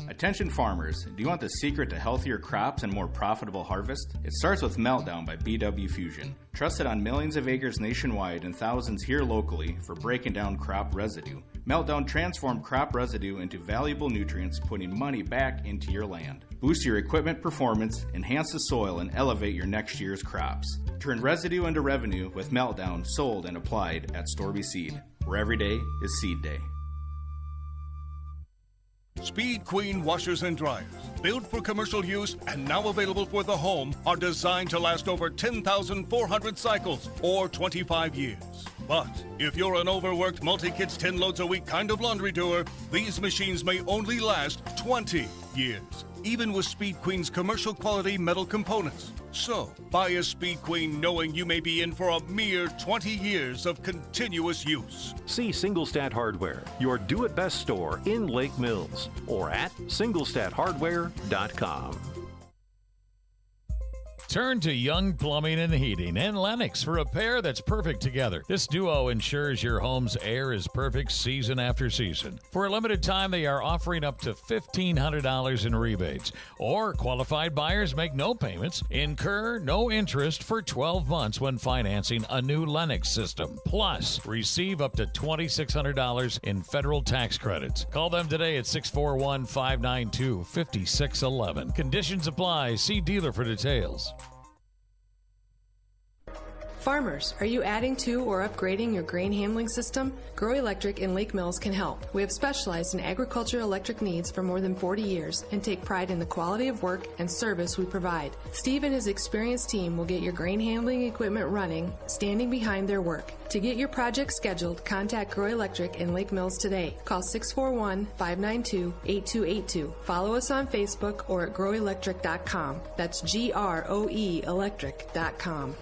Attention farmers, do you want the secret to healthier crops and more profitable harvest? It starts with Meltdown by BW Fusion. Trusted on millions of acres nationwide and thousands here locally for breaking down crop residue. Meltdown transformed crop residue into valuable nutrients, putting money back into your land. Boost your equipment performance, enhance the soil, and elevate your next year's crops. Turn residue into revenue with Meltdown sold and applied at Storby Seed, where every day is seed day. Speed Queen washers and dryers, built for commercial use and now available for the home, are designed to last over 10,400 cycles or 25 years. But if you're an overworked multi-kits 10 loads a week kind of laundry doer, these machines may only last 20 years, even with Speed Queen's commercial quality metal components. So, buy a Speed Queen knowing you may be in for a mere 20 years of continuous use. See Singlestat Hardware, your do-it-best store in Lake Mills, or at singlestathardware.com. Turn to Young Plumbing and Heating and Lennox for a pair that's perfect together. This duo ensures your home's air is perfect season after season. For a limited time, they are offering up to $1,500 in rebates. Or qualified buyers make no payments, incur no interest for 12 months when financing a new Lennox system. Plus, receive up to $2,600 in federal tax credits. Call them today at 641-592-5611. Conditions apply. See dealer for details. Farmers, are you adding to or upgrading your grain handling system? Grow Electric in Lake Mills can help. We have specialized in agricultural electric needs for more than 40 years and take pride in the quality of work and service we provide. Steve and his experienced team will get your grain handling equipment running, standing behind their work. To get your project scheduled, contact Grow Electric in Lake Mills today. Call 641-592-8282. Follow us on Facebook or at growelectric.com. That's GROE electric.com.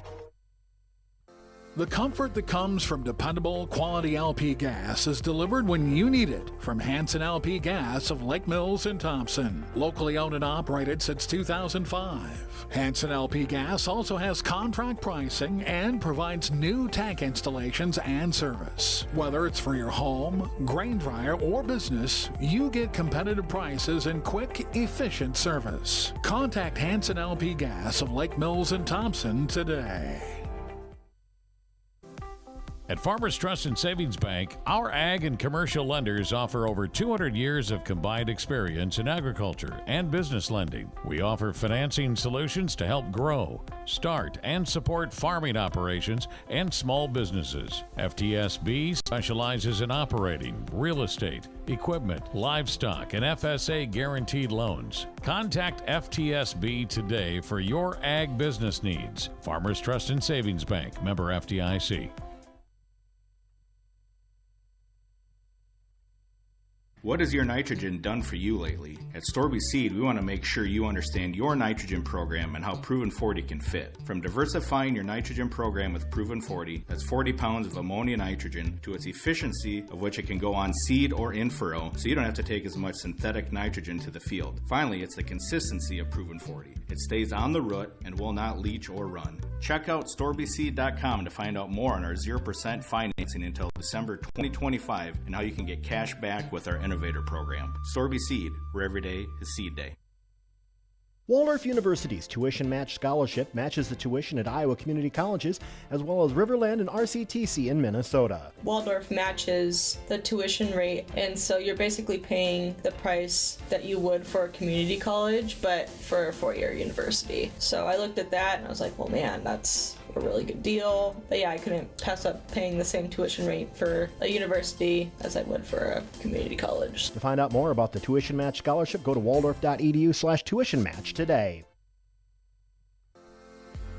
The comfort that comes from dependable, quality LP gas is delivered when you need it from Hanson LP Gas of Lake Mills and Thompson. Locally owned and operated since 2005. Hanson LP Gas also has contract pricing and provides new tank installations and service. Whether it's for your home, grain dryer, or business, you get competitive prices and quick, efficient service. Contact Hanson LP Gas of Lake Mills and Thompson today. At Farmers Trust and Savings Bank, our ag and commercial lenders offer over 200 years of combined experience in agriculture and business lending. We offer financing solutions to help grow, start, and support farming operations and small businesses. FTSB specializes in operating, real estate, equipment, livestock, and FSA guaranteed loans. Contact FTSB today for your ag business needs. Farmers Trust and Savings Bank, member FDIC. What has your nitrogen done for you lately? At Storby Seed, we want to make sure you understand your nitrogen program and how Proven 40 can fit. From diversifying your nitrogen program with Proven 40, that's 40 pounds of ammonia nitrogen, to its efficiency of which it can go on seed or in furrow, so you don't have to take as much synthetic nitrogen to the field. Finally, it's the consistency of Proven 40. It stays on the root and will not leach or run. Check out StorbySeed.com to find out more on our 0% financing until December 2025 and how you can get cash back with our Innovator program. Storby Seed, where every day is seed day. Waldorf University's Tuition Match Scholarship matches the tuition at Iowa community colleges, as well as Riverland and RCTC in Minnesota. Waldorf matches the tuition rate, and so you're basically paying the price that you would for a community college, but for a four-year university. So I looked at that and I was like, well, man, that's a really good deal. But yeah, I couldn't pass up paying the same tuition rate for a university as I would for a community college. To find out more about the Tuition Match Scholarship, go to waldorf.edu/tuition match today.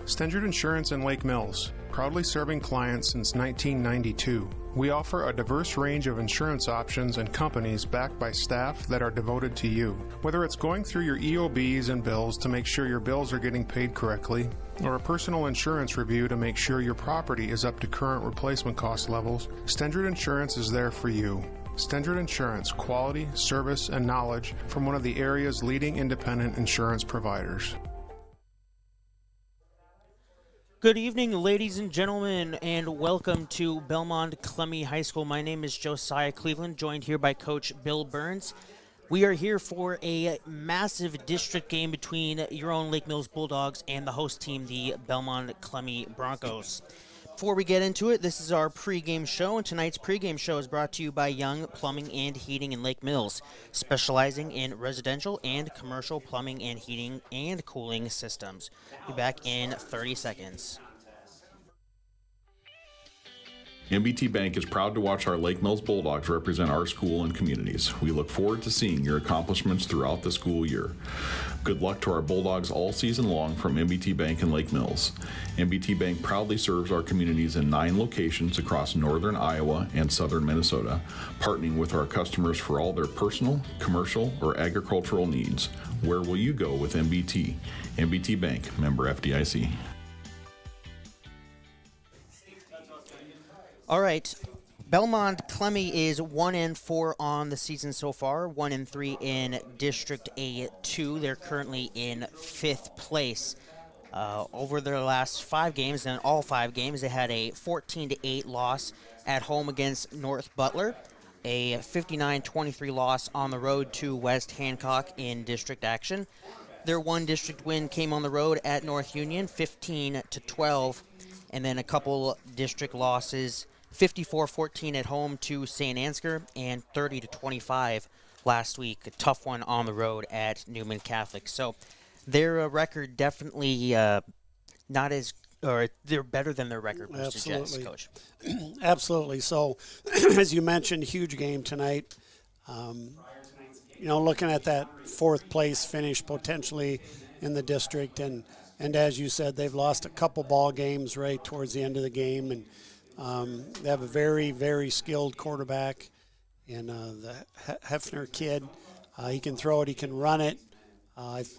Stendrud Insurance in Lake Mills, proudly serving clients since 1992. We offer a diverse range of insurance options and companies backed by staff that are devoted to you. Whether it's going through your EOBs and bills to make sure your bills are getting paid correctly, or a personal insurance review to make sure your property is up to current replacement cost levels, Stendrud Insurance is there for you. Stendrud Insurance, quality, service, and knowledge from one of the area's leading independent insurance providers. Good evening, ladies and gentlemen, and welcome to Belmond-Klemme High School. My name is Josiah Cleveland, joined here by Coach Bill Burns. We are here for a massive district game between your own Lake Mills Bulldogs and the host team, the Belmond-Klemme Broncos. Before we get into it, this is our pregame show, and tonight's pregame show is brought to you by Young Plumbing and Heating in Lake Mills, specializing in residential and commercial plumbing and heating and cooling systems. Be back in 30 seconds. MBT Bank is proud to watch our Lake Mills Bulldogs represent our school and communities. We look forward to seeing your accomplishments throughout the school year. Good luck to our Bulldogs all season long from MBT Bank in Lake Mills. MBT Bank proudly serves our communities in 9 locations across northern Iowa and southern Minnesota, partnering with our customers for all their personal, commercial, or agricultural needs. Where will you go with MBT? MBT Bank, member FDIC. All right, Belmond-Klemme is 1-4 on the season so far, 1-3 in District A2. They're currently in 5th place. Over their last 5 games, and all 5 games, they had a 14-8 loss at home against North Butler, a 59-23 loss on the road to West Hancock in district action. Their one district win came on the road at North Union, 15-12, and then a couple district losses. 54-14 at home to St. Ansgar and 30-25 last week. A tough one on the road at Newman Catholic. So their record definitely not as, or they're better than their record would suggest, Coach. Absolutely. So, as you mentioned, huge game tonight. Looking at that 4th place finish potentially in the district, and as you said, they've lost a couple ball games right towards the end of the game, and they have a very, very skilled quarterback, and the Hefner kid. He can throw it, he can run it.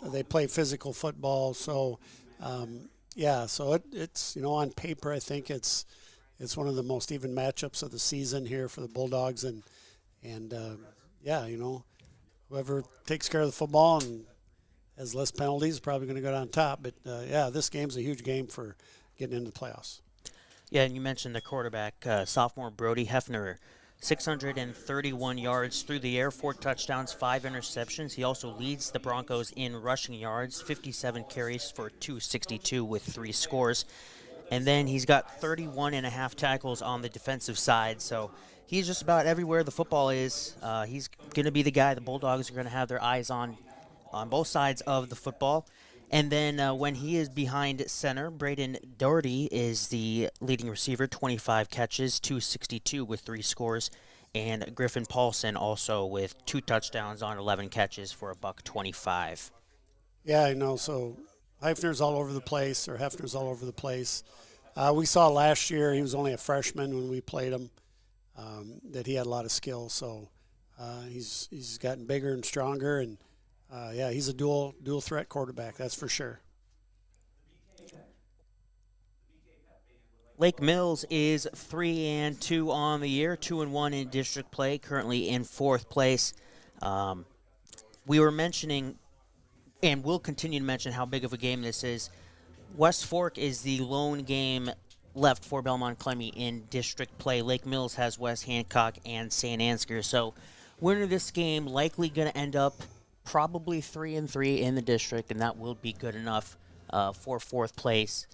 They play physical football, so so it's on paper I think it's one of the most even matchups of the season here for the Bulldogs, and whoever takes care of the football and has less penalties is probably going to go down top. But this game's a huge game for getting into the playoffs. Yeah, and you mentioned the quarterback, sophomore Brody Hefner, 631 yards through the air, 4 touchdowns, 5 interceptions. He also leads the Broncos in rushing yards, 57 carries for 262 with 3 scores. And then he's got 31.5 tackles on the defensive side, so he's just about everywhere the football is. He's going to be the guy the Bulldogs are going to have their eyes on both sides of the football. And then when he is behind center, Braden Doherty is the leading receiver, 25 catches, 262 with 3 scores. And Griffin Paulson also with 2 touchdowns on 11 catches for $125. Yeah, I know. So Hefner's all over the place. We saw last year, he was only a freshman when we played him, that he had a lot of skill. So he's gotten bigger and stronger, and he's a dual threat quarterback, that's for sure. Lake Mills is 3-2 on the year, 2-1 in district play, currently in 4th place. We were mentioning, and we'll continue to mention how big of a game this is. West Fork is the lone game left for Belmond-Klemme in district play. Lake Mills has West Hancock and St. Ansgar. So winner of this game likely going to end up probably 3-3 in the district, and that will be good enough for 4th place.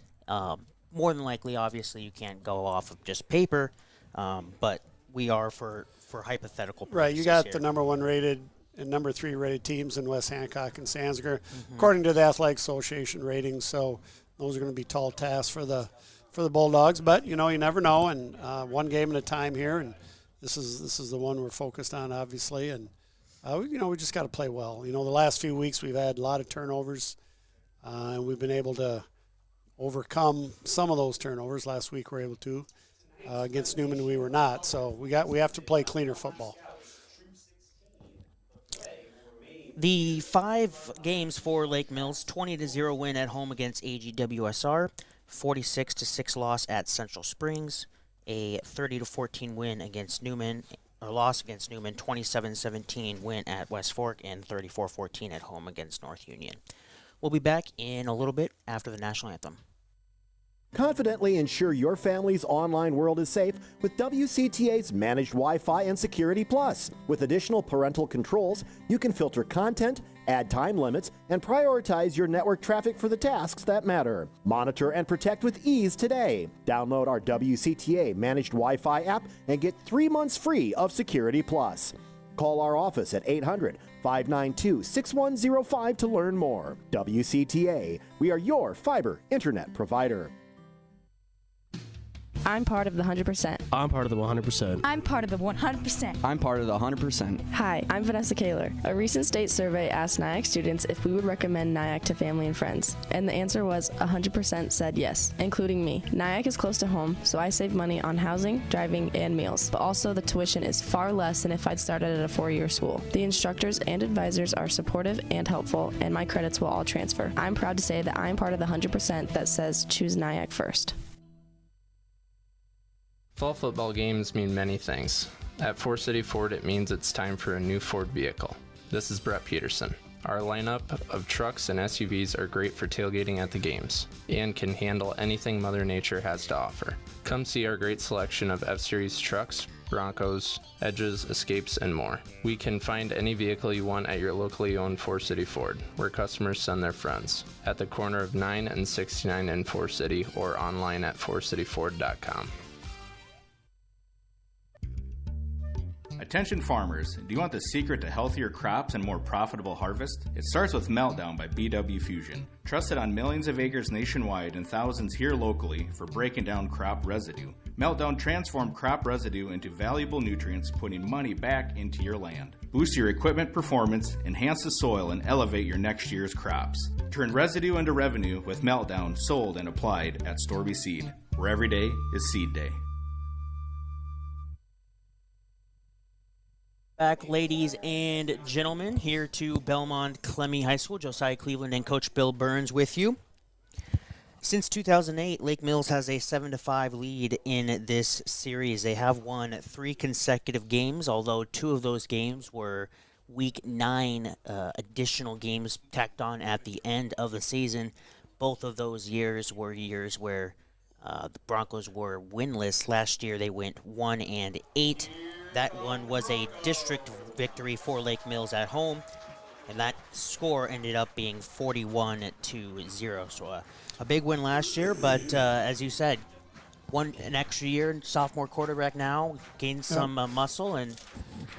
More than likely, obviously, you can't go off of just paper, but we are for hypothetical purposes. Right, you got here. The number 1 rated and number 3 rated teams in West Hancock and St. Ansgar, according to the Athletic Association ratings. So those are going to be tall tasks for the Bulldogs. But you never know, and one game at a time here, and this is the one we're focused on, obviously, and. We just got to play well. The last few weeks we've had a lot of turnovers, and we've been able to overcome some of those turnovers. Last week we were able to. Against Newman we were not. So we have to play cleaner football. The 5 games for Lake Mills: 20-0 win at home against AGWSR, 46-6 loss at Central Springs, a 30-14 win against Newman. A loss against Newman, 27-17 win at West Fork, and 34-14 at home against North Union. We'll be back in a little bit after the national anthem. Confidently ensure your family's online world is safe with WCTA's Managed Wi-Fi and Security Plus. With additional parental controls, you can filter content, add time limits, and prioritize your network traffic for the tasks that matter. Monitor and protect with ease today. Download our WCTA Managed Wi-Fi app and get 3 months free of Security Plus. Call our office at 800-592-6105 to learn more. WCTA, we are your fiber internet provider. I'm part of the 100%. I'm part of the 100%. I'm part of the 100%. I'm part of the 100%. Hi, I'm Vanessa Kaler. A recent state survey asked NIAC students if we would recommend NIAC to family and friends, and the answer was 100% said yes, including me. NIAC is close to home, so I save money on housing, driving, and meals, but also the tuition is far less than if I'd started at a 4-year school. The instructors and advisors are supportive and helpful, and my credits will all transfer. I'm proud to say that I'm part of the 100% that says choose NIAC first. Fall football games mean many things. At Forest City Ford, it means it's time for a new Ford vehicle. This is Brett Peterson. Our lineup of trucks and SUVs are great for tailgating at the games and can handle anything Mother Nature has to offer. Come see our great selection of F-Series trucks, Broncos, Edges, Escapes, and more. We can find any vehicle you want at your locally owned Forest City Ford, where customers send their friends, at the corner of 9 and 69 in Forest City or online at forestcityford.com. Attention farmers, do you want the secret to healthier crops and more profitable harvest? It starts with Meltdown by BW Fusion. Trusted on millions of acres nationwide and thousands here locally for breaking down crop residue. Meltdown transforms crop residue into valuable nutrients, putting money back into your land. Boost your equipment performance, enhance the soil, and elevate your next year's crops. Turn residue into revenue with Meltdown sold and applied at Storby Seed, where every day is seed day. Back, ladies and gentlemen, here to Belmond-Klemme High School. Josiah Cleveland and Coach Bill Burns with you. Since 2008, Lake Mills has a 7-5 lead in this series. They have won 3 consecutive games, although 2 of those games were Week 9 additional games tacked on at the end of the season. Both of those years were years where the Broncos were winless. Last year they went 1-8. That one was a district victory for Lake Mills at home, and that score ended up being 41-0. So a big win last year, but as you said, an extra year, sophomore quarterback now, gained some muscle and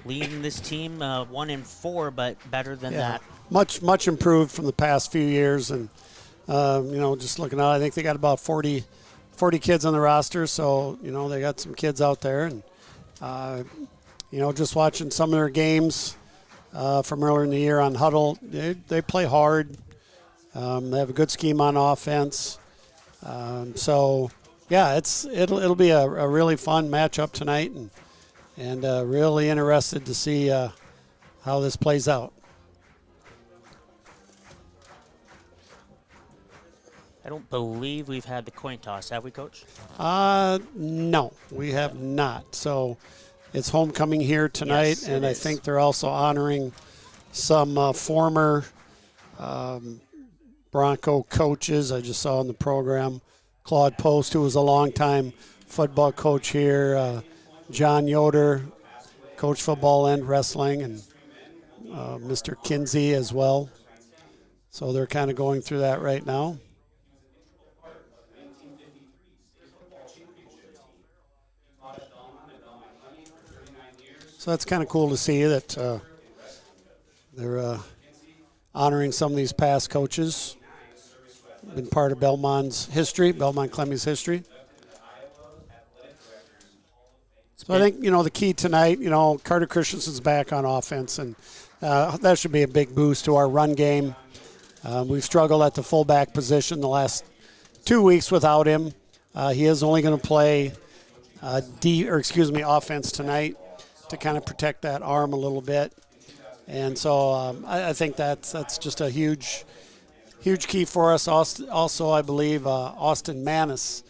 leading this team 1-4, but better than that. Much improved from the past few years, and just looking at it, I think they got about 40 kids on the roster, so they got some kids out there, and just watching some of their games from earlier in the year on Huddle, they play hard. They have a good scheme on offense. It'll be a really fun matchup tonight, and really interested to see how this plays out. I don't believe we've had the coin toss, have we, Coach? No, we have not. So it's homecoming here tonight, yes, and I think they're also honoring some former Bronco coaches. I just saw in the program Claude Post, who was a longtime football coach here, John Yoder, coach football and wrestling, and Mr. Kinsey as well. So they're kind of going through that right now. So that's kind of cool to see that they're honoring some of these past coaches. Been part of Belmont's history, Belmond-Klemme's history. So I think, the key tonight, Carter Christensen's back on offense, and that should be a big boost to our run game. We've struggled at the fullback position the last 2 weeks without him. He is only going to play offense tonight to kind of protect that arm a little bit. And so I think that's just a huge key for us. Also, I believe Austin Manis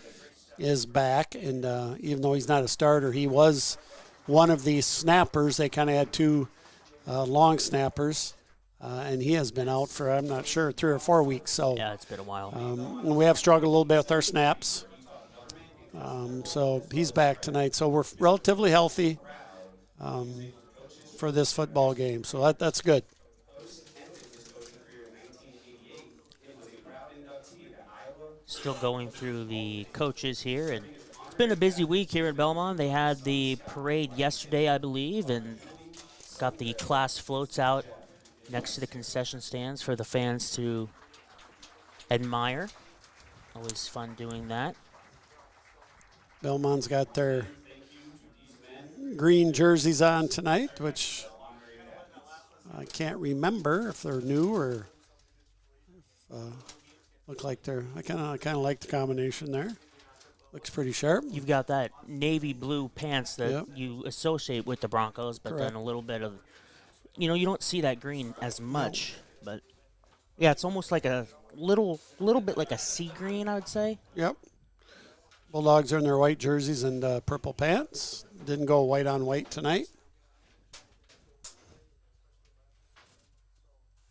is back, and even though he's not a starter, he was one of the snappers. They kind of had 2 long snappers, and he has been out for, I'm not sure, 3 or 4 weeks. So yeah, it's been a while. We have struggled a little bit with our snaps. So he's back tonight. So we're relatively healthy for this football game. So that's good. Still going through the coaches here, and it's been a busy week here in Belmont. They had the parade yesterday, I believe, and got the class floats out next to the concession stands for the fans to admire. Always fun doing that. Belmont's got their green jerseys on tonight, which I can't remember if they're new or look like they're. I kind of like the combination there. Looks pretty sharp. You've got that navy blue pants that Yep. you associate with the Broncos, but Correct. then a little bit of, you don't see that green as much. But yeah, it's almost like a little bit like a sea green, I would say. Yep. Bulldogs are in their white jerseys and purple pants. Didn't go white on white tonight.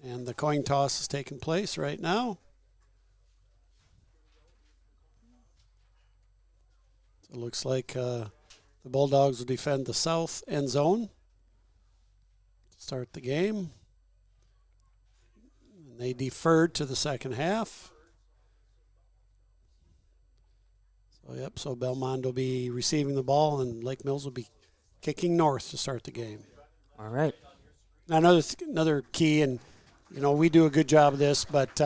And the coin toss is taking place right now. It looks like the Bulldogs will defend the south end zone to start the game. And they deferred to the second half. So Belmont will be receiving the ball, and Lake Mills will be kicking north to start the game. All right. Now, another key, and we do a good job of this, but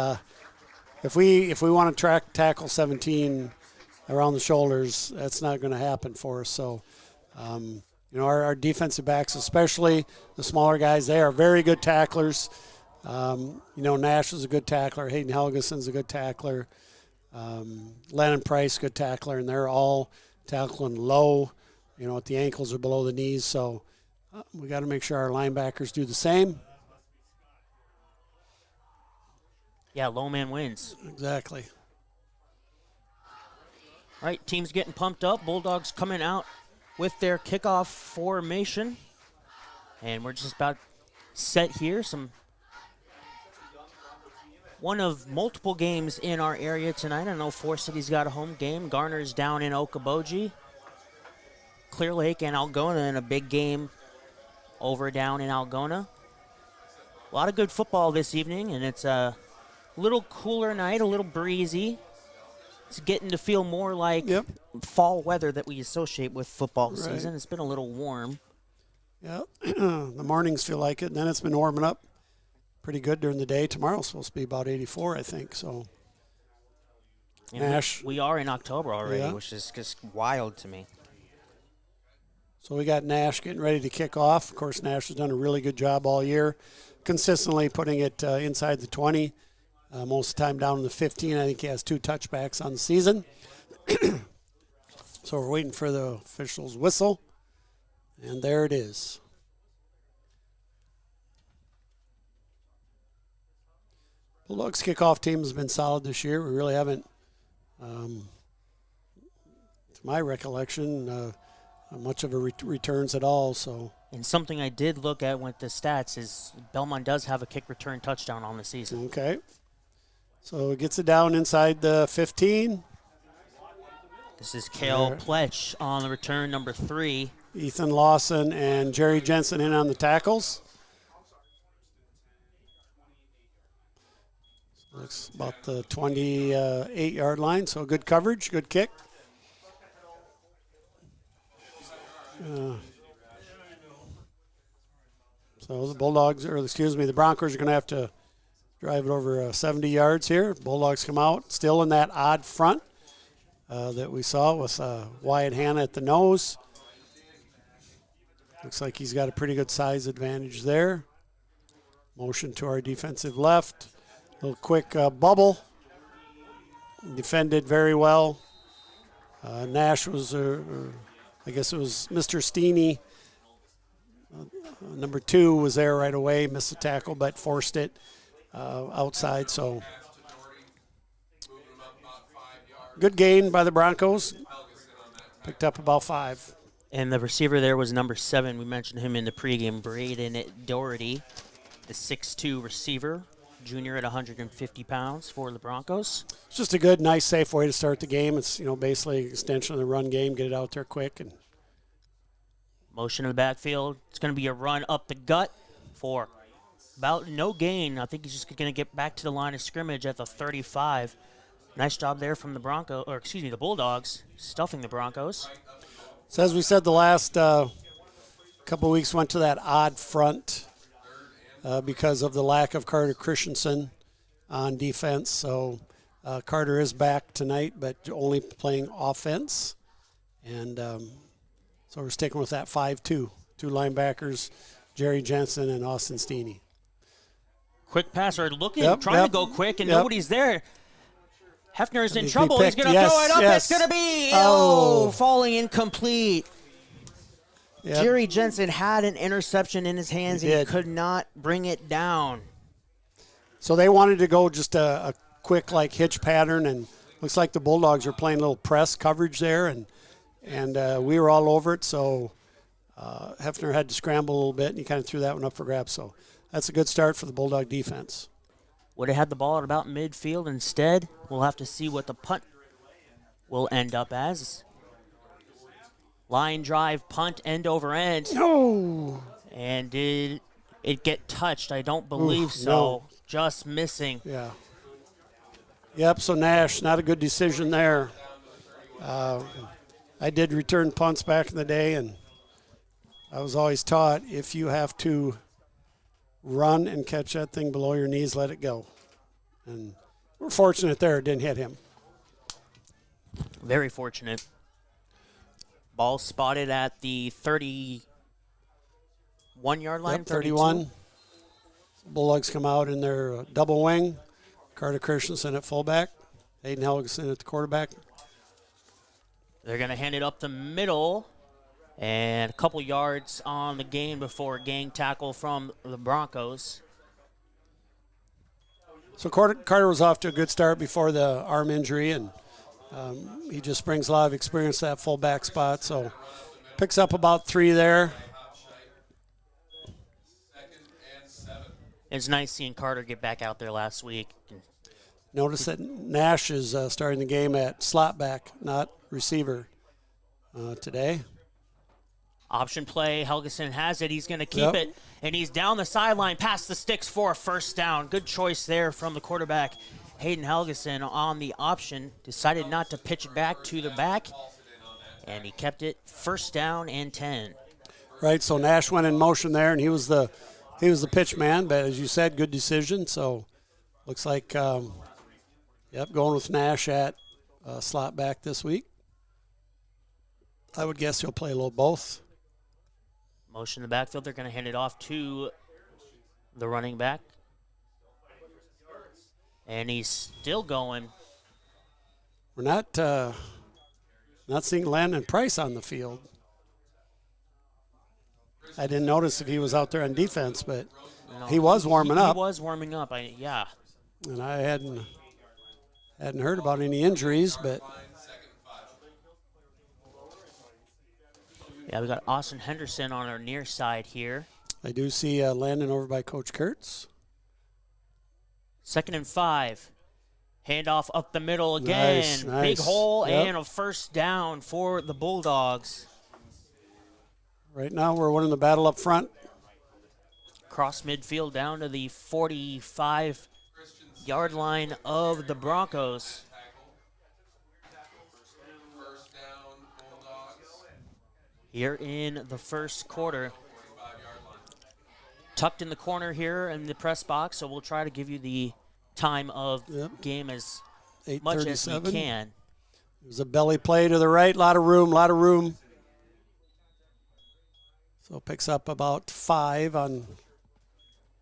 if we want to tackle 17 around the shoulders, that's not going to happen for us. So, our defensive backs, especially the smaller guys, they are very good tacklers. Nash is a good tackler. Hayden Helgeson's a good tackler. Lennon Price, good tackler, and they're all tackling low, at the ankles or below the knees. So we got to make sure our linebackers do the same. Yeah, low man wins. Exactly. All right, team's getting pumped up. Bulldogs coming out with their kickoff formation. And we're just about set here. One of multiple games in our area tonight. I know Forest City's got a home game. Garner's down in Okoboji. Clear Lake and Algona in a big game over down in Algona. A lot of good football this evening, and it's a little cooler night, a little breezy. It's getting to feel more like fall weather that we associate with football season. It's been a little warm. Yeah, the mornings feel like it, and then it's been warming up pretty good during the day. Tomorrow's supposed to be about 84, I think. So, And Nash. We are in October already, Yeah. which is just wild to me. So we got Nash getting ready to kick off. Of course, Nash has done a really good job all year, consistently putting it inside the 20. Most of the time down in the 15. I think he has 2 touchbacks on the season. So we're waiting for the official's whistle. And there it is. Bulldogs kickoff team has been solid this year. We really haven't, to my recollection, much of a returns at all. So. And something I did look at with the stats is Belmont does have a kick return touchdown on the season. Okay. So it gets it down inside the 15. This is Kale Pletch on the return, number 3. Ethan Lawson and Jerry Jensen in on the tackles. Looks about the 28-yard line, so good coverage, good kick. So the the Broncos are going to have to drive it over 70 yards here. Bulldogs come out, still in that odd front that we saw with Wyatt Hanna at the nose. Looks like he's got a pretty good size advantage there. Motion to our defensive left. Little quick bubble. Defended very well. Nash was, I guess it was Mr. Steeney. Number 2 was there right away. Missed the tackle, but forced it outside. So good gain by the Broncos. Picked up about 5. And the receiver there was number 7. We mentioned him in the pregame. Braden Doherty, the 6'2 receiver. junior at 150 pounds for the Broncos. It's just a good, nice, safe way to start the game. It's, basically an extension of the run game. Get it out there quick. And motion in the backfield. It's going to be a run up the gut for about no gain. I think he's just going to get back to the line of scrimmage at the 35. Nice job there from the Bulldogs, stuffing the Broncos. So as we said, the last couple of weeks went to that odd front because of the lack of Carter Christensen on defense. So Carter is back tonight, but only playing offense. And so we're sticking with that 5-2. Two linebackers, Jerry Jensen and Austin Steeney. Quick passer trying to go quick, and nobody's there. Hefner's in trouble. He's going to throw it up. It's going to be falling incomplete. Yep. Jerry Jensen had an interception in his hands, and he could not bring it down. So they wanted to go just a quick hitch pattern, and looks like the Bulldogs are playing a little press coverage there, and we were all over it. So Hefner had to scramble a little bit, and he kind of threw that one up for grabs. So that's a good start for the Bulldog defense. Would have had the ball at about midfield instead. We'll have to see what the punt will end up as. Line drive, punt, end over end. No! And did it get touched? I don't believe so. No. Just missing. Yeah. Yep, so Nash, not a good decision there. I did return punts back in the day, and I was always taught if you have to run and catch that thing below your knees, let it go. And we're fortunate there it didn't hit him. Very fortunate. Ball spotted at the 31-yard line. Yep, 31. Bulldogs come out in their double wing. Carter Christensen at fullback. Hayden Helgeson at the quarterback. They're going to hand it up the middle. And a couple yards on the gain before a gang tackle from the Broncos. So Carter was off to a good start before the arm injury, and he just brings a lot of experience to that fullback spot. So picks up about 3 there. It's nice seeing Carter get back out there last week. Notice that Nash is starting the game at slot back, not receiver today. Option play, Helgeson has it. He's going to keep it, and he's down the sideline past the sticks for a first down. Good choice there from the quarterback, Hayden Helgeson, on the option. Decided not to pitch it back to the back, and he kept it first down and 10. Right, so Nash went in motion there, and he was the pitch man, but as you said, good decision. So looks like, going with Nash at slot back this week. I would guess he'll play a little both. Motion in the backfield. They're going to hand it off to the running back. And he's still going. We're not seeing Landon Price on the field. I didn't notice if he was out there on defense, but he was warming up. He was warming up, yeah. And I hadn't heard about any injuries, but... Yeah, we got Austin Henderson on our near side here. I do see Landon over by Coach Kurtz. 2nd and 5. Handoff up the middle again. Nice. Big hole and a first down for the Bulldogs. Right now we're winning the battle up front. Cross midfield down to the 45-yard line of the Broncos. Here in the first quarter. Tucked in the corner here in the press box, so we'll try to give you the time of game as much as we can. There's a belly play to the right, a lot of room. So picks up about 5 on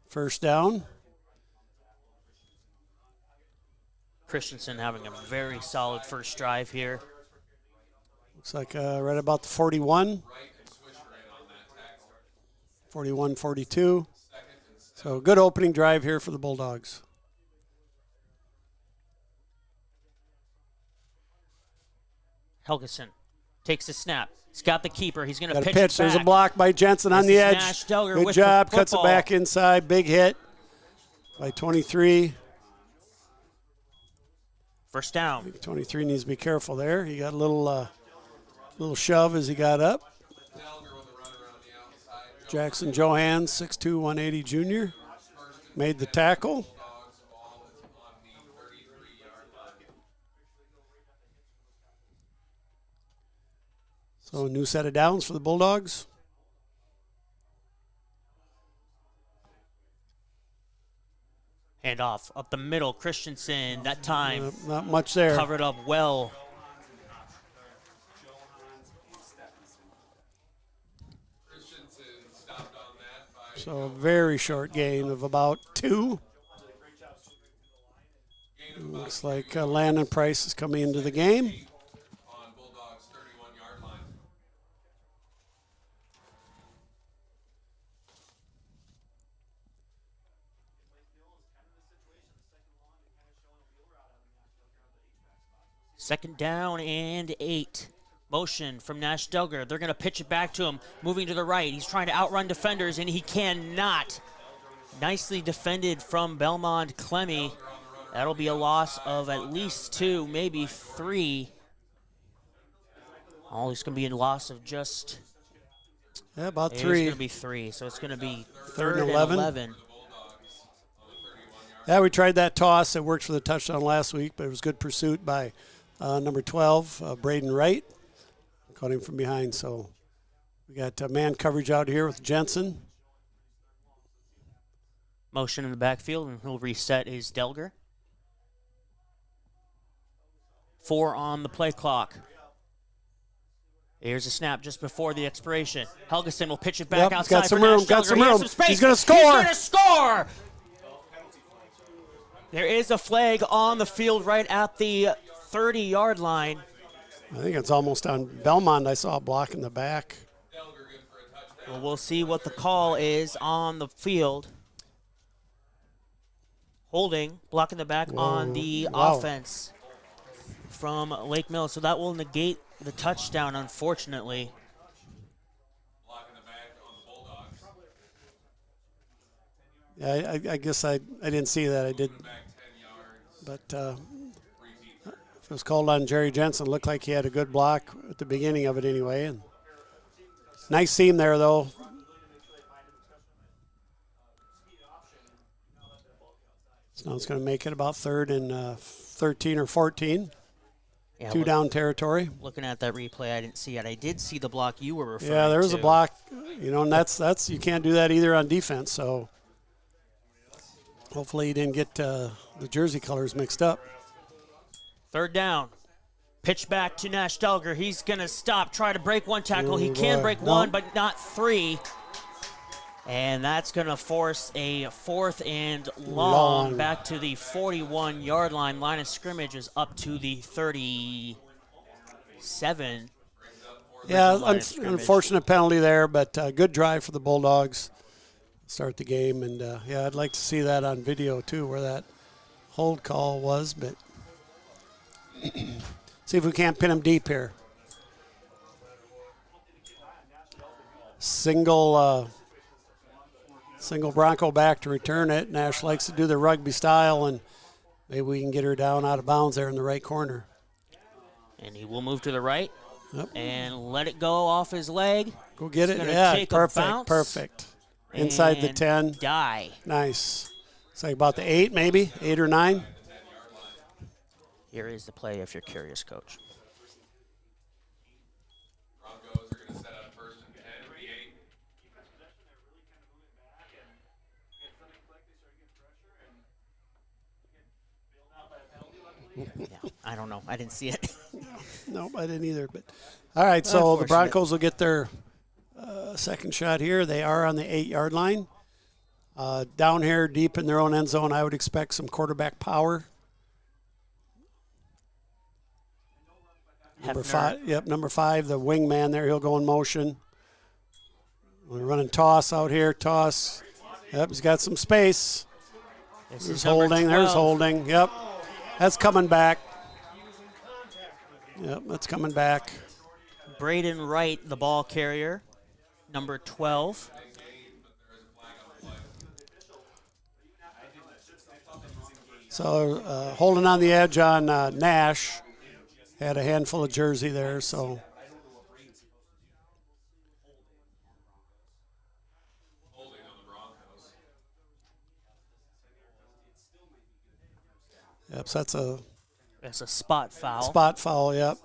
first down. Christensen having a very solid first drive here. Looks like right about the 41. 41, 42. So good opening drive here for the Bulldogs. Helgeson takes the snap. He's got the keeper. He's going to pitch. Pitch. There's a block by Jensen on the edge. Good job. Cuts it back inside. Big hit. by 23. First down. 23 needs to be careful there. He got a little shove as he got up. Jackson Johan, 6'2", 180 junior, made the tackle. So a new set of downs for the Bulldogs. Hand off up the middle. Christensen, that time. Not much there. Covered up well. So a very short gain of about 2. Looks like Landon Price is coming into the game. Second down and 8. Motion from Nash Delger. They're going to pitch it back to him. Moving to the right. He's trying to outrun defenders, and he cannot. Nicely defended from Belmond-Klemme. That'll be a loss of at least 2, maybe 3. Oh, it's going to be a loss of just... Yeah, about 3. It's going to be 3, so it's going to be third and 11. Yeah, we tried that toss. It worked for the touchdown last week, but it was good pursuit by number 12, Braden Wright. Caught him from behind, so we got man coverage out here with Jensen. Motion in the backfield, and he'll reset his Delger. 4 on the play clock. Here's a snap just before the expiration. Helgeson will pitch it back outside. Got some room. Got some room. He's going to score. He's going to score. There is a flag on the field right at the 30-yard line. I think it's almost on Belmont. I saw a block in the back. Well, we'll see what the call is on the field. Holding, blocking the back on the offense from Lake Mills. So that will negate the touchdown, unfortunately. Yeah, I guess I didn't see that. I did. But if it was called on Jerry Jensen, it looked like he had a good block at the beginning of it anyway. And nice seam there, though. So now it's going to make it about 3rd and 13 or 14. Yeah, 2 down territory. Looking at that replay, I didn't see it. I did see the block you were referring to. Yeah, there was a block, and that's you can't do that either on defense. So hopefully he didn't get the jersey colors mixed up. 3rd down. Pitch back to Nash Delger. He's going to stop, try to break one tackle. He can break one, but not 3. And that's going to force a 4th and long back to the 41-yard line. Line of scrimmage is up to the 37. Yeah, unfortunate penalty there, but good drive for the Bulldogs. Start the game, and yeah, I'd like to see that on video too, where that hold call was, but see if we can't pin him deep here. Single Bronco back to return it. Nash likes to do the rugby style, and maybe we can get her down out of bounds there in the right corner. And he will move to the right and let it go off his leg. Go get He's it. Yeah, perfect, perfect. Inside the 10. Die. Nice. It's like about the 8 maybe, 8 or 9. Here is the play if you're curious, Coach. Broncos are going to set up 1st and 10 at the 8. Yeah, I don't know. I didn't see it. No, I didn't either. But all right, so the Broncos will get their second shot here. They are on the 8-yard line. Down here, deep in their own end zone, I would expect some quarterback power. Number 5, number 5, the wingman there. He'll go in motion. We're running toss out here. Toss. Yep, he's got some space. There's holding. There's holding. Yep. That's coming back. Yep, that's coming back. Braden Wright, the ball carrier, number 12. So holding on the edge on Nash. Had a handful of jersey there, so. Yep, so that's a spot foul. Spot foul, yep.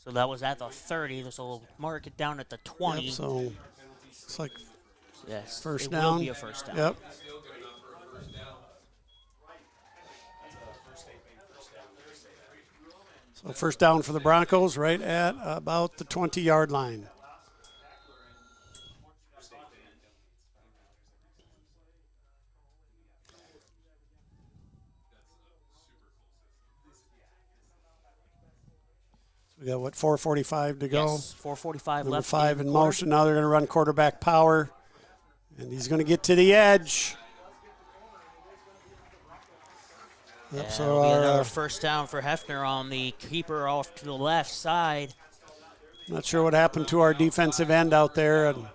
So that was at the 30. So we'll mark it down at the 20. Yep, so it's like yes, first it down. Will be a first down. Yep. So first down for the Broncos right at about the 20-yard line. We got, 4:45 to go? Yes, 4:45 Number left. 5 in quarter. motion. Now they're going to run quarterback power. And he's going to get to the edge. Yep, Yeah, so it'll be another first down for Hefner on the keeper off to the left side. Not sure what happened to our defensive end out there. And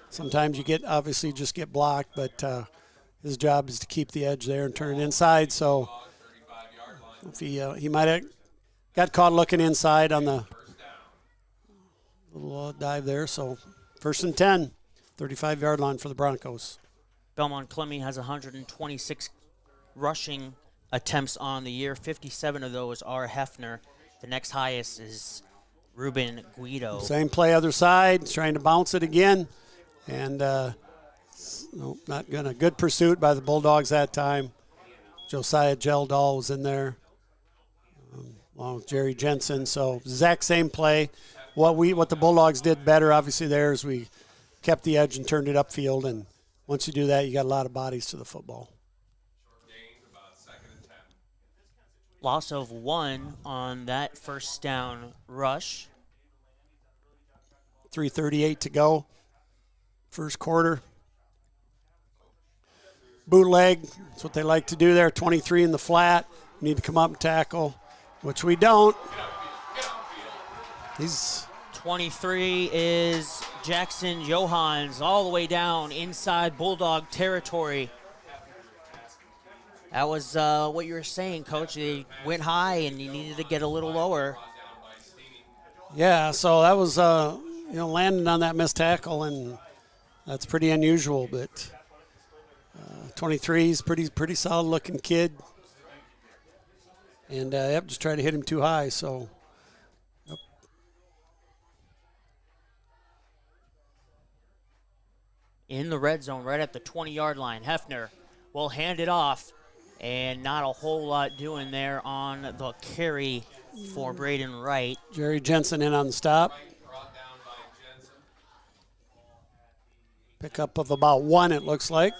sometimes you obviously just get blocked, but his job is to keep the edge there and turn it inside. So if he might have got caught looking inside on the little dive there. So first and 10, 35-yard line for the Broncos. Belmond-Klemme has 126 rushing attempts on the year. 57 of those are Hefner. The next highest is Ruben Guido. Same play other side, trying to bounce it again. And not going to. Good pursuit by the Bulldogs that time. Josiah Geldahl was in there, along with Jerry Jensen. So exact same play. What the Bulldogs did better, obviously, there is we kept the edge and turned it upfield. And once you do that, you got a lot of bodies to the football. Loss of 1 on that first down rush. 3:38 to go. First quarter. Bootleg, that's what they like to do there. 23 in the flat. Need to come up and tackle, which we don't. He's 23 is Jackson Johans, all the way down inside Bulldog territory. That was what you were saying, Coach. They went high, and you needed to get a little lower. Yeah, so that was landing on that missed tackle, and that's pretty unusual. But 23 is pretty solid-looking kid, and just tried to hit him too high. So. Yep. In the red zone, right at the 20-yard line, Hefner will hand it off. And not a whole lot doing there on the carry for Braden Wright. Jerry Jensen in on the stop. Pickup of about 1, it looks like.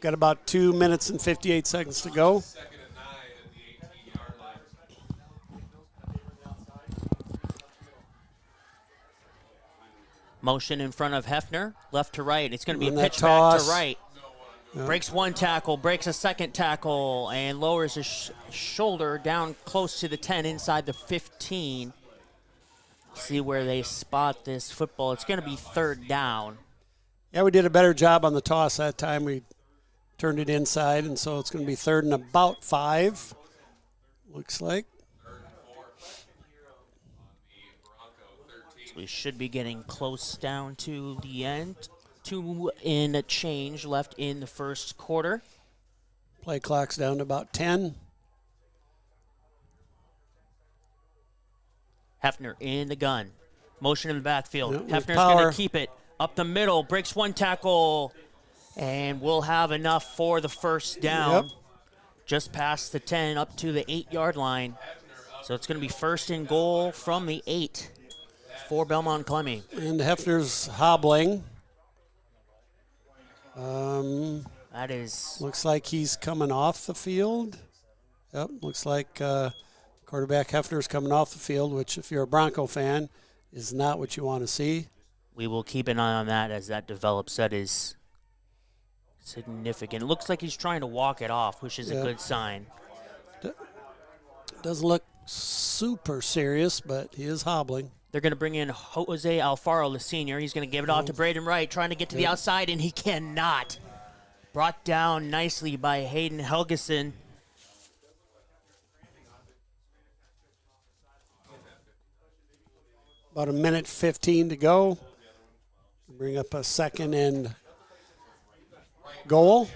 Got about 2 minutes and 58 seconds to go. Motion in front of Hefner, left to right. It's going to be a pitch toss. back to right. Yep. Breaks one tackle, breaks a second tackle, and lowers his shoulder down close to the 10, inside the 15. See where they spot this football. It's going to be third down. Yeah, we did a better job on the toss that time. We turned it inside, and so it's going to be third and about 5, looks like. So we should be getting close down to the end. 2 in a change left in the first quarter. Play clock's down to about 10. Hefner in the gun. Motion in the backfield. Yep, Hefner's power. going to keep it up the middle. Breaks one tackle. And we'll have enough for the first down. Yep. Just past the 10 up to the 8-yard line. So it's going to be first and goal from the 8 for Belmond-Klemme. And Hefner's hobbling. That is. Looks like he's coming off the field. Yep, looks like quarterback Hefner's coming off the field, which if you're a Bronco fan is not what you want to see. We will keep an eye on that as that develops. That is significant. It looks like he's trying to walk it off, which is a good sign. Doesn't look super serious, but he is hobbling. They're going to bring in Jose Alfaro, the senior. He's going to give it off to Braden Wright, trying to get to the outside, and he cannot. brought down nicely by Hayden Helgeson. About a minute 15 to go. Bring up a second and goal.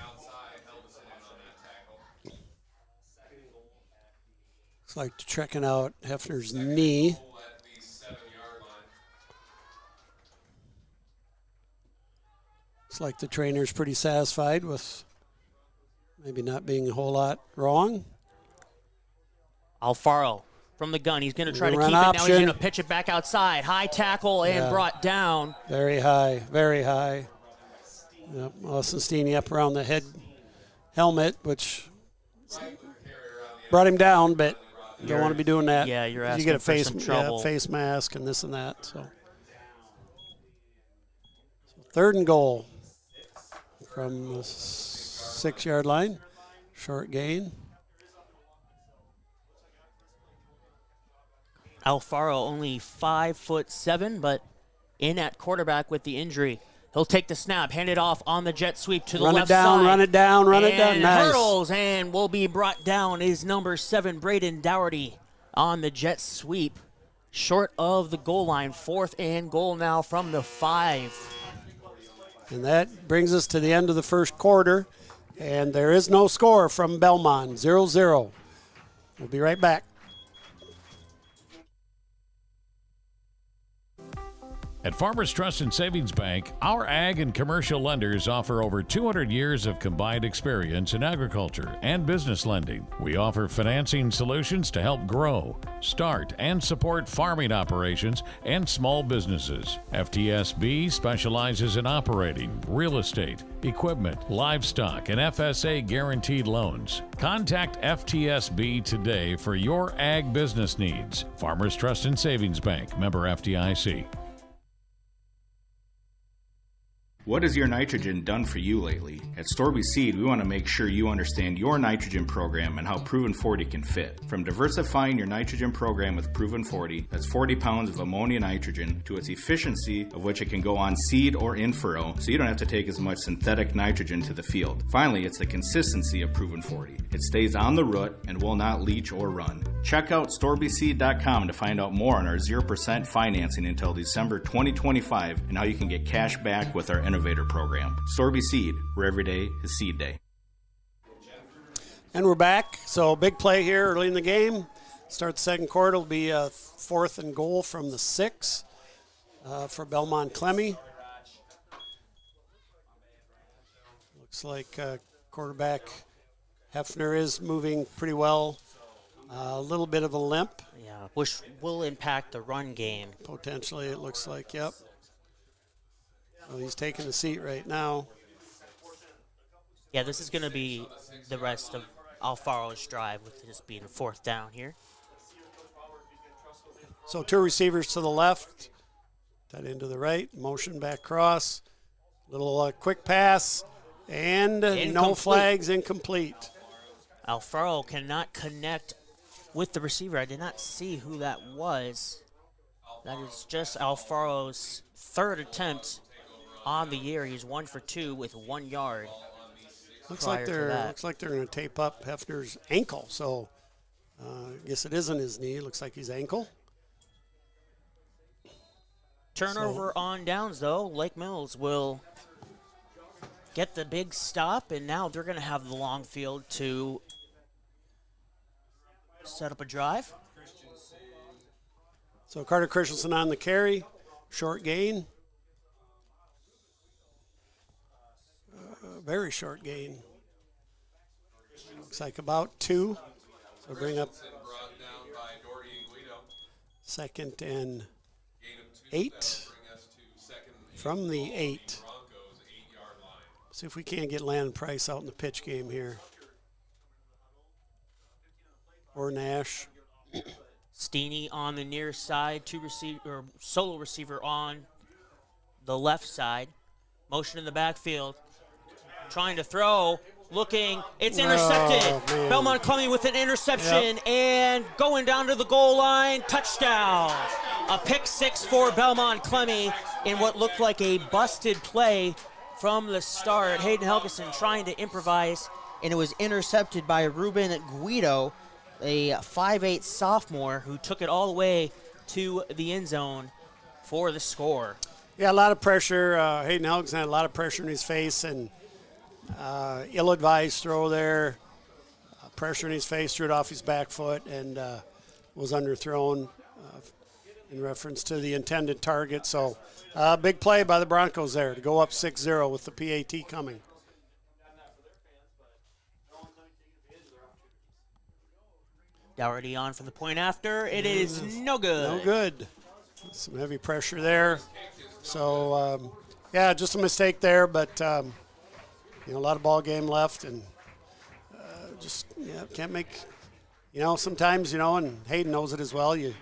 Looks like checking out Hefner's knee. Looks like the trainer's pretty satisfied with maybe not being a whole lot wrong. Alfaro from the gun. He's going to try to keep it. Option. Now he's going to pitch it back outside. High tackle and brought down. Very high, very high. Yep, Austin Steeney up around the head helmet, which brought him down, but you don't want to be doing that. Yeah, you're asking you get a for face, some trouble. Face mask and this and that. So 3rd and goal from the 6-yard line. Short gain. Alfaro only 5'7", but in at quarterback with the injury. He'll take the snap, hand it off on the jet sweep to the left side. Run it down. Nice. Hurdles and will be brought down is number 7, Braden Dougherty on the jet sweep. Short of the goal line. 4th and goal now from the 5. And that brings us to the end of the first quarter. And there is no score from Belmont. 0-0. We'll be right back. At Farmers Trust and Savings Bank, our ag and commercial lenders offer over 200 years of combined experience in agriculture and business lending. We offer financing solutions to help grow, start, and support farming operations and small businesses. FTSB specializes in operating, real estate, equipment, livestock, and FSA guaranteed loans. Contact FTSB today for your ag business needs. Farmers Trust and Savings Bank, member FDIC. What has your nitrogen done for you lately? At Storby Seed, we want to make sure you understand your nitrogen program and how Proven 40 can fit. From diversifying your nitrogen program with Proven 40, that's 40 pounds of ammonia nitrogen, to its efficiency of which it can go on seed or in furrow, so you don't have to take as much synthetic nitrogen to the field. Finally, it's the consistency of Proven 40. It stays on the root and will not leach or run. Check out StorbySeed.com to find out more on our 0% financing until December 2025 and how you can get cash back with our Innovator program. Storby Seed, where every day is seed day. And we're back. So big play here early in the game. Start the second quarter. It'll be a 4th and goal from the 6 for Belmond-Klemme. Looks like quarterback Hefner is moving pretty well. A little bit of a limp. Yeah, which will impact the run game. Potentially, it looks like, yep. Well, he's taking the seat right now. Yeah, this is going to be the rest of Alfaro's drive with this being 4th down here. So 2 receivers to the left, tight end to the right, motion back cross, little quick pass, and no flags, incomplete. Alfaro cannot connect with the receiver. I did not see who that was. That is just Alfaro's 3rd attempt on the year. He's 1 for 2 with 1 yard. Looks like they're going to tape up Hefner's ankle. So I guess it isn't his knee. It looks like his ankle. Turnover on downs, though. Lake Mills will get the big stop, and now they're going to have the long field to set up a drive. So Carter Christensen on the carry. Short gain. Very short gain. Looks like about 2. So bring up 2nd and 8 from the 8. See if we can't get Landon Price out in the pitch game here. Or Nash. Steeney on the near side, solo receiver on the left side. Motion in the backfield. Trying to throw, looking, it's intercepted. Belmond-Klemme with an interception and going down to the goal line, touchdown. A pick 6 for Belmond-Klemme in what looked like a busted play from the start. Hayden Helgeson trying to improvise, and it was intercepted by Ruben Guido, a 5'8 sophomore who took it all the way to the end zone for the score. Yeah, a lot of pressure. Hayden Helgeson had a lot of pressure in his face, and ill-advised throw there. Pressure in his face, threw it off his back foot, and was underthrown in reference to the intended target. So big play by the Broncos there to go up 6-0 with the PAT coming. Dougherty on for the point after. It is no good. No good. Some heavy pressure there. So, yeah, just a mistake there, but, a lot of ball game left, and can't make, sometimes, and Hayden knows it as well, you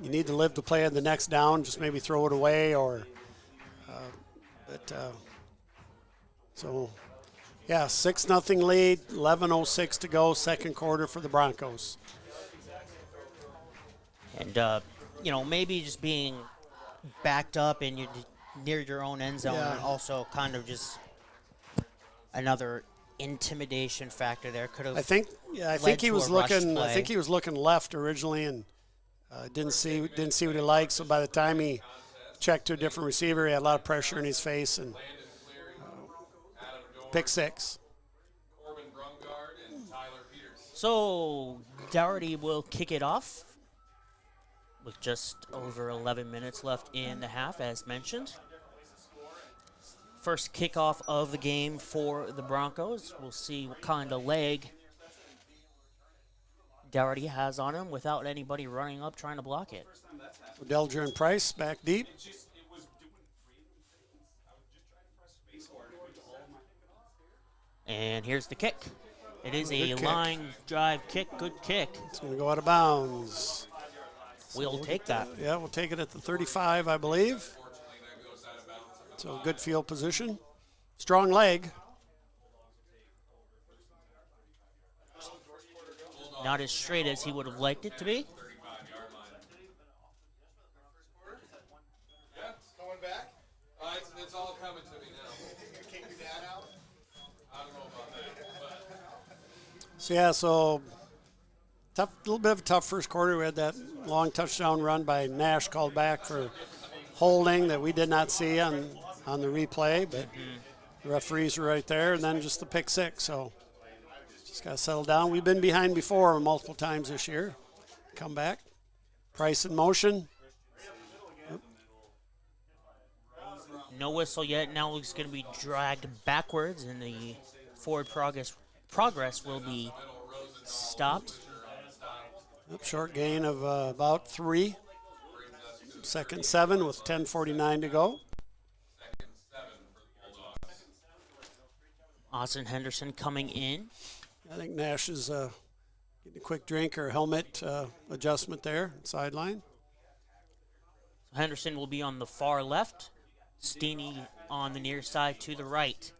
need to live to play in the next down, just maybe throw it away so, yeah, 6-0 lead, 11:06 to go, second quarter for the Broncos. And, maybe just being backed up and you're near your own end zone, and also kind of just another intimidation factor there. Could have. I think he was looking. I think he was looking left originally, and didn't see what he liked. So by the time he checked to a different receiver, he had a lot of pressure in his face, and pick six. So Dougherty will kick it off with just over 11 minutes left in the half, as mentioned. First kickoff of the game for the Broncos. We'll see what kind of leg Dougherty has on him without anybody running up trying to block it. Delger and Price back deep. And here's the kick. It is a line drive kick, good kick. It's going to go out of bounds. We'll take that. Yeah, we'll take it at the 35, I believe. So good field position. Strong leg. Not as straight as he would have liked it to be. Yeah, it's coming back. It's all coming to me now. You kick your dad out? I don't know about that. So tough, a little bit of a tough first quarter. We had that long touchdown run by Nash called back for holding that we did not see on the replay, but the referees were right there, and then just the pick six. So just got to settle down. We've been behind before multiple times this year. Come back. Price in motion. No whistle yet. Now he's going to be dragged backwards, and the forward progress will be stopped. Short gain of about 3. Second 7 with 10:49 to go. Austin Henderson coming in. I think Nash is getting a quick drink or helmet adjustment there, sideline. Henderson will be on the far left. Steeney on the near side to the right.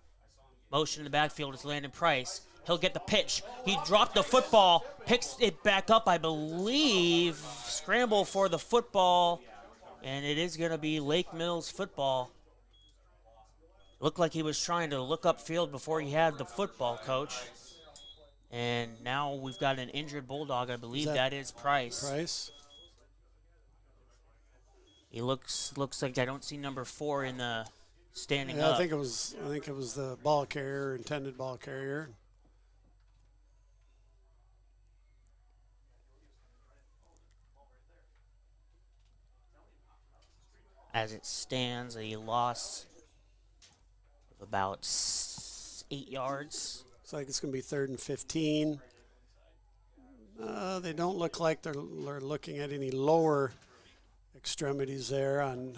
Motion in the backfield is Landon Price. He'll get the pitch. He dropped the football, picks it back up, I believe. Scramble for the football, and it is going to be Lake Mills football. Looked like he was trying to look upfield before he had the football, Coach. And now we've got an injured Bulldog. I believe that is Price. Price. He looks like I don't see number 4 in the standing up. up. I think it was the ball carrier, intended ball carrier. As it stands, a loss of about 8 yards. Looks like it's going to be 3rd and 15. They don't look like they're looking at any lower extremities there on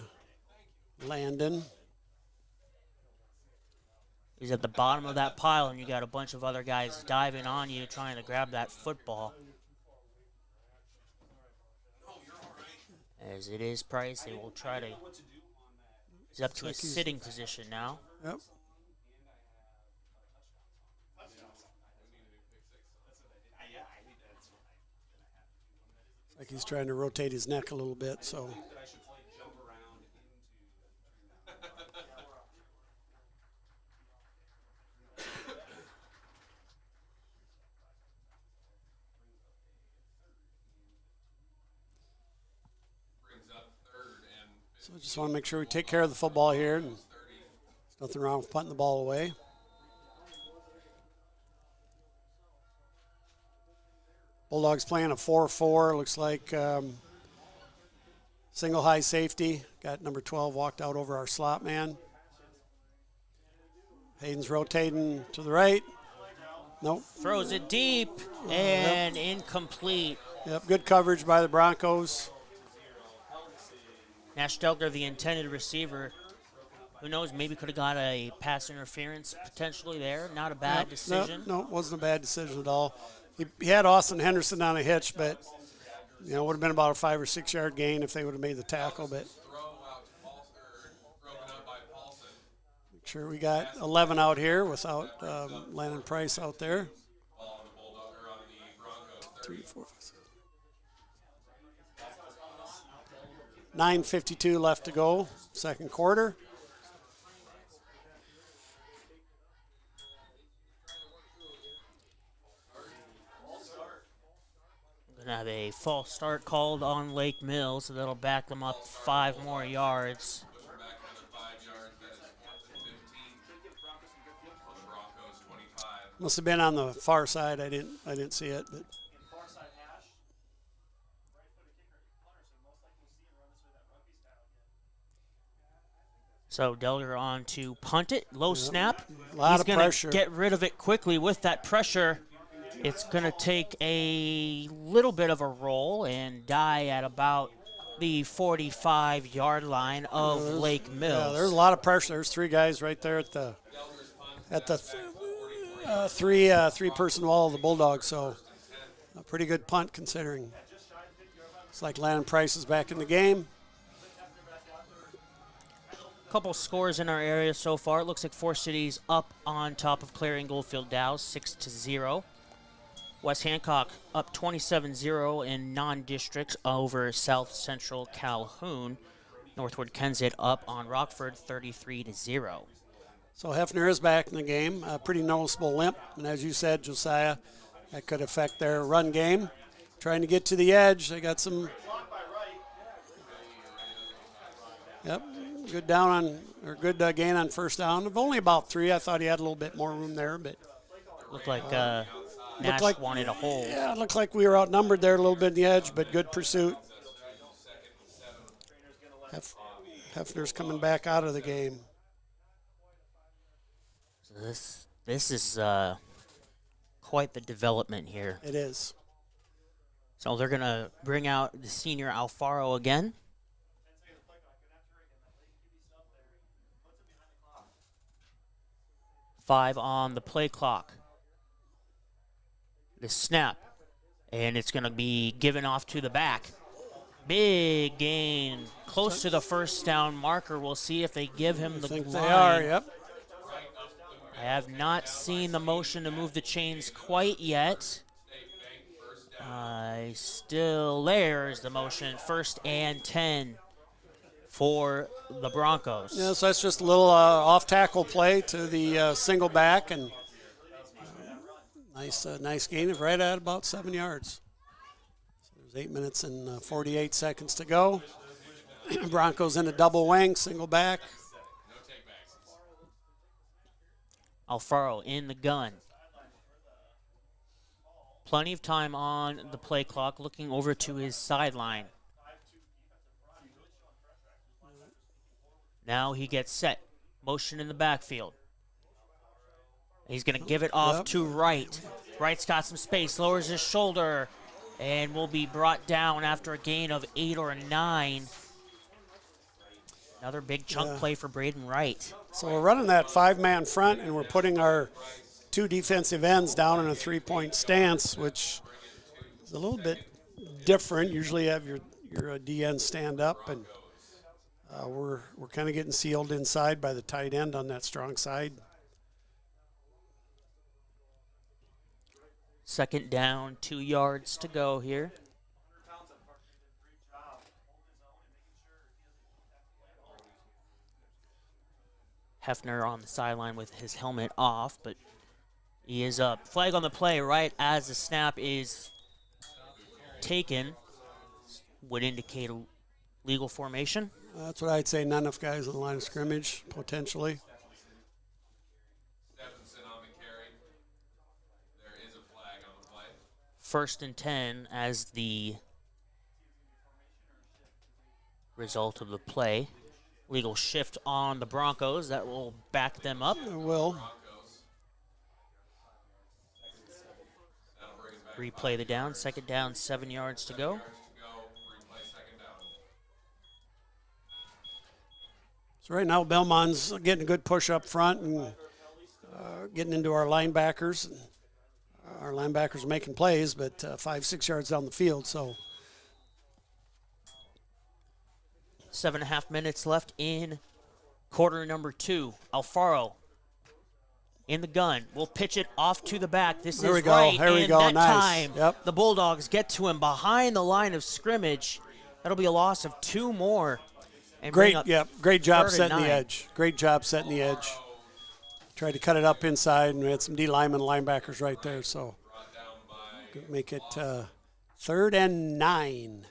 Landon. He's at the bottom of that pile, and you got a bunch of other guys diving on you trying to grab that football. As it is Price, they will try to. He's up to a sitting position now. Yep. Like he's trying to rotate his neck a little bit, so. So just want to make sure we take care of the football here. And there's nothing wrong with punting the ball away. Bulldogs playing a 4-4. Looks like single high safety. Got number 12 walked out over our slot man. Hayden's rotating to the right. Nope. Throws it deep and incomplete. Yep, good coverage by the Broncos. Nash Delger, the intended receiver. Who knows, maybe could have got a pass interference potentially there. Not a bad decision. No, it wasn't a bad decision at all. He had Austin Henderson on a hitch, but it would have been about a 5 or 6 yard gain if they would have made the tackle. But make sure we got 11 out here without Landon Price out there. 3, 4, 5, 6. 9:52 left to go, second quarter. Going to have a false start called on Lake Mills, so that'll back them up 5 more yards. Must have been on the far side. I didn't see it. But. So Delger on to punt it. Low snap. A lot of pressure. He's going to get rid of it quickly with that pressure. It's going to take a little bit of a roll and die at about the 45-yard line of Lake Mills. Yeah, there's a lot of pressure. There's 3 guys right there at the three-person wall of the Bulldogs. So a pretty good punt considering. It's like Landon Price is back in the game. Couple scores in our area so far. It looks like Forest City's up on top of Clarion Goldfield Dow, 6-0. West Hancock up 27-0 in non-districts over South Central Calhoun. Northwood Kensett up on Rockford, 33-0. So Hefner is back in the game. A pretty noticeable limp, and as you said, Josiah, that could affect their run game. Trying to get to the edge. They got some. Yep. Good gain on first down. Of only about 3. I thought he had a little bit more room there, but looked like Nash wanted a hold. Yeah, it looked like we were outnumbered there a little bit in the edge, but good pursuit. Hefner's coming back out of the game. So this is quite the development here. It is. So they're going to bring out the senior Alfaro again. Five on the play clock. The snap. And it's going to be given off to the back. Big gain. Close to the first down marker. We'll see if they give him the line. They are, yep. I have not seen the motion to move the chains quite yet. There's the motion. 1st and 10 for the Broncos. Yeah, so that's just a little off-tackle play to the single back, and nice gain of right at about 7 yards. So there's 8 minutes and 48 seconds to go. Broncos in a double wing, single back. Alfaro in the gun. Plenty of time on the play clock, looking over to his sideline. Now he gets set. Motion in the backfield. He's going to give it off to Wright. Wright's got some space, lowers his shoulder, and will be brought down after a gain of 8 or 9. Another big chunk play for Braden Wright. So we're running that 5-man front, and we're putting our 2 defensive ends down in a 3-point stance, which is a little bit different. Usually you have your DN stand up, and we're kind of getting sealed inside by the tight end on that strong side. 2nd down, 2 yards to go here. Hefner on the sideline with his helmet off, but he is up. Flag on the play right as the snap is taken. Would indicate legal formation. That's what I'd say. Not enough guys on the line of scrimmage, potentially. First and 10 as the result of the play. Legal shift on the Broncos. That will back them up. It will. Replay the down. Second down, 7 yards to go. So right now, Belmont's getting a good push up front and getting into our linebackers. Our linebackers are making plays, but 5-6 yards down the field. So 7.5 minutes left in quarter number 2. Alfaro in the gun. We'll pitch it off to the back. This there is we go. right. There we and go. that Nice. time, Yep. the Bulldogs get to him behind the line of scrimmage. That'll be a loss of 2 more. And Great job 3rd and setting the 9. edge. Great job setting the edge. Tried to cut it up inside, and we had some D linemen linebackers right there. So make it 3rd and 9.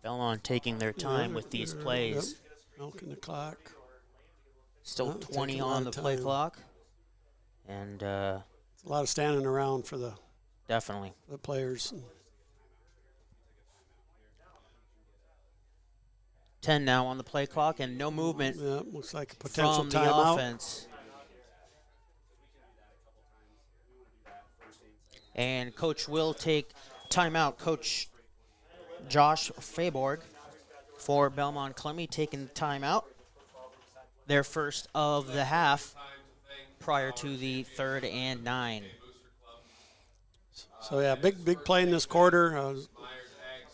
Belmont taking their time with these plays. Yep. Milking the clock. Still 20 on the play clock. And it's a lot of standing around for the players. 10 now on the play clock and no movement. Yeah, looks like a potential from timeout. The offense. And coach will take timeout. Coach Josh Fayborg for Belmond-Klemme taking timeout. Their first of the half prior to the 3rd and 9. So yeah, big play in this quarter.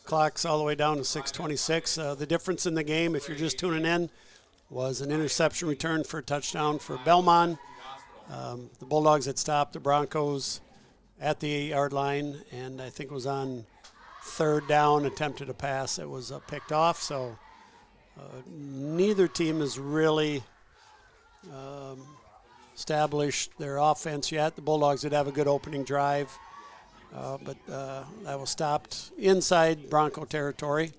Clock's all the way down to 6:26. The difference in the game, if you're just tuning in, was an interception return for a touchdown for Belmont. The Bulldogs had stopped the Broncos at the 8-yard line, and I think it was on 3rd down, attempted a pass that was picked off. So neither team has really established their offense yet. The Bulldogs did have a good opening drive, but that was stopped inside Bronco territory.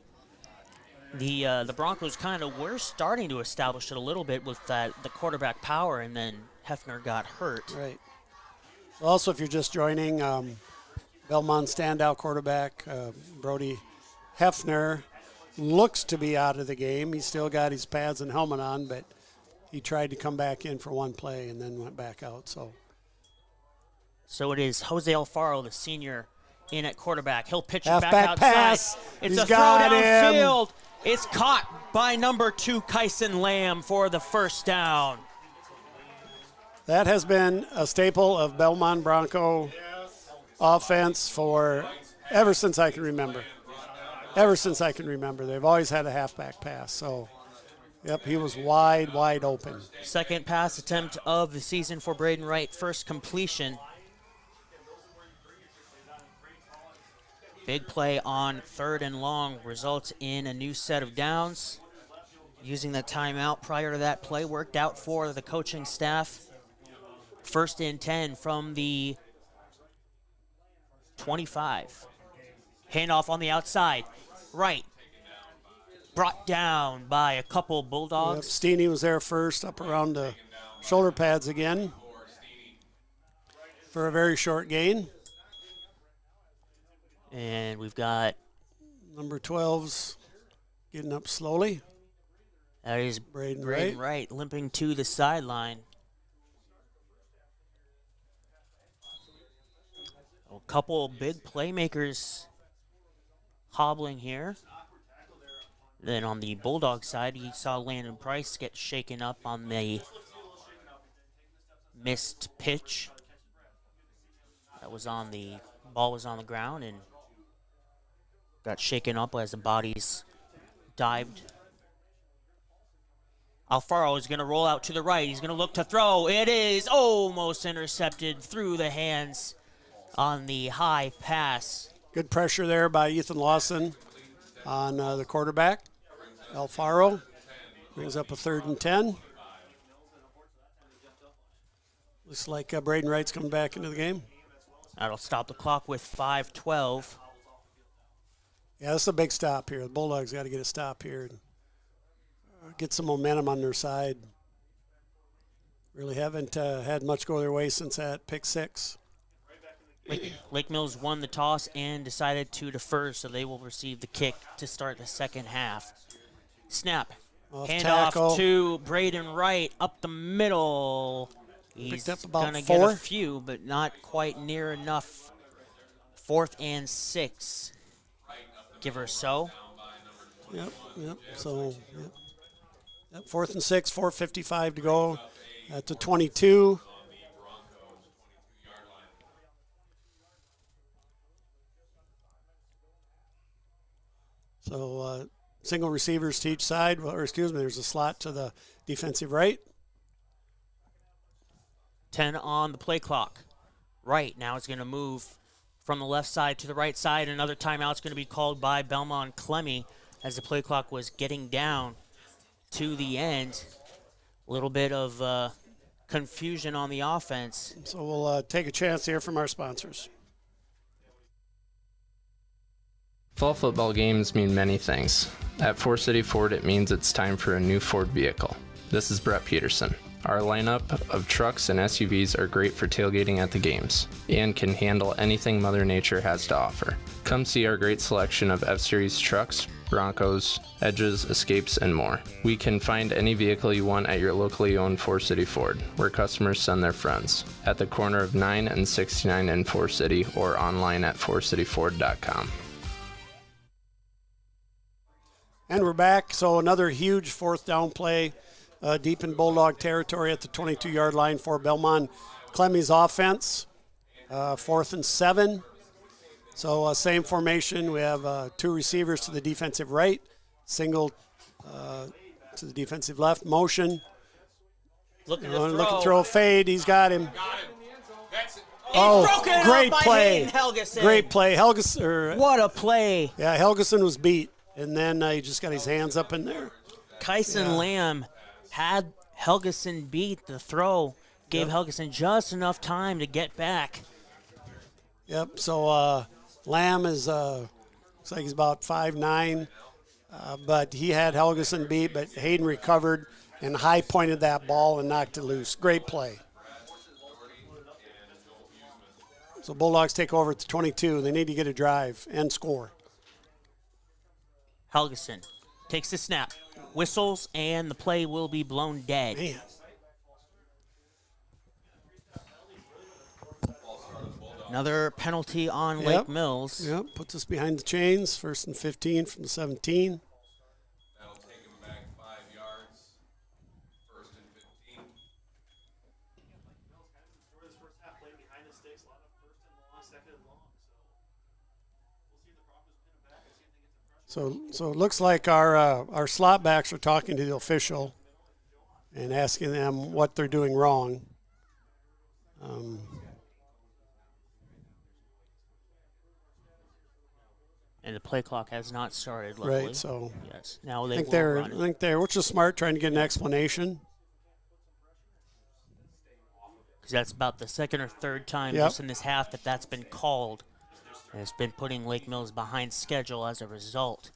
The Broncos kind of were starting to establish it a little bit with the quarterback power, and then Hefner got hurt. Right. Also, if you're just joining, Belmont standout quarterback Brody Hefner looks to be out of the game. He's still got his pads and helmet on, but he tried to come back in for one play and then went back out. So it is Jose Alfaro, the senior, in at quarterback. He'll pitch it Halfback back outside. pass. It's He's a throw got him. downfield. It's caught by number 2, Kyson Lamb, for the first down. That has been a staple of Belmont Bronco offense for ever since I can remember. Ever since I can remember. They've always had a halfback pass. So, yep, he was wide open. Second pass attempt of the season for Braden Wright. First completion. Big play on 3rd and long results in a new set of downs. Using the timeout prior to that play worked out for the coaching staff. 1st and 10 from the 25. Handoff on the outside. Right. Brought down by a couple Bulldogs. Yep, Steeney was there first, up around the shoulder pads again for a very short gain. And we've got number 12's getting up slowly. That is Braden Wright limping to the sideline. A couple big playmakers hobbling here. Then on the Bulldog side, you saw Landon Price get shaken up on the missed pitch. That was on the ball was on the ground and got shaken up as the bodies dived. Alfaro is going to roll out to the right. He's going to look to throw. It is almost intercepted through the hands on the high pass. Good pressure there by Ethan Lawson on the quarterback. Alfaro brings up a 3rd and 10. Looks like Braden Wright's coming back into the game. That'll stop the clock with 5:12. Yeah, this is a big stop here. The Bulldogs got to get a stop here and get some momentum on their side. Really haven't had much go their way since that pick 6. Lake Mills won the toss and decided to defer, so they will receive the kick to start the second half. Snap. Handoff to Braden Wright up the middle. He's going to get a few, but not quite near enough. 4th and 6. Give or so. Yep. So, yep. 4th and 6, 4:55 to go at the 22. So, single receivers to each side, there's a slot to the defensive right. 10 on the play clock. Right now it's going to move from the left side to the right side. Another timeout's going to be called by Belmond-Klemme as the play clock was getting down to the end. A little bit of confusion on the offense. So we'll take a chance here from our sponsors. Fall football games mean many things. At Forest City Ford, it means it's time for a new Ford vehicle. This is Brett Peterson. Our lineup of trucks and SUVs are great for tailgating at the games and can handle anything Mother Nature has to offer. Come see our great selection of F-Series trucks, Broncos, Edges, Escapes, and more. We can find any vehicle you want at your locally owned Forest City Ford, where customers send their friends, at the corner of 9 and 69 in Forest City or online at forestcityford.com. And we're back. So another huge 4th down play deep in Bulldog territory at the 22-yard line for Belmond-Klemme's offense. 4th and 7. So same formation. We have 2 receivers to the defensive right, single to the defensive left. Motion. Looking to throw fade. He's got him. Broken great up by play. Hayden Helgeson. Great play. Helgeson. What a play. Yeah, Helgeson was beat, and then he just got his hands up in there. Kyson Lamb had Helgeson beat. The throw gave Helgeson just enough time to get back. Yep, so Lamb is, looks like he's about 5'9", but he had Helgeson beat, but Hayden recovered and high-pointed that ball and knocked it loose. Great play. So Bulldogs take over at the 22. They need to get a drive and score. Helgeson takes the snap, whistles, and the play will be blown dead. Man. Another penalty on Lake Mills. Yep, puts us behind the chains. 1st and 15 from the 17. That'll take him back 5 yards. 1st and 15. So it looks like our slot backs are talking to the official and asking them what they're doing wrong. And the play clock has not started, luckily. Right, so yes, now I think they're which is smart, trying to get an explanation. Because that's about the 2nd or 3rd time just in this half that's been called. And it's been putting Lake Mills behind schedule as a result.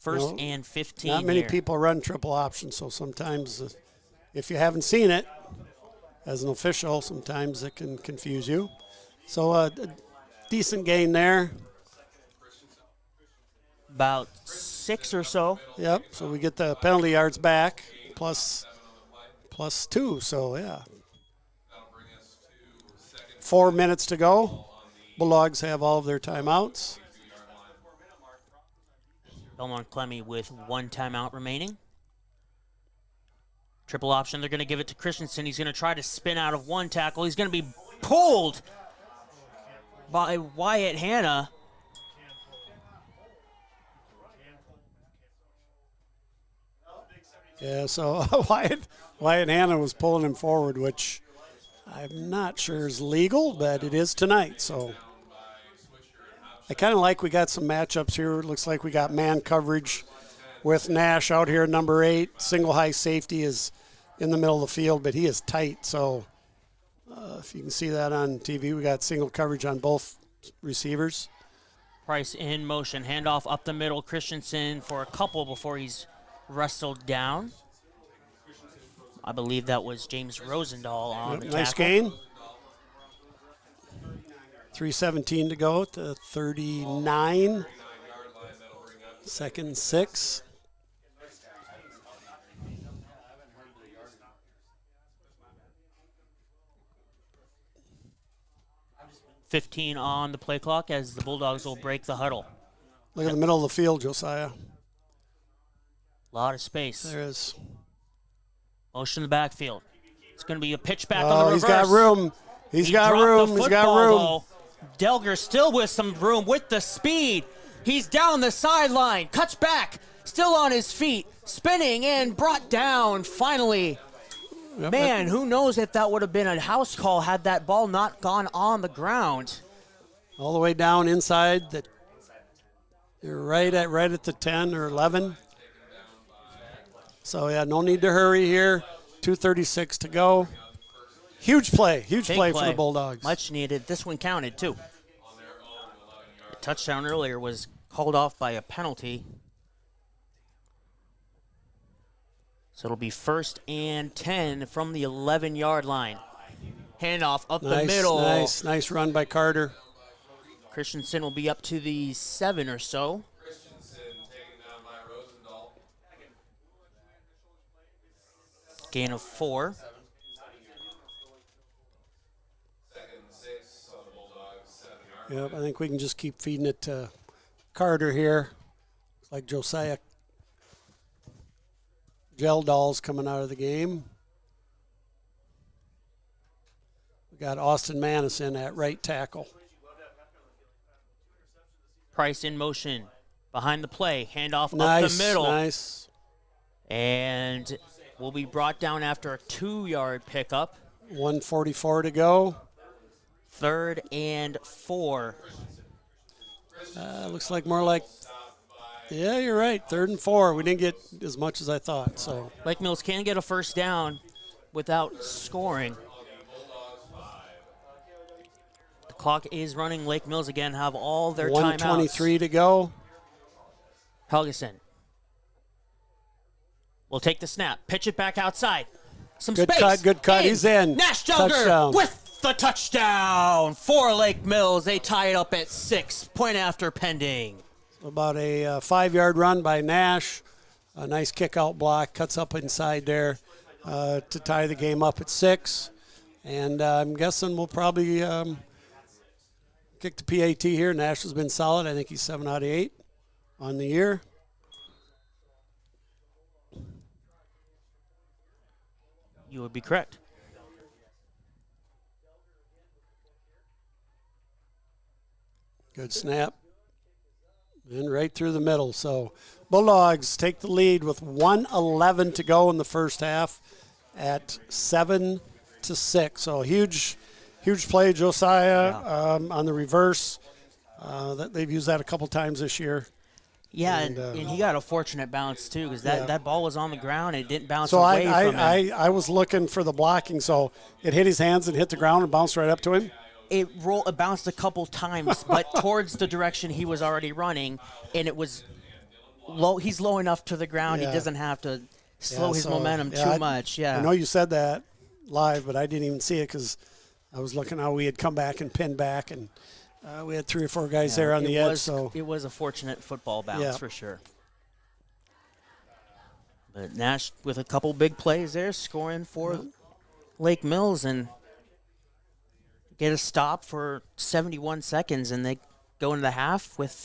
1st and 15. Not many people run triple option, so sometimes if you haven't seen it as an official, sometimes it can confuse you. So a decent gain there. About 6 or so. Yep, so we get the penalty yards back, plus 2, so yeah. 4 minutes to go. Bulldogs have all of their timeouts. Belmond-Klemme with 1 timeout remaining. Triple option, they're going to give it to Christensen. He's going to try to spin out of 1 tackle. He's going to be pulled by Wyatt Hanna. Yeah, so Wyatt Hanna was pulling him forward, which I'm not sure is legal, but it is tonight. So I kind of like we got some matchups here. It looks like we got man coverage with Nash out here, number 8. Single high safety is in the middle of the field, but he is tight. So if you can see that on TV, we got single coverage on both receivers. Price in motion, handoff up the middle. Christensen for a couple before he's wrestled down. I believe that was James Rosendahl on the nice tackle. gain. 3:17 to go to 39. Second 6. .15 on the play clock as the Bulldogs will break the huddle. Look at the middle of the field, Josiah. A lot of space. There is. Motion in the backfield. It's going to be a pitch back on the reverse. He's got room. He's got room. He's got room. Though. Delger still with some room with the speed. He's down the sideline. Cuts back. Still on his feet. Spinning and brought down finally. Yep, Man, who knows if that would have been a house call had that ball not gone on the ground. All the way down inside. You're right at the 10 or 11. So, yeah, no need to hurry here. 2:36 to go. Huge play for the Bulldogs. Much needed. This one counted, too. The touchdown earlier was called off by a penalty. So it'll be 1st and 10 from the 11-yard line. Handoff up the middle. Nice run by Carter. Christensen will be up to the 7 or so. Gain of 4. Yep, I think we can just keep feeding it to Carter here. It's like Josiah Geldall's coming out of the game. We got Austin Madison at right tackle. Price in motion. Behind the play. Handoff up the middle. Nice. And will be brought down after a 2-yard pickup. 1:44 to go. 3rd and 4. Looks like more like, yeah, you're right. 3rd and 4. We didn't get as much as I thought. So Lake Mills can get a first down without scoring. The clock is running. Lake Mills again have all their timeouts. 1:23 to go. Helgeson will take the snap. Pitch it back outside. Some Good space. Good cut. He's in. Nash Delger Touchdown. with the touchdown for Lake Mills. They tie it up at 6. Point after pending. About a 5-yard run by Nash. A nice kick-out block. Cuts up inside there to tie the game up at 6. And I'm guessing we'll probably kick the PAT here. Nash has been solid. I think he's 7 out of 8 on the year. You would be correct. Good snap. And right through the middle. So Bulldogs take the lead with 1:11 to go in the first half at 7-6. So huge play, Josiah, on the reverse. That they've used that a couple times this year. Yeah, and he got a fortunate bounce, too, because that ball was on the ground and it didn't bounce so away from him. I was looking for the blocking, so it hit his hands and hit the ground and bounced right up to him. It bounced a couple times, but towards the direction he was already running, and it was low. He's low enough to the ground. Yeah. He doesn't have to slow his momentum too much. Yeah, I know you said that live, but I didn't even see it because I was looking how we had come back and pinned back, and we had 3 or 4 guys there on the edge. So it was a fortunate football bounce for sure. But Nash with a couple big plays there, scoring for Lake Mills, and get a stop for 71 seconds, and they go into the half with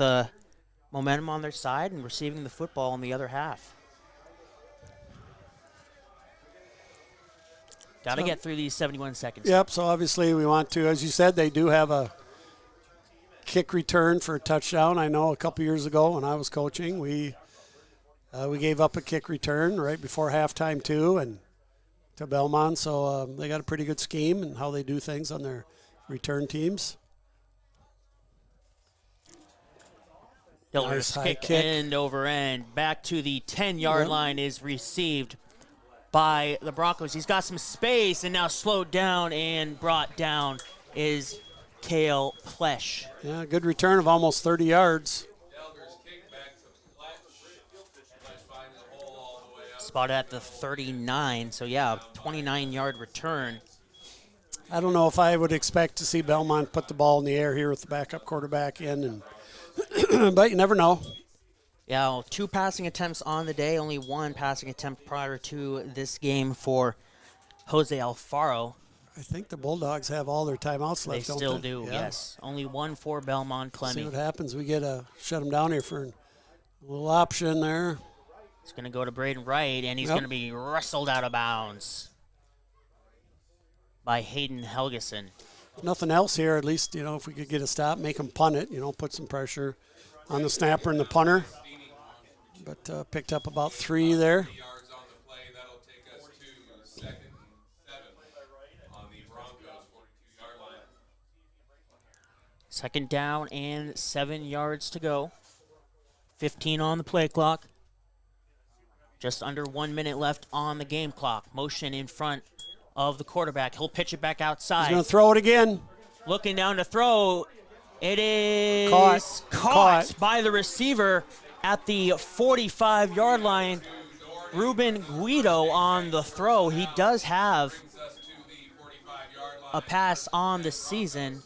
momentum on their side and receiving the football in the other half. Got to get through these 71 seconds. Yep, so obviously we want to, as you said, they do have a kick return for a touchdown. I know a couple years ago when I was coaching, we gave up a kick return right before halftime too, and to Belmont. So they got a pretty good scheme and how they do things on their return teams. Hiller's high kick, kick. end over end. Back to the 10-yard line is received by the Broncos. He's got some space and now slowed down and brought down is Kale Plesh. Yeah, good return of almost 30 yards. Spotted at the 39, so yeah, 29-yard return. I don't know if I would expect to see Belmont put the ball in the air here with the backup quarterback in, and but you never know. Yeah, well, 2 passing attempts on the day, only 1 passing attempt prior to this game for Jose Alfaro. I think the Bulldogs have all their timeouts left, They don't still they? do, Yeah. yes. Only 1 for Belmond-Klemme. See what happens. We get a shut them down here for a little option there. It's going to go to Braden Wright, and he's going to be wrestled out of bounds by Hayden Helgeson. Nothing else here. At least, if we could get a stop, make them punt it, put some pressure on the snapper and the punter. But picked up about 3 there. Second down and 7 yards to go. 15 on the play clock. Just under 1 minute left on the game clock. Motion in front of the quarterback. He'll pitch it back outside. He's going to throw it again. Looking down to throw. It is caught by the receiver at the 45-yard line. Ruben Guido on the throw. He does have a pass on the season.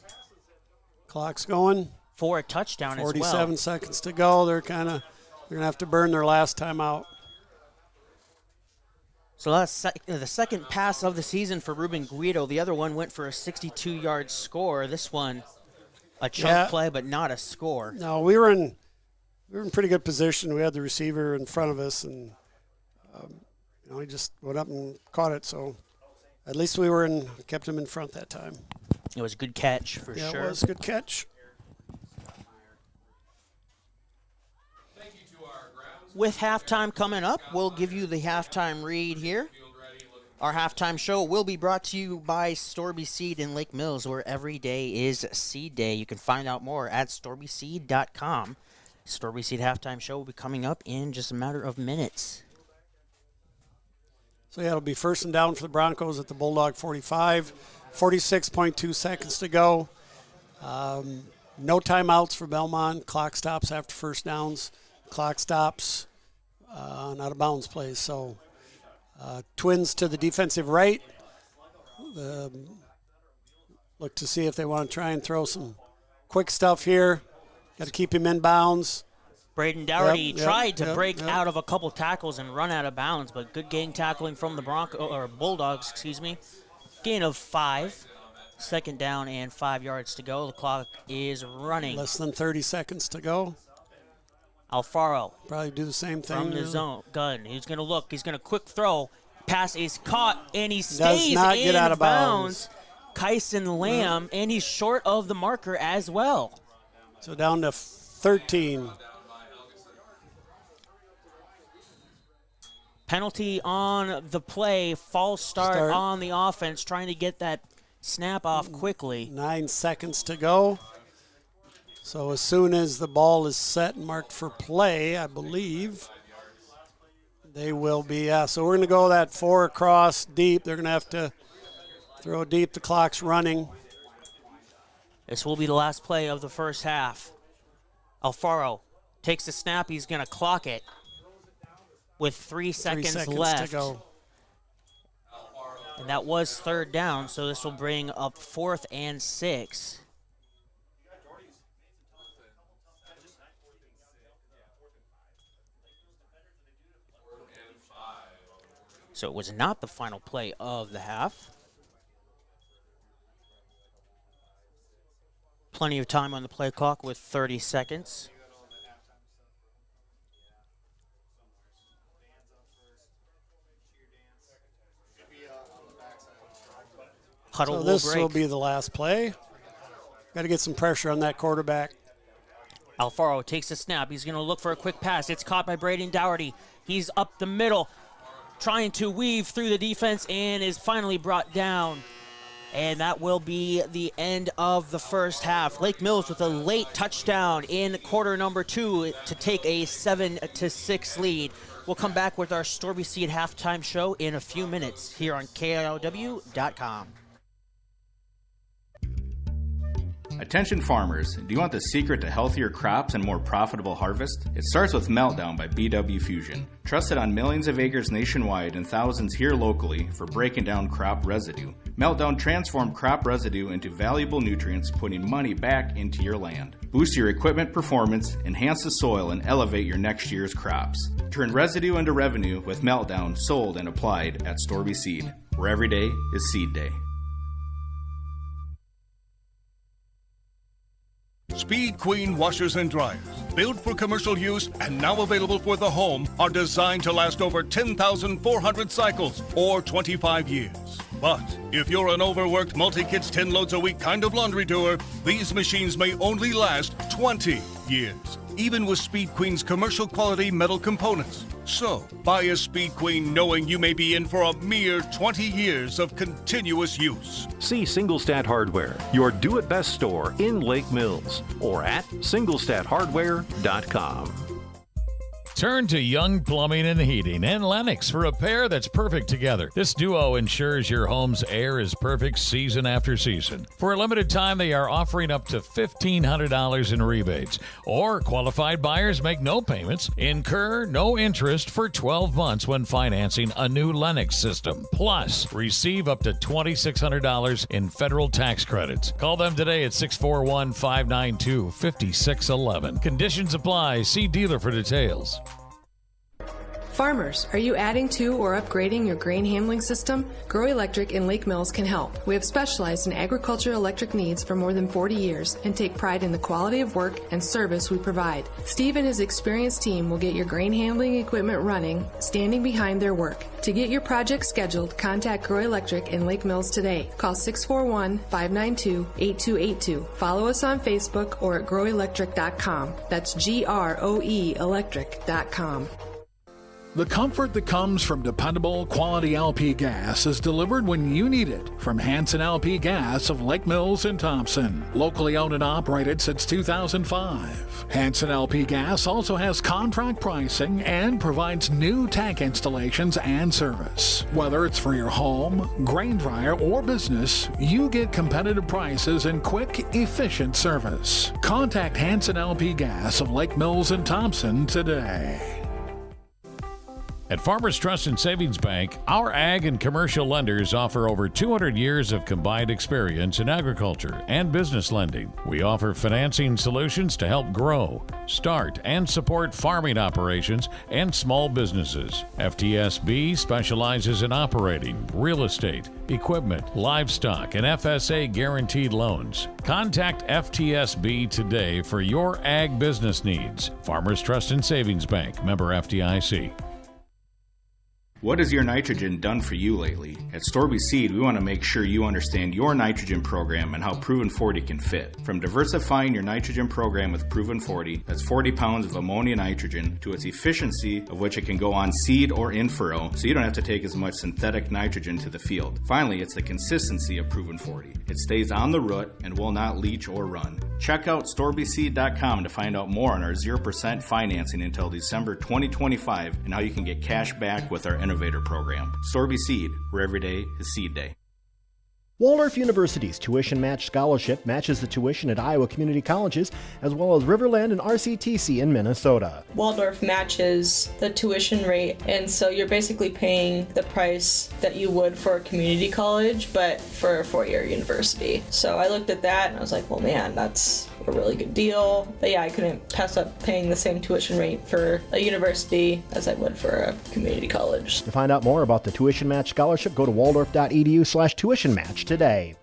Clock's going. For a touchdown as well. 47 seconds to go. They're going to have to burn their last timeout. So that's the second pass of the season for Ruben Guido. The other one went for a 62-yard score. This one, a chunk play, but not a score. No, we were in pretty good position. We had the receiver in front of us, and he just went up and caught it. So at least we kept him in front that time. It was a good catch for sure. Yeah, it was a good catch. With halftime coming up, we'll give you the halftime read here. Our halftime show will be brought to you by Storby Seed in Lake Mills, where every day is seed day. You can find out more at storbyseed.com. Storby Seed halftime show will be coming up in just a matter of minutes. So, it'll be first and down for the Broncos at the Bulldog 45. 46.2 seconds to go. No timeouts for Belmont. Clock stops after first downs. Clock stops on out of bounds plays. So Twins to the defensive right. Look to see if they want to try and throw some quick stuff here. Got to keep him in bounds. Braden Dougherty tried to break out of a couple tackles and run out of bounds, but good gang tackling from the Bulldogs, Gain of 5. Second down and 5 yards to go. The clock is running. Less than 30 seconds to go. Alfaro. Probably do the same thing. From the zone. Gun. He's going to look. He's going to quick throw. Pass is caught, and he stays Does not get out of bounds. Kyson Lamb, and he's short of the marker as well. So down to 13. Penalty on the play. False start on the offense, trying to get that snap off quickly. 9 seconds to go. So as soon as the ball is set and marked for play, I believe, they will be. So we're going to go that 4 across deep. They're going to have to throw deep. The clock's running. This will be the last play of the first half. Alfaro takes the snap. He's going to clock it with 3 seconds left to go. And that was third down, so this will bring up 4th and 6. So it was not the final play of the half. Plenty of time on the play clock with 30 seconds. Huddle so this will break. will be the last play. Got to get some pressure on that quarterback. Alfaro takes a snap. He's going to look for a quick pass. It's caught by Braden Dougherty. He's up the middle, trying to weave through the defense, and is finally brought down And that will be the end of the first half. Lake Mills with a late touchdown in quarter number 2 to take a 7-6 lead. We'll come back with our Storby Seed halftime show in a few minutes here on KIOW.com. Attention farmers, do you want the secret to healthier crops and more profitable harvest? It starts with Meltdown by BW Fusion. Trusted on millions of acres nationwide and thousands here locally for breaking down crop residue. Meltdown transforms crop residue into valuable nutrients, putting money back into your land. Boost your equipment performance, enhance the soil, and elevate your next year's crops. Turn residue into revenue with Meltdown sold and applied at Storby Seed, where every day is seed day. Speed Queen washers and dryers, built for commercial use and now available for the home, are designed to last over 10,400 cycles or 25 years. But if you're an overworked multi-kids 10 loads a week kind of laundry doer, these machines may only last 20 years, even with Speed Queen's commercial quality metal components. So, buy a Speed Queen knowing you may be in for a mere 20 years of continuous use. See Singlestat Hardware, your do-it-best store in Lake Mills, or at singlestatHardware.com. Turn to Young Plumbing and Heating and Lennox for a pair that's perfect together. This duo ensures your home's air is perfect season after season. For a limited time, they are offering up to $1,500 in rebates. Or qualified buyers make no payments, incur no interest for 12 months when financing a new Lennox system. Plus, receive up to $2,600 in federal tax credits. Call them today at 641-592-5611. Conditions apply. See dealer for details. Farmers, are you adding to or upgrading your grain handling system? Grow Electric in Lake Mills can help. We have specialized in agriculture electric needs for more than 40 years and take pride in the quality of work and service we provide. Steve and his experienced team will get your grain handling equipment running, standing behind their work. To get your project scheduled, contact Grow Electric in Lake Mills today. Call 641-592-8282. Follow us on Facebook or at growelectric.com. That's GROE electric.com. The comfort that comes from dependable, quality LP gas is delivered when you need it from Hanson LP Gas of Lake Mills and Thompson. Locally owned and operated since 2005. Hanson LP Gas also has contract pricing and provides new tank installations and service. Whether it's for your home, grain dryer, or business, you get competitive prices and quick, efficient service. Contact Hanson LP Gas of Lake Mills and Thompson today. At Farmers Trust and Savings Bank, our ag and commercial lenders offer over 200 years of combined experience in agriculture and business lending. We offer financing solutions to help grow, start, and support farming operations and small businesses. FTSB specializes in operating, real estate, equipment, livestock, and FSA guaranteed loans. Contact FTSB today for your ag business needs. Farmers Trust and Savings Bank, member FDIC. What has your nitrogen done for you lately? At Storby Seed, we want to make sure you understand your nitrogen program and how Proven 40 can fit. From diversifying your nitrogen program with Proven 40, that's 40 pounds of ammonia nitrogen, to its efficiency of which it can go on seed or in furrow, so you don't have to take as much synthetic nitrogen to the field. Finally, it's the consistency of Proven 40. It stays on the root and will not leach or run. Check out StorbySeed.com to find out more on our 0% financing until December 2025 and how you can get cash back with our Innovator program. Storby Seed, where every day is seed day. Waldorf University's Tuition Match Scholarship matches the tuition at Iowa community colleges, as well as Riverland and RCTC in Minnesota. Waldorf matches the tuition rate, and so you're basically paying the price that you would for a community college, but for a four-year university. So I looked at that and I was like, well, man, that's a really good deal. But yeah, I couldn't pass up paying the same tuition rate for a university as I would for a community college. To find out more about the Tuition Match Scholarship, go to waldorf.edu/tuition match today.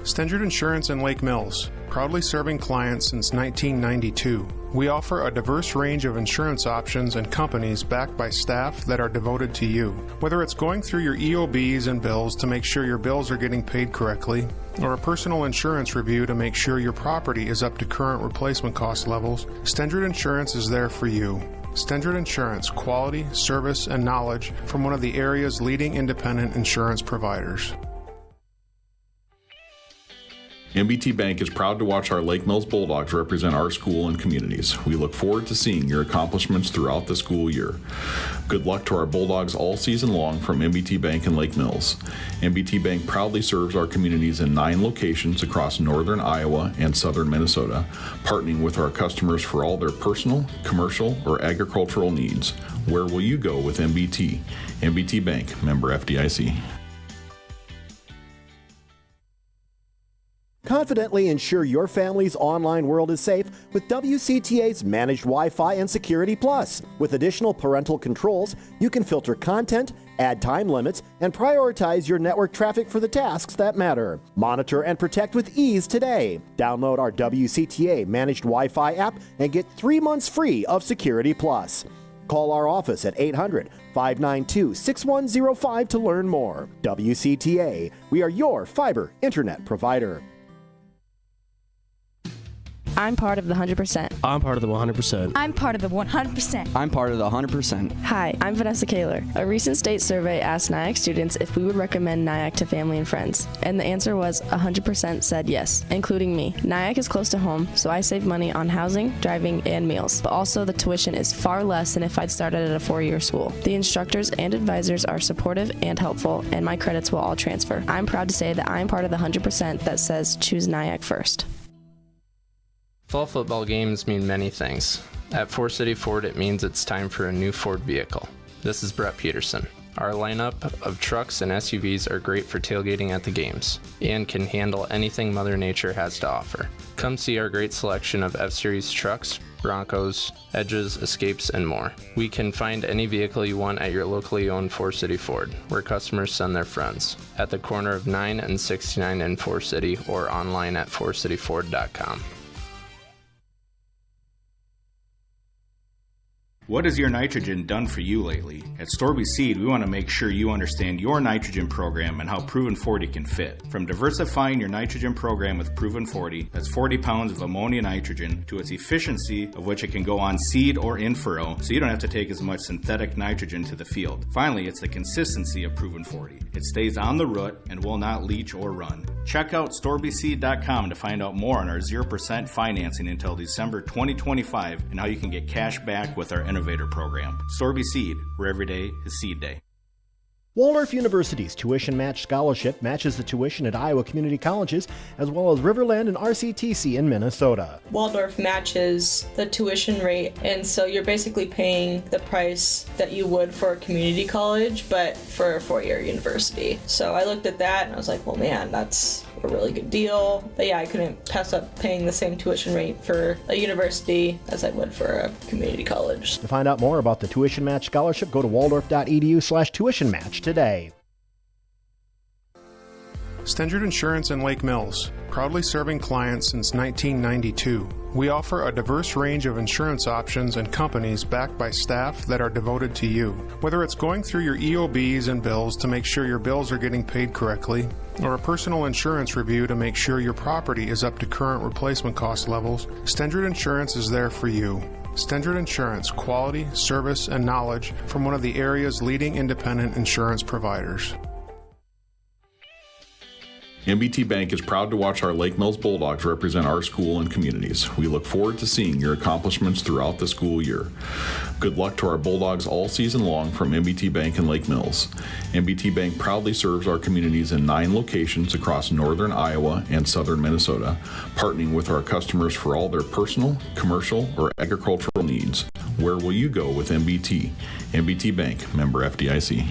Stendard Insurance in Lake Mills, proudly serving clients since 1992. We offer a diverse range of insurance options and companies backed by staff that are devoted to you. Whether it's going through your EOBs and bills to make sure your bills are getting paid correctly, or a personal insurance review to make sure your property is up to current replacement cost levels, Stendard Insurance is there for you. Stendrett Insurance, quality, service, and knowledge from one of the area's leading independent insurance providers. MBT Bank is proud to watch our Lake Mills Bulldogs represent our school and communities. We look forward to seeing your accomplishments throughout the school year. Good luck to our Bulldogs all season long from MBT Bank in Lake Mills. MBT Bank proudly serves our communities in 9 locations across northern Iowa and southern Minnesota, partnering with our customers for all their personal, commercial, or agricultural needs. Where will you go with MBT? MBT Bank, member FDIC. Confidently ensure your family's online world is safe with WCTA's Managed Wi-Fi and Security Plus. With additional parental controls, you can filter content, add time limits, and prioritize your network traffic for the tasks that matter. Monitor and protect with ease today. Download our WCTA Managed Wi-Fi app and get 3 months free of Security Plus. Call our office at 800-592-6105 to learn more. WCTA, we are your fiber internet provider. I'm part of the 100%. I'm part of the 100%. I'm part of the 100%. I'm part of the 100%. Hi, I'm Vanessa Kaler. A recent state survey asked NIAC students if we would recommend NIAC to family and friends, and the answer was 100% said yes, including me. NIAC is close to home, so I save money on housing, driving, and meals, but also the tuition is far less than if I'd started at a 4-year school. The instructors and advisors are supportive and helpful, and my credits will all transfer. I'm proud to say that I'm part of the 100% that says choose NIAC first. Fall football games mean many things. At Forest City Ford, it means it's time for a new Ford vehicle. This is Brett Peterson. Our lineup of trucks and SUVs are great for tailgating at the games and can handle anything Mother Nature has to offer. Come see our great selection of F-Series trucks, Broncos, Edges, Escapes, and more. We can find any vehicle you want at your locally owned Forest City Ford, where customers send their friends, at the corner of 9 and 69 in Forest City or online at forestcityford.com. What has your nitrogen done for you lately? At Storby Seed, we want to make sure you understand your nitrogen program and how Proven 40 can fit. From diversifying your nitrogen program with Proven 40, that's 40 pounds of ammonia nitrogen, to its efficiency of which it can go on seed or in furrow, so you don't have to take as much synthetic nitrogen to the field. Finally, it's the consistency of Proven 40. It stays on the root and will not leach or run. Check out StorbySeed.com to find out more on our 0% financing until December 2025 and how you can get cash back with our Innovator program. Storby Seed, where every day is seed day. Waldorf University's Tuition Match Scholarship matches the tuition at Iowa community colleges, as well as Riverland and RCTC in Minnesota. Waldorf matches the tuition rate, and so you're basically paying the price that you would for a community college, but for a 4-year university. So I looked at that and I was like, well, man, that's a really good deal. But yeah, I couldn't pass up paying the same tuition rate for a university as I would for a community college. To find out more about the Tuition Match Scholarship, go to waldorf.edu/tuition match today. Stendrett Insurance in Lake Mills, proudly serving clients since 1992. We offer a diverse range of insurance options and companies backed by staff that are devoted to you. Whether it's going through your EOBs and bills to make sure your bills are getting paid correctly, or a personal insurance review to make sure your property is up to current replacement cost levels, Stendrett Insurance is there for you. Stendrett Insurance, quality, service, and knowledge from one of the area's leading independent insurance providers. MBT Bank is proud to watch our Lake Mills Bulldogs represent our school and communities. We look forward to seeing your accomplishments throughout the school year. Good luck to our Bulldogs all season long from MBT Bank in Lake Mills. MBT Bank proudly serves our communities in 9 locations across northern Iowa and southern Minnesota, partnering with our customers for all their personal, commercial, or agricultural needs. Where will you go with MBT? MBT Bank, member FDIC.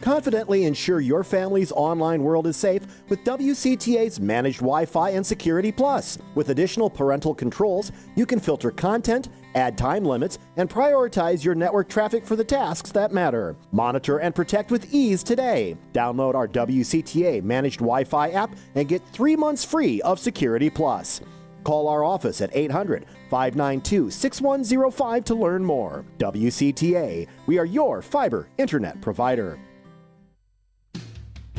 Confidently ensure your family's online world is safe with WCTA's Managed Wi-Fi and Security Plus. With additional parental controls, you can filter content, add time limits, and prioritize your network traffic for the tasks that matter. Monitor and protect with ease today. Download our WCTA Managed Wi-Fi app and get 3 months free of Security Plus. Call our office at 800-592-6105 to learn more. WCTA, we are your fiber internet provider.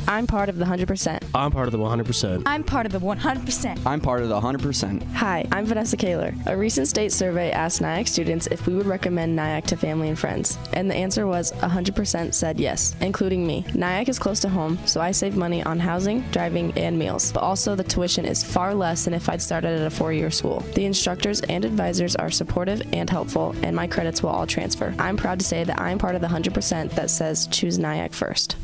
I'm part of the 100%. I'm part of the 100%. I'm part of the 100%. I'm part of the 100%. Hi, I'm Vanessa Kaler. A recent state survey asked Nyack students if we would recommend Nyack to family and friends, and the answer was 100% said yes, including me. Nyack is close to home, so I save money on housing, driving, and meals, but also the tuition is far less than if I'd started at a four-year school. The instructors and advisors are supportive and helpful, and my credits will all transfer. I'm proud to say that I'm part of the 100% that says choose Nyack first.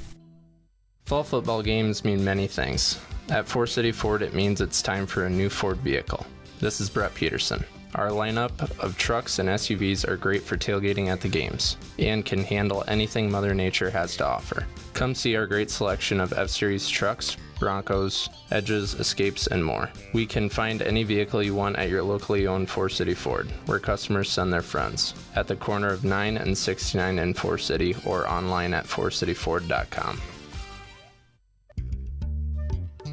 Fall football games mean many things. At Forest City Ford, it means it's time for a new Ford vehicle. This is Brett Peterson. Our lineup of trucks and SUVs are great for tailgating at the games and can handle anything Mother Nature has to offer. Come see our great selection of F-Series trucks, Broncos, Edges, Escapes, and more. We can find any vehicle you want at your locally owned Forest City Ford, where customers send their friends, at the corner of 9 and 69 in Forest City or online at forestcityford.com.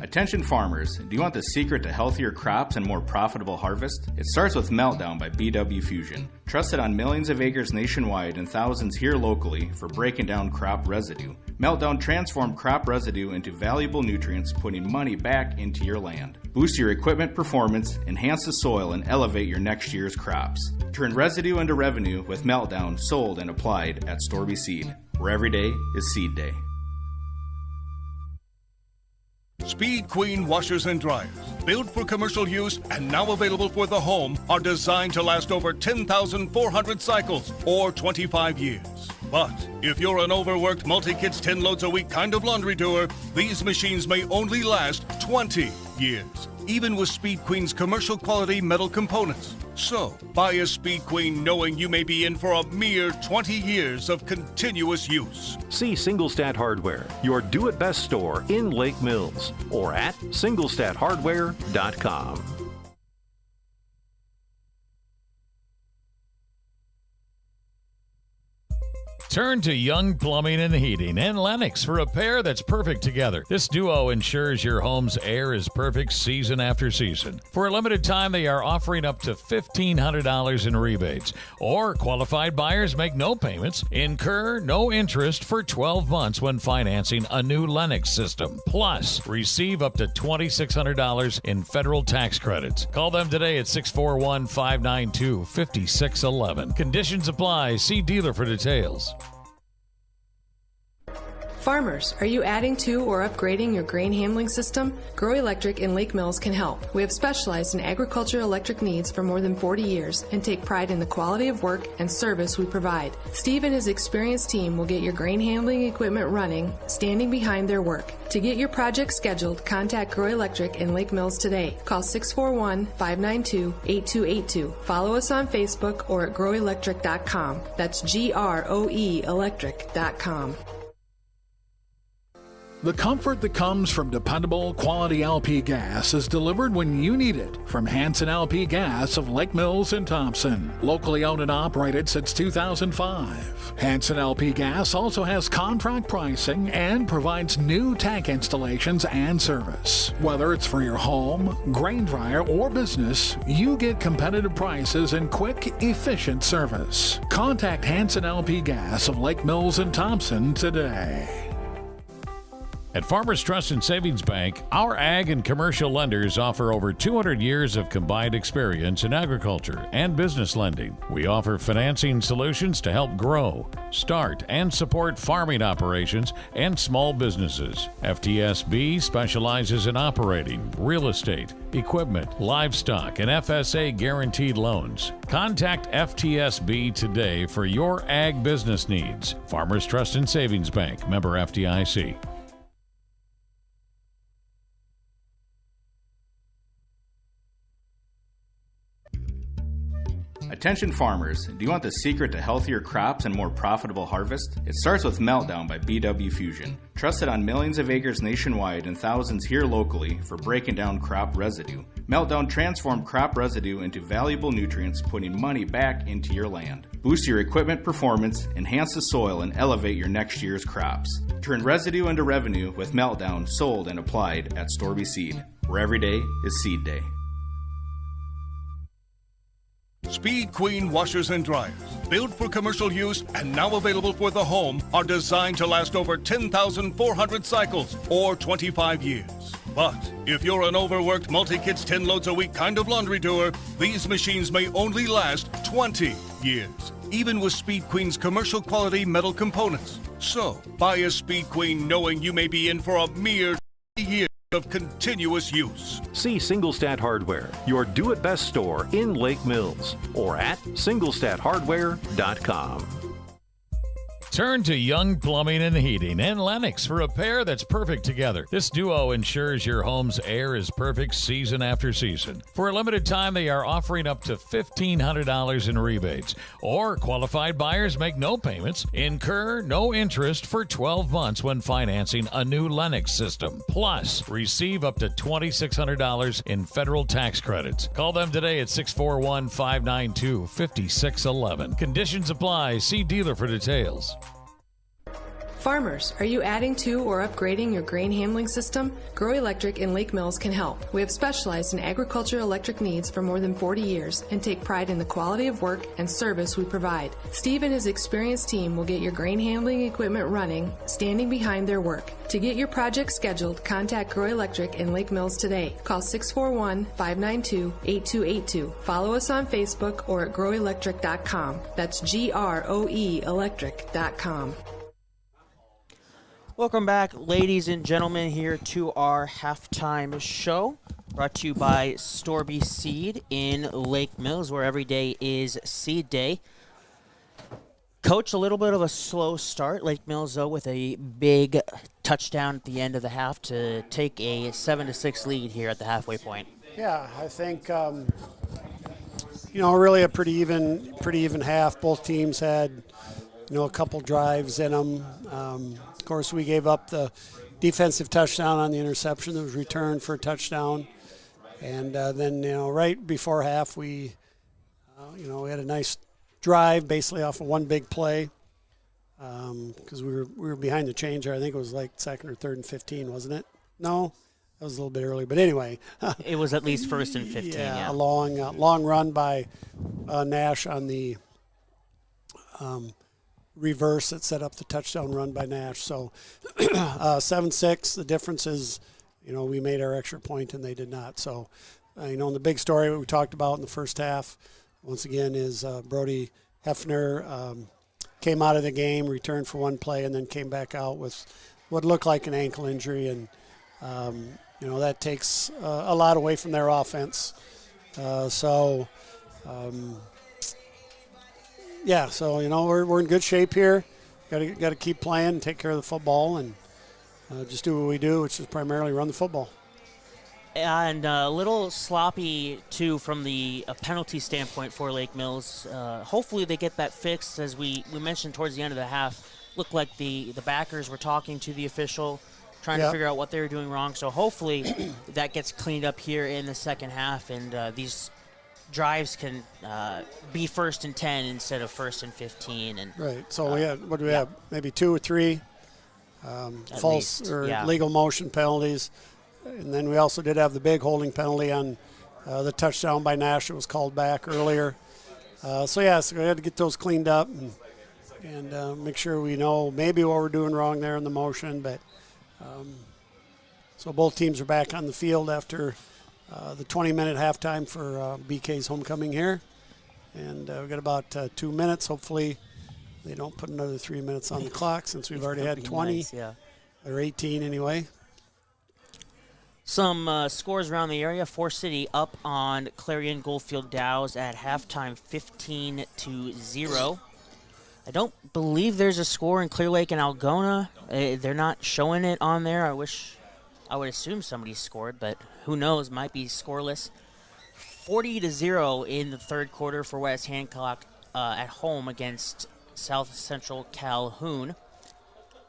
Attention farmers, do you want the secret to healthier crops and more profitable harvest? It starts with Meltdown by BW Fusion. Trusted on millions of acres nationwide and thousands here locally for breaking down crop residue. Meltdown transforms crop residue into valuable nutrients, putting money back into your land. Boost your equipment performance, enhance the soil, and elevate your next year's crops. Turn residue into revenue with Meltdown sold and applied at Storby Seed, where every day is seed day. Speed Queen washers and dryers, built for commercial use and now available for the home, are designed to last over 10,400 cycles or 25 years. But if you're an overworked multi-kids 10 loads a week kind of laundry doer, these machines may only last 20 years, even with Speed Queen's commercial quality metal components. So, buy a Speed Queen knowing you may be in for a mere 20 years of continuous use. See Singlestat Hardware, your do-it-best store in Lake Mills, or at singlestatHardware.com. Turn to Young Plumbing and Heating and Lennox for a pair that's perfect together. This duo ensures your home's air is perfect season after season. For a limited time, they are offering up to $1,500 in rebates. Or qualified buyers make no payments, incur no interest for 12 months when financing a new Lennox system. Plus, receive up to $2,600 in federal tax credits. Call them today at 641-592-5611. Conditions apply. See dealer for details. Farmers, are you adding to or upgrading your grain handling system? Grow Electric in Lake Mills can help. We have specialized in agriculture electric needs for more than 40 years and take pride in the quality of work and service we provide. Steve and his experienced team will get your grain handling equipment running, standing behind their work. To get your project scheduled, contact Grow Electric in Lake Mills today. Call 641-592-8282. Follow us on Facebook or at growelectric.com. That's GROE electric.com. The comfort that comes from dependable, quality LP gas is delivered when you need it from Hanson LP Gas of Lake Mills and Thompson. Locally owned and operated since 2005. Hanson LP Gas also has contract pricing and provides new tank installations and service. Whether it's for your home, grain dryer, or business, you get competitive prices and quick, efficient service. Contact Hanson LP Gas of Lake Mills and Thompson today. At Farmers Trust and Savings Bank, our ag and commercial lenders offer over 200 years of combined experience in agriculture and business lending. We offer financing solutions to help grow, start, and support farming operations and small businesses. FTSB specializes in operating, real estate, equipment, livestock, and FSA guaranteed loans. Contact FTSB today for your ag business needs. Farmers Trust and Savings Bank, member FDIC. Attention farmers, do you want the secret to healthier crops and more profitable harvest? It starts with Meltdown by BW Fusion. Trusted on millions of acres nationwide and thousands here locally for breaking down crop residue. Meltdown transforms crop residue into valuable nutrients, putting money back into your land. Boost your equipment performance, enhance the soil, and elevate your next year's crops. Turn residue into revenue with Meltdown sold and applied at Storby Seed, where every day is seed day. Speed Queen washers and dryers, built for commercial use and now available for the home, are designed to last over 10,400 cycles or 25 years. But if you're an overworked multi-kits 10 loads a week kind of laundry doer, these machines may only last 20 years, even with Speed Queen's commercial quality metal components. So, buy a Speed Queen knowing you may be in for a mere year of continuous use. See Singlestat Hardware, your do-it-best store in Lake Mills, or at singlestathardware.com. Turn to Young Plumbing and Heating and Lennox for a pair that's perfect together. This duo ensures your home's air is perfect season after season. For a limited time, they are offering up to $1,500 in rebates. Or qualified buyers make no payments, incur no interest for 12 months when financing a new Lennox system. Plus, receive up to $2,600 in federal tax credits. Call them today at 641-592-5611. Conditions apply. See dealer for details. Farmers, are you adding to or upgrading your grain handling system? Grow Electric in Lake Mills can help. We have specialized in agricultural electric needs for more than 40 years and take pride in the quality of work and service we provide. Steve and his experienced team will get your grain handling equipment running, standing behind their work. To get your project scheduled, contact Grow Electric in Lake Mills today. Call 641-592-8282. Follow us on Facebook or at growelectric.com. That's GROE electric.com. Welcome back, ladies and gentlemen, here to our halftime show, brought to you by Storby Seed in Lake Mills, where every day is seed day. Coach, a little bit of a slow start. Lake Mills, though, with a big touchdown at the end of the half to take a 7-6 lead here at the halfway point. Yeah, I think really a pretty even half. Both teams had a couple drives in them. Of course, we gave up the defensive touchdown on the interception that was returned for a touchdown. And then, right before half, we had a nice drive basically off of one big play because we were behind the changer. I think it was like second or third and 15, wasn't it? No, that was a little bit early. But anyway. It was at least first and 15, yeah. A long run by Nash on the reverse that set up the touchdown run by Nash. So 7-6, the difference is, we made our extra point and they did not. So, in the big story we talked about in the first half, once again, is Brody Hefner came out of the game, returned for one play, and then came back out with what looked like an ankle injury. And, that takes a lot away from their offense. We're in good shape here. Got to keep playing, take care of the football, and just do what we do, which is primarily run the football. And a little sloppy, too, from the penalty standpoint for Lake Mills. Hopefully they get that fixed. As we mentioned towards the end of the half, looked like the backers were talking to the official, trying to figure out what they were doing wrong. So hopefully that gets cleaned up here in the second half, and these drives can be 1st and 10 instead of 1st and 15. And right. So we had, what do we have? Maybe 2 or 3 false or legal motion penalties. And then we also did have the big holding penalty on the touchdown by Nash that was called back earlier. So we had to get those cleaned up and make sure we know maybe what we're doing wrong there in the motion. But so both teams are back on the field after the 20-minute halftime for BK's homecoming here. And we've got about 2 minutes. Hopefully they don't put another 3 minutes on the clock since we've already had 20 nice, or 18 anyway. Some scores around the area. Forest City up on Clarion Goldfield Dows at halftime 15-0. I don't believe there's a score in Clear Lake and Algona. They're not showing it on there. I would assume somebody scored, but who knows? Might be scoreless. 40-0 in the third quarter for West Hancock at home against South Central Calhoun.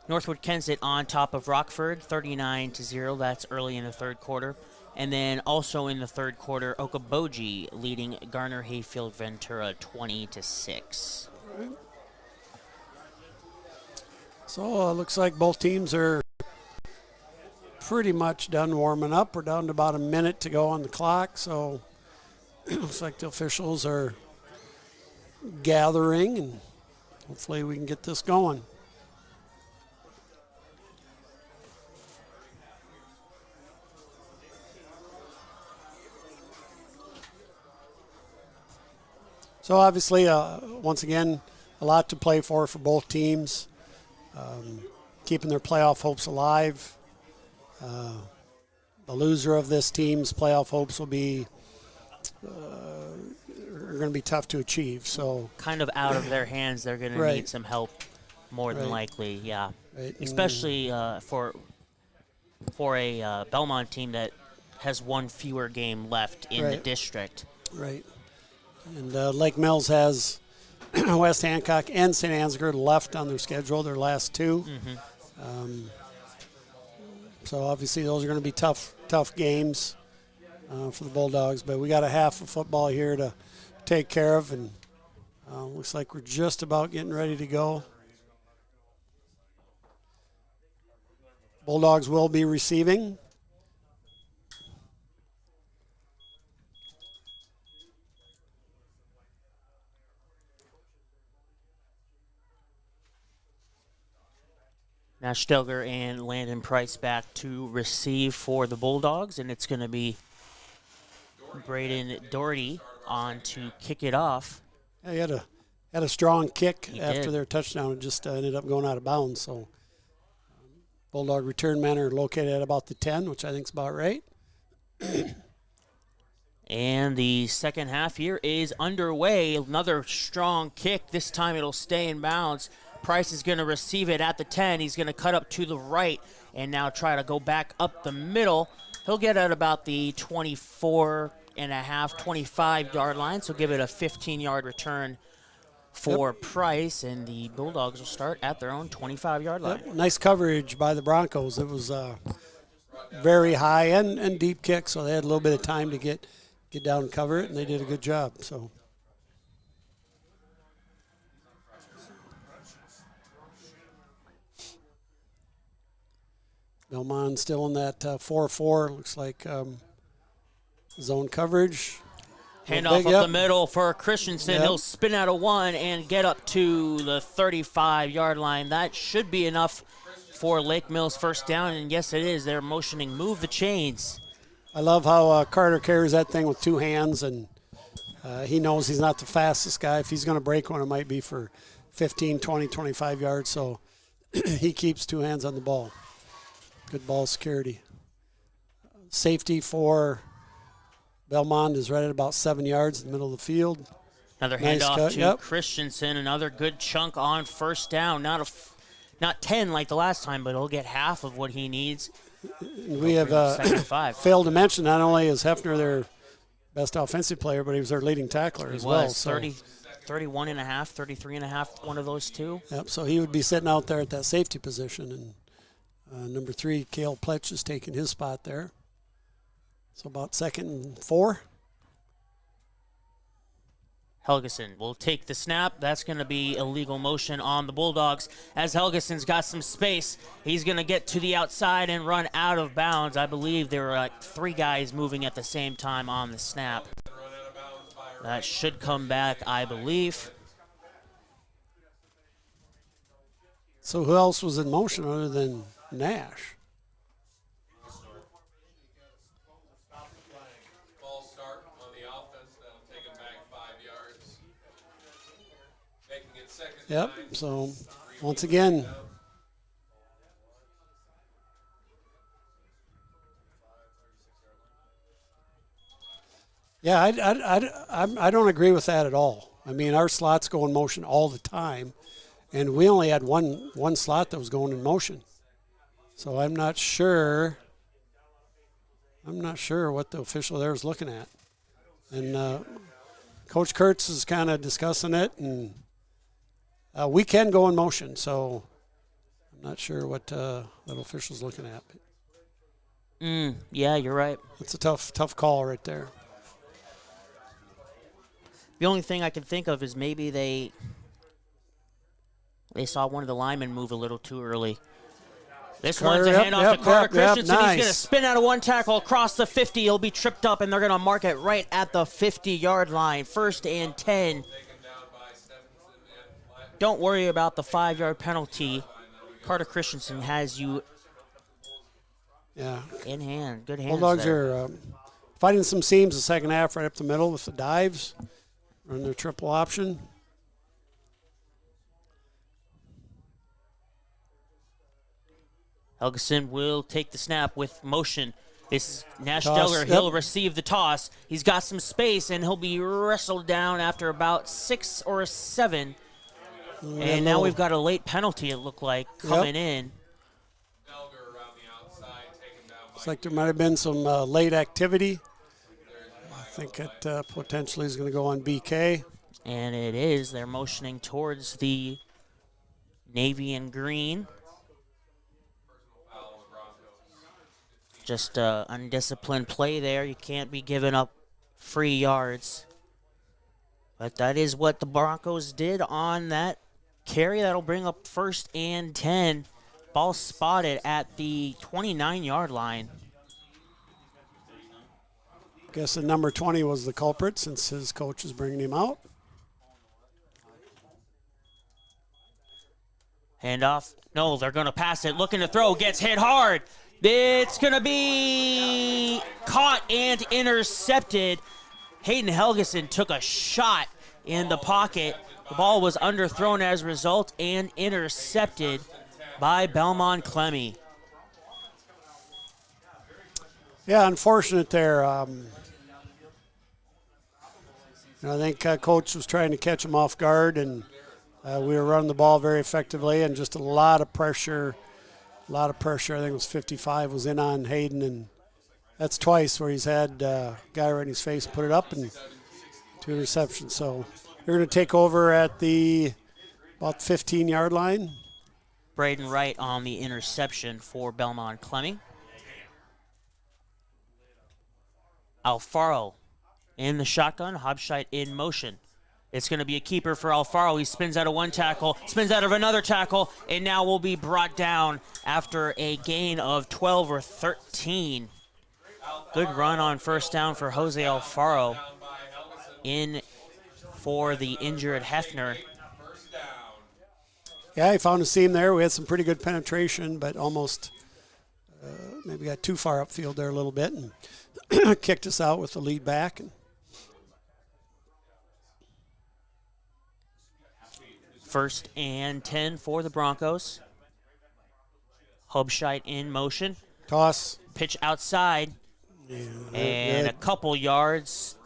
Northwood Kensett on top of Rockford, 39-0. That's early in the third quarter. And then also in the third quarter, Okoboji leading Garner Hayfield Ventura 20-6. So it looks like both teams are pretty much done warming up. We're down to about a minute to go on the clock. So it looks like the officials are gathering, and hopefully we can get this going. So obviously, once again, a lot to play for both teams, keeping their playoff hopes alive. The loser of this team's playoff hopes will be are going to be tough to achieve. So kind of out of their hands. They're going to need some help more than likely. Yeah, especially for a Belmont team that has one fewer game left in the district. Right. And Lake Mills has West Hancock and St. Ansgar left on their schedule, their last two. So obviously those are going to be tough games for the Bulldogs. But we got a half of football here to take care of, and looks like we're just about getting ready to go. Bulldogs will be receiving. Nash Stelger and Landon Price back to receive for the Bulldogs, and it's going to be Braden Doherty on to kick it off. Yeah, he had a strong kick after their touchdown. It just ended up going out of bounds. So Bulldog return men are located at about the 10, which I think is about right. And the second half here is underway. Another strong kick. This time it'll stay in bounds. Price is going to receive it at the 10. He's going to cut up to the right and now try to go back up the middle. He'll get at about the 24 and a half, 25-yard line, so give it a 15-yard return for Price, and the Bulldogs will start at their own 25-yard line. Nice coverage by the Broncos. It was very high and deep kick, so they had a little bit of time to get down and cover it, and they did a good job. So. Belmont still in that 4-4. Looks like zone coverage. Handoff up the middle for Christensen. He'll spin out of one and get up to the 35-yard line. That should be enough for Lake Mills first down, and yes, it is. They're motioning, move the chains. I love how Carter carries that thing with two hands, and he knows he's not the fastest guy. If he's going to break one, it might be for 15, 20, 25 yards, so he keeps two hands on the ball. Good ball security. Safety for Belmont is right at about 7 yards in the middle of the field. Another handoff to Christensen. Another good chunk on first down. Not 10 like the last time, but he'll get half of what he needs. We have failed to mention not only is Hefner their best offensive player, but he was their leading tackler as well. 31 and a half, 33 and a half, one of those two. Yep, so he would be sitting out there at that safety position, and number 3, Cale Pletch, is taking his spot there. So about 2nd and 4. Helgeson will take the snap. That's going to be illegal motion on the Bulldogs. As Helgeson's got some space, he's going to get to the outside and run out of bounds. I believe there were 3 guys moving at the same time on the snap. That should come back, I believe. So who else was in motion other than Nash? Yep, so once again, yeah, I don't agree with that at all. I mean, our slots go in motion all the time, and we only had one slot that was going in motion. So I'm not sure what the official there is looking at. And Coach Kurtz is kind of discussing it, and we can go in motion, so I'm not sure what that official's looking at. Yeah, you're right. It's a tough call right there. The only thing I can think of is maybe they saw one of the linemen move a little too early. This one's a handoff to Carter Christensen. Nice. He's going to spin out of one tackle across the 50. He'll be tripped up, and they're going to mark it right at the 50-yard line. 1st and 10. don't worry about the 5-yard penalty. Carter Christensen has you in hand. Good hands Bulldogs there. are fighting some seams the second half right up the middle with the dives. Run their triple option. Helgeson will take the snap with motion. It's Nash Toss, Delger. He'll receive the toss. He's got some space, and he'll be wrestled down after about 6 or 7. And now we've got a late penalty, it looked like, coming in. Looks like there might have been some late activity. I think it potentially is going to go on BK. And it is. They're motioning towards the navy and green. Just undisciplined play there. You can't be giving up free yards. But that is what the Broncos did on that carry. That'll bring up 1st and 10. Ball spotted at the 29-yard line. Guess the number 20 was the culprit since his coach is bringing him out. Handoff. No, they're going to pass it. Looking to throw. Gets hit hard. It's going to be caught and intercepted. Hayden Helgeson took a shot in the pocket. The ball was underthrown as a result and intercepted by Belmond-Klemme. Yeah, unfortunate there. I think Coach was trying to catch him off guard, and we were running the ball very effectively, and just a lot of pressure. I think it was 55 was in on Hayden, and that's twice where he's had a guy right in his face put it up and 2 interceptions. So they're going to take over at the about 15-yard line. Braden Wright on the interception for Belmond-Klemme. Alfaro in the shotgun, Hobscheit in motion. It's going to be a keeper for Alfaro. He spins out of one tackle, spins out of another tackle, and now will be brought down after a gain of 12 or 13. Good run on first down for Jose Alfaro in for the injured Hefner. Yeah, he found a seam there. We had some pretty good penetration, but almost maybe got too far upfield there a little bit and kicked us out with the lead back. 1st and 10 for the Broncos. Hobscheit in motion. Toss. Pitch outside. Yeah, and good. a couple yards.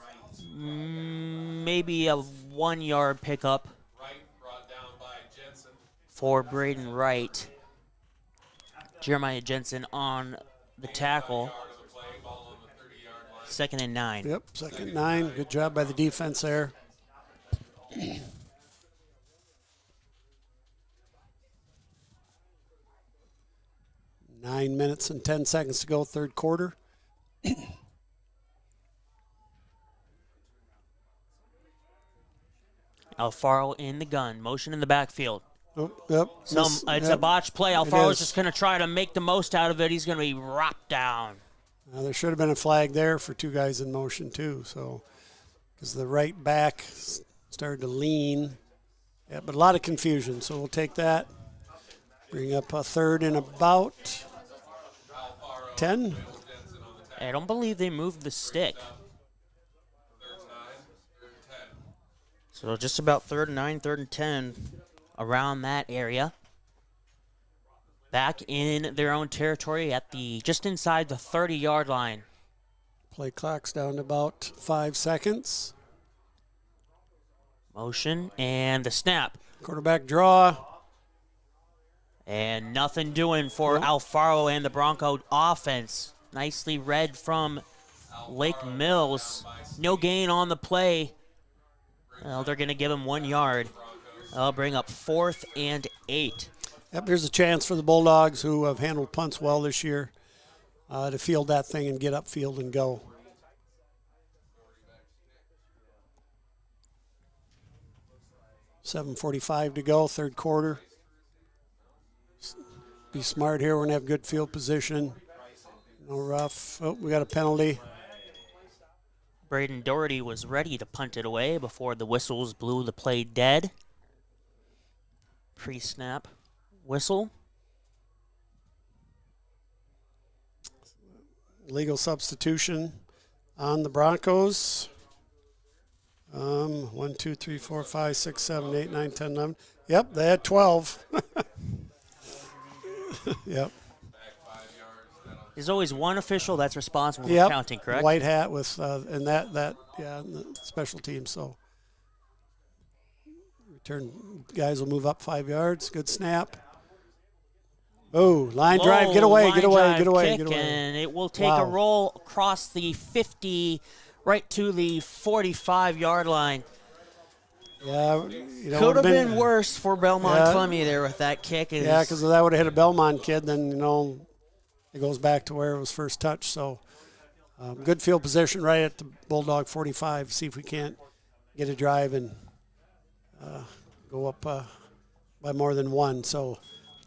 Maybe a 1-yard pickup for Braden Wright. Jeremiah Jensen on the tackle. 2nd and 9. Yep, 2nd and 9. Good job by the defense there. 9 minutes and 10 seconds to go, third quarter. Alfaro in the gun, motion in the backfield. Oh, yep. It's a botched play. Alfaro's just going to try to make the most out of it. He's going to be wrapped down. There should have been a flag there for 2 guys in motion too. So, because the right back started to lean, yeah, but a lot of confusion. So we'll take that. Bring up a 3rd and about 10. I don't believe they moved the stick. So just about 3rd and 9, 3rd and 10, around that area. Back in their own territory at just inside the 30-yard line. Play clock's down to about 5 seconds. Motion and the snap. Quarterback draw. And nothing doing for Alfaro and the Bronco offense. Nicely read from Lake Mills. No gain on the play. Well, they're going to give him 1 yard. They'll bring up 4th and 8. Yep, here's a chance for the Bulldogs, who have handled punts well this year, to field that thing and get upfield and go. .45 to go, third quarter. Be smart here. We're going to have good field position. No rough. Oh, we got a penalty. Braden Doherty was ready to punt it away before the whistles blew the play dead. Pre-snap whistle. Legal substitution on the Broncos. 1, 2, 3, 4, 5, 6, 7, 8, 9, 10, 11. Yep, they had 12. Yep. There's always one official that's responsible Yep. for counting, correct? White hat with, and that the special team. So return guys will move up 5 yards. Good snap. Oh, line drive. Get away, get away, get away, get away. And it will take a roll across the 50 right to the 45-yard line. Yeah, could have been worse for Belmond-Klemme there with that kick. Yeah, because if that would have hit a Belmont kid, then, it goes back to where it was first touched. So good field position right at the Bulldog 45. See if we can't get a drive and go up by more than one. So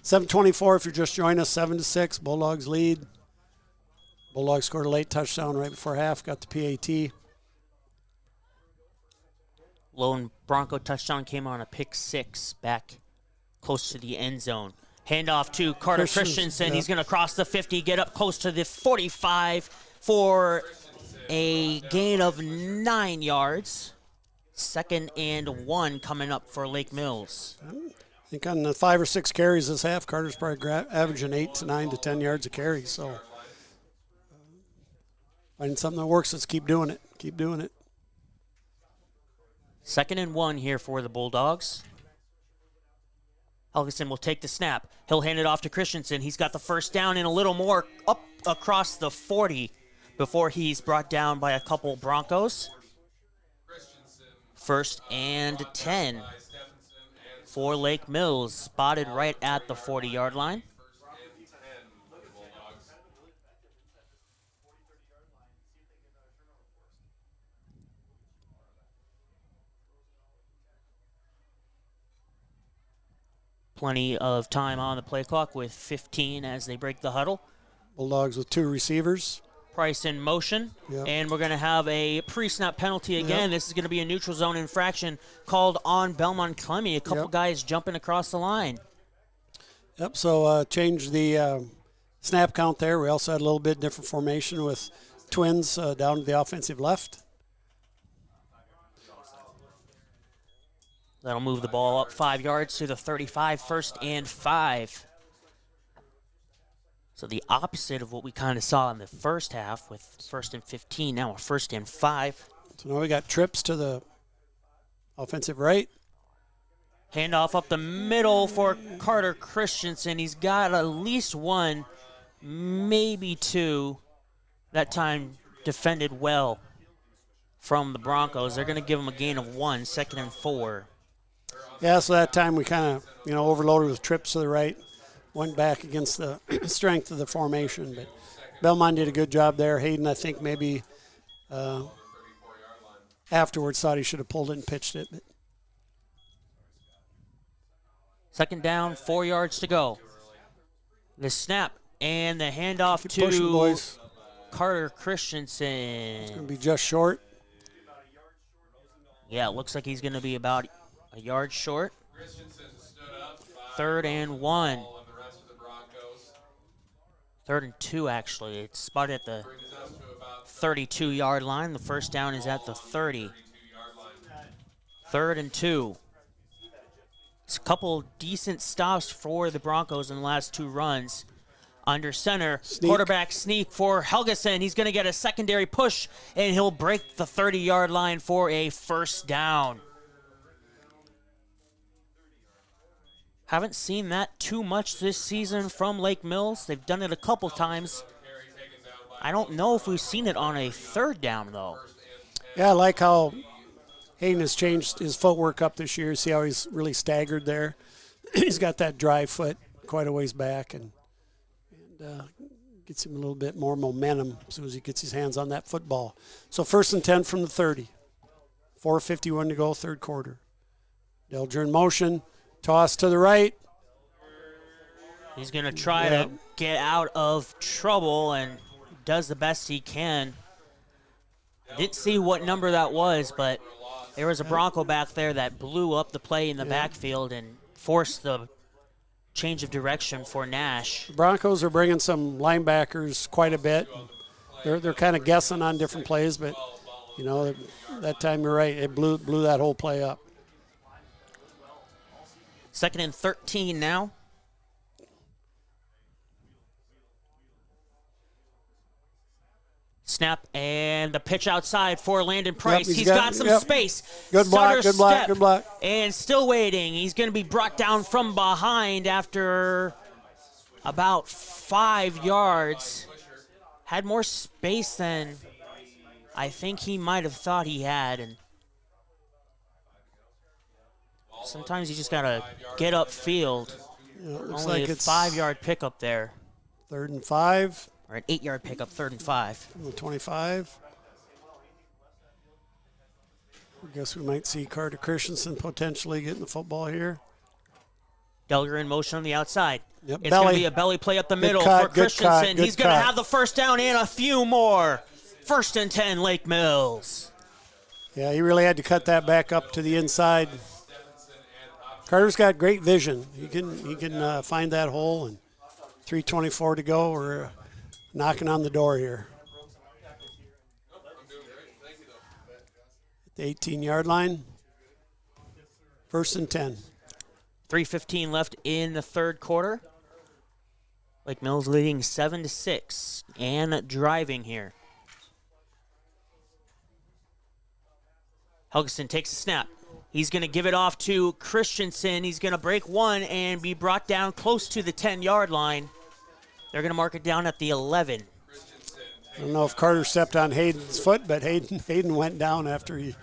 7:24 if you're just joining us, 7-6. Bulldogs lead. Bulldogs scored a late touchdown right before half, got the PAT. Lone Bronco touchdown came on a pick 6 back close to the end zone. Handoff to Carter Christensen. He's going to cross the 50, get up close to the 45 for a gain of 9 yards. 2nd and 1 coming up for Lake Mills. I think on the 5 or 6 carries this half, Carter's probably averaging 8 to 9 to 10 yards a carry. So finding something that works, let's keep doing it. Keep doing it. 2nd and 1 here for the Bulldogs. Helgeson will take the snap. He'll hand it off to Christensen. He's got the first down and a little more up across the 40 before he's brought down by a couple Broncos. 1st and 10 for Lake Mills, spotted right at the 40-yard line. Plenty of time on the play clock with 15 as they break the huddle. Bulldogs with 2 receivers. Price in motion, and we're going to have a pre-snap penalty again. This is going to be a neutral zone infraction called on Belmond-Klemme. A couple guys jumping across the line. Yep, so change the snap count there. We also had a little bit different formation with twins down to the offensive left. That'll move the ball up 5 yards to the 35, 1st and 5. So the opposite of what we kind of saw in the first half with 1st and 15, now a 1st and 5. So now we got trips to the offensive right. Handoff up the middle for Carter Christensen. He's got at least 1, maybe 2. That time defended well from the Broncos. They're going to give him a gain of 1, 2nd and 4. Yeah, so that time we kind of, overloaded with trips to the right. Went back against the strength of the formation. But Belmont did a good job there. Hayden, I think, maybe afterwards thought he should have pulled it and pitched it. But 2nd down, 4 yards to go. The snap and the handoff Keep to pushing, boys. Carter Christensen. It's going to be just short. Yeah, it looks like he's going to be about a yard short. 3rd and 1. 3rd and 2, actually. It's spotted at the 32-yard line. The first down is at the 30. 3rd and 2. It's a couple decent stops for the Broncos in the last 2 runs. Under center, quarterback sneak for Helgeson. He's going to get a secondary push, and he'll break the 30-yard line for a 1st down. Haven't seen that too much this season from Lake Mills. They've done it a couple times. I don't know if we've seen it on a 3rd down, though. Yeah, I like how Hayden has changed his footwork up this year. See how he's really staggered there. He's got that dry foot quite a ways back and gets him a little bit more momentum as soon as he gets his hands on that football. So 1st and 10 from the 30. 4:51 to go, 3rd quarter. Delger in motion. Toss to the right. He's going to try to get out of trouble and does the best he can. Didn't see what number that was, but there was a Bronco back there that blew up the play in the backfield and force the change of direction for Nash. The Broncos are bringing some linebackers quite a bit. They're kind of guessing on different plays, but, you know, that time you're right. It blew that whole play up. 2nd and 13 now. Snap and the pitch outside for Landon Price. Yep, he's got some space. Good block, Stutter good block, step, good block. And still waiting. He's going to be brought down from behind after about 5 yards. Had more space than I think he might have thought he had. And sometimes you just got to get upfield. Yeah, it looks Only like a it's 5-yard pickup there. 3rd and 5. Or an 8-yard pickup, 3rd and 5. 25. I guess we might see Carter Christensen potentially getting the football here. Delger in motion on the outside. Yep, it's going to be a belly play up the middle for Christensen. He's going to have the first down and a few more. 1st and 10, Lake Mills. Yeah, he really had to cut that back up to the inside. Carter's got great vision. He can find that hole, and 3:24 to go. We're knocking on the door here. At the 18-yard line. 1st and 10. 3:15 left in the 3rd quarter. Lake Mills leading 7-6 and driving here. Helgeson takes a snap. He's going to give it off to Christensen. He's going to break one and be brought down close to the 10-yard line. They're going to mark it down at the 11. I don't know if Carter stepped on Hayden's foot, but Hayden went down after he,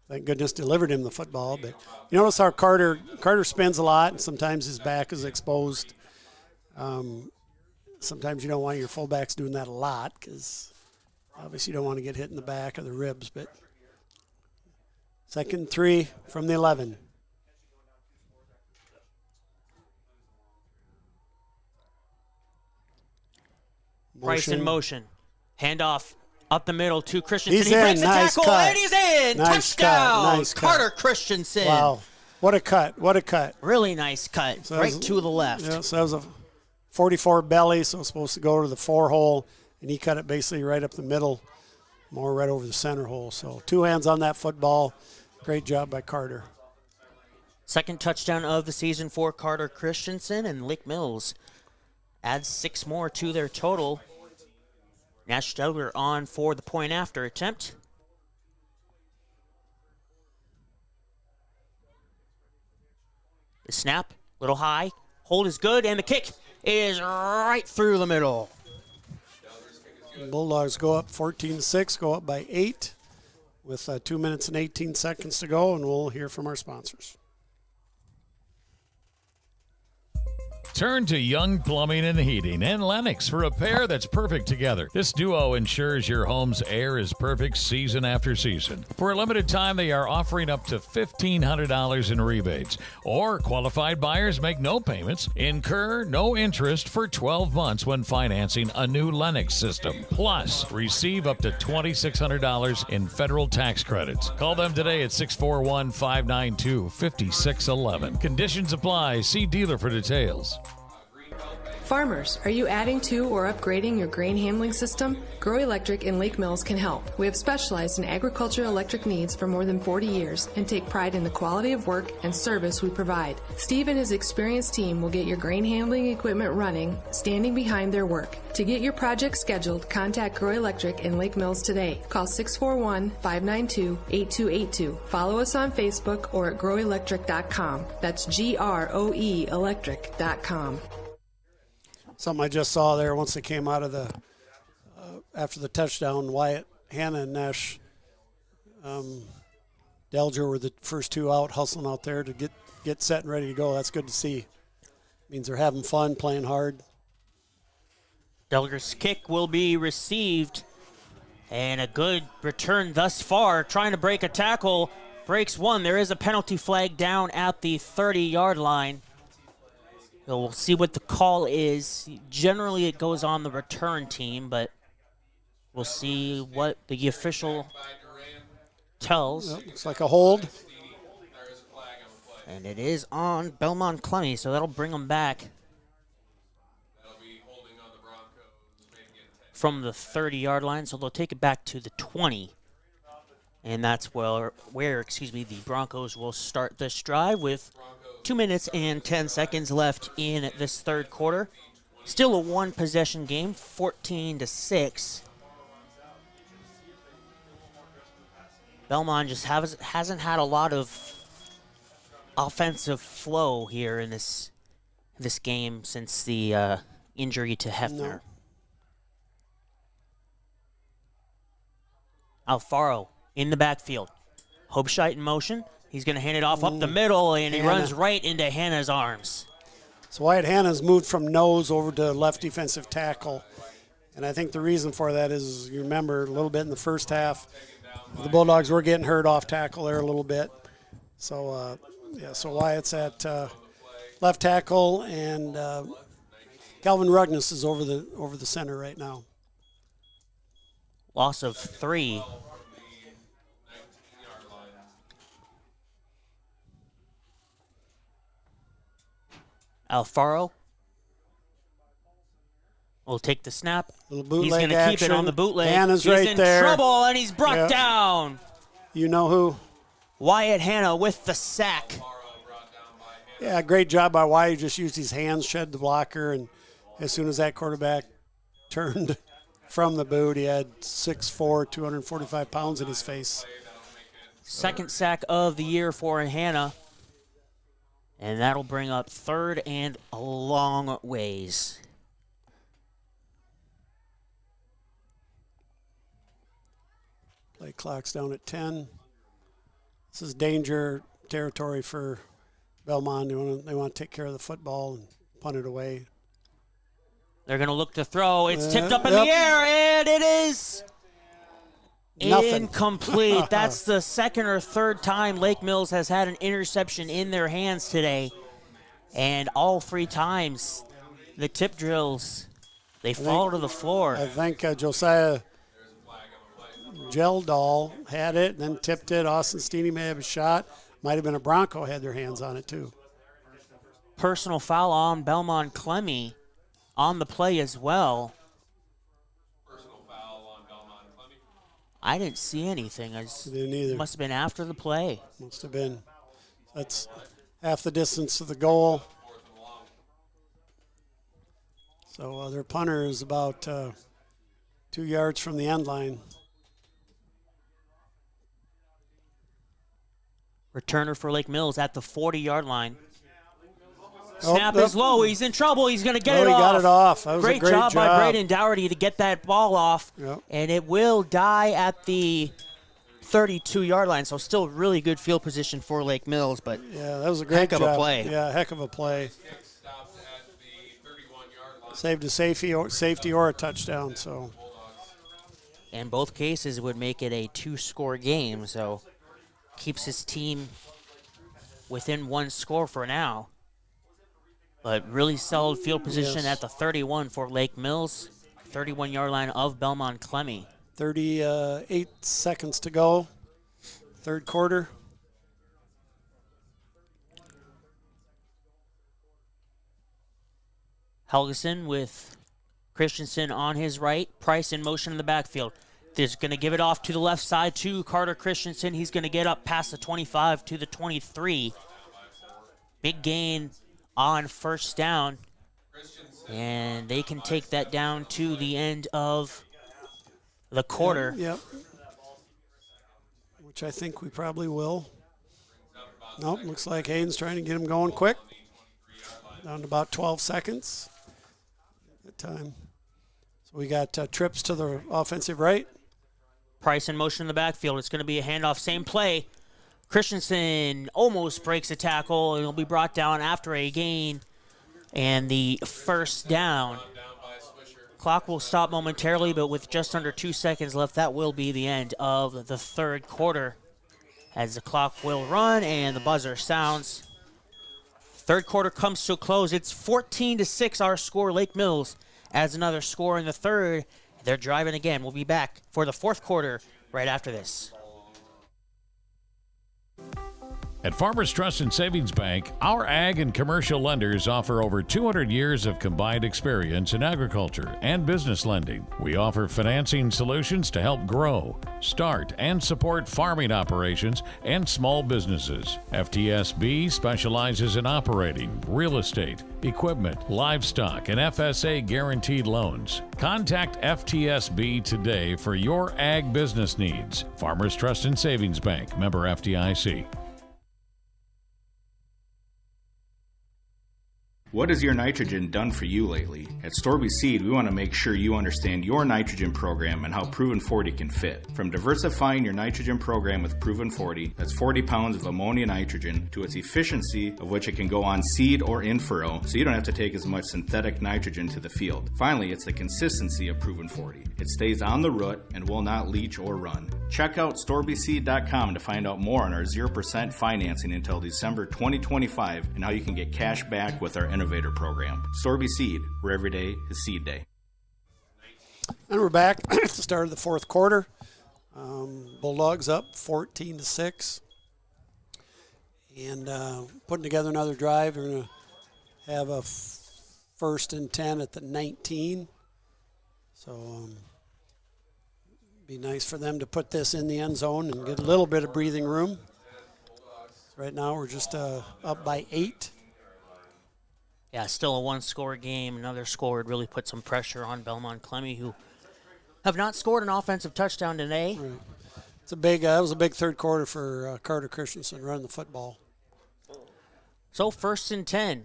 thank goodness, delivered him the football. But you notice how Carter spins a lot, and sometimes his back is exposed. Sometimes you don't want your fullbacks doing that a lot because obviously you don't want to get hit in the back or the ribs. But 2nd and 3 from the 11. Price in motion. Handoff up the middle to Christensen. He's he breaks in. the Nice tackle, cut. and he's in. Nice Touchdown. cut. Nice Carter cut. Christensen. Wow. What a cut. What a cut. Really nice cut. So right to the left. Yeah, so that was a 44 belly, so it's supposed to go to the 4 hole, and he cut it basically right up the middle, more right over the center hole. So 2 hands on that football. Great job by Carter. 2nd touchdown of the season for Carter Christensen, and Lake Mills adds 6 more to their total. Nash Delger on for the point after attempt. The snap, little high, hold is good, and the kick is right through the middle. Bulldogs go up 14-6, go up by 8 with 2 minutes and 18 seconds to go, and we'll hear from our sponsors. Turn to Young Plumbing and Heating and Lennox for a pair that's perfect together. This duo ensures your home's air is perfect season after season. For a limited time, they are offering up to $1,500 in rebates. Or qualified buyers make no payments, incur no interest for 12 months when financing a new Lennox system. Plus, receive up to $2,600 in federal tax credits. Call them today at 641-592-5611. Conditions apply. See dealer for details. Farmers, are you adding to or upgrading your grain handling system? Grow Electric in Lake Mills can help. We have specialized in agriculture electric needs for more than 40 years and take pride in the quality of work and service we provide. Steve and his experienced team will get your grain handling equipment running, standing behind their work. To get your project scheduled, contact Grow Electric in Lake Mills today. Call 641-592-8282. Follow us on Facebook or at growelectric.com. That's GROE electric.com. Something I just saw there once they came out of the after the touchdown, Wyatt, Hannah, and Nash Delger were the first 2 out, hustling out there to get set and ready to go. That's good to see. Means they're having fun, playing hard. Delger's kick will be received, and a good return thus far. Trying to break a tackle, breaks one. There is a penalty flag down at the 30-yard line. So we'll see what the call is. Generally, it goes on the return team, but we'll see what the official tells. Yep, looks like a hold. And it is on Belmond-Klemme, so that'll bring them back from the 30-yard line, so they'll take it back to the 20. And that's where the Broncos will start this drive with 2 minutes and 10 seconds left in this third quarter. Still a one-possession game, 14-6. Belmont just hasn't had a lot of offensive flow here in this game since the injury to Hefner. No. Alfaro in the backfield. Hopescheit in motion. He's going to hand it off up the middle, and he runs right into Hannah's arms. So Wyatt Hannah's moved from nose over to left defensive tackle. And I think the reason for that is, you remember, a little bit in the first half, the Bulldogs were getting hurt off tackle there a little bit. So, so Wyatt's at left tackle, and Calvin Rugness is over the center right now. Loss of 3. Alfaro will take the snap. Little bootleg he's going to keep it on the bootleg. Hannah's he's right in there. Trouble, and he's brought down. You know who? Wyatt Hannah with the sack. Yeah, great job by Wyatt. He just used his hands, shed the blocker, and as soon as that quarterback turned from the boot, he had 6'4", 245 pounds in his face. Second sack of the year for Hannah. And that'll bring up third and a long ways. Play clock's down at 10. This is danger territory for Belmont. They want to take care of the football and punt it away. They're going to look to throw. It's tipped up in the air, and it is incomplete. That's the second or third time Lake Mills has had an interception in their hands today. And all 3 times, the tip drills, they fall to the floor. I think Josiah Geldahl had it and then tipped it. Austin Steeney may have a shot. Might have been a Bronco had their hands on it too. Personal foul on Belmond-Klemme on the play as well. I didn't see anything. Didn't either. Must have been after the play. Must have been. That's half the distance to the goal. So their punter is about 2 yards from the end line. Returner for Lake Mills at the 40-yard line. Snap is low. He's in trouble. He's going to get it off. He got it off. That was great a great job by Braden Dougherty to get that ball off. Yep. And it will die at the 32-yard line. So still really good field position for Lake Mills. But yeah, that was a great job. Heck of a play. Yeah, heck of a play. Saved a safety or a touchdown. So. In both cases would make it a 2-score game. So keeps his team within 1 score for now. But really solid field position at the 31 for Lake Mills. 31-yard line of Belmond-Klemme. 38 seconds to go. Third quarter. Helgeson with Christensen on his right. Price in motion in the backfield. He's going to give it off to the left side to Carter Christensen. He's going to get up past the 25 to the 23. Big gain on first down, and they can take that down to the end of the quarter. Yep. Which I think we probably will. Nope, looks like Hayden's trying to get him going quick. Down to about 12 seconds. Good time. So we got trips to the offensive right. Price in motion in the backfield. It's going to be a handoff, same play. Christensen almost breaks a tackle, and he'll be brought down after a gain and the first down. Clock will stop momentarily, but with just under 2 seconds left, that will be the end of the third quarter as the clock will run and the buzzer sounds. Third quarter comes to a close. It's 14-6 our score. Lake Mills adds another score in the third. They're driving again. We'll be back for the fourth quarter right after this. At Farmers Trust and Savings Bank, our ag and commercial lenders offer over 200 years of combined experience in agriculture and business lending. We offer financing solutions to help grow, start, and support farming operations and small businesses. FTSB specializes in operating, real estate, equipment, livestock, and FSA guaranteed loans. Contact FTSB today for your ag business needs. Farmers Trust and Savings Bank, member FDIC. What has your nitrogen done for you lately? At Storby Seed, we want to make sure you understand your nitrogen program and how Proven 40 can fit. From diversifying your nitrogen program with Proven 40, that's 40 pounds of ammonia nitrogen, to its efficiency of which it can go on seed or in furrow, so you don't have to take as much synthetic nitrogen to the field. Finally, it's the consistency of Proven 40. It stays on the root and will not leach or run. Check out StorbySeed.com to find out more on our 0% financing until December 2025 and how you can get cash back with our Innovator program. Storby Seed, where every day is seed day. And we're back at the start of the fourth quarter. Bulldogs up 14-6. And putting together another drive. We're going to have a first and 10 at the 19. So be nice for them to put this in the end zone and get a little bit of breathing room. Right now we're just up by 8. Yeah, still a one-score game. Another score would really put some pressure on Belmond-Klemme, who have not scored an offensive touchdown today. Right. It's a big. That was a big third quarter for Carter Christensen running the football. So 1st and 10,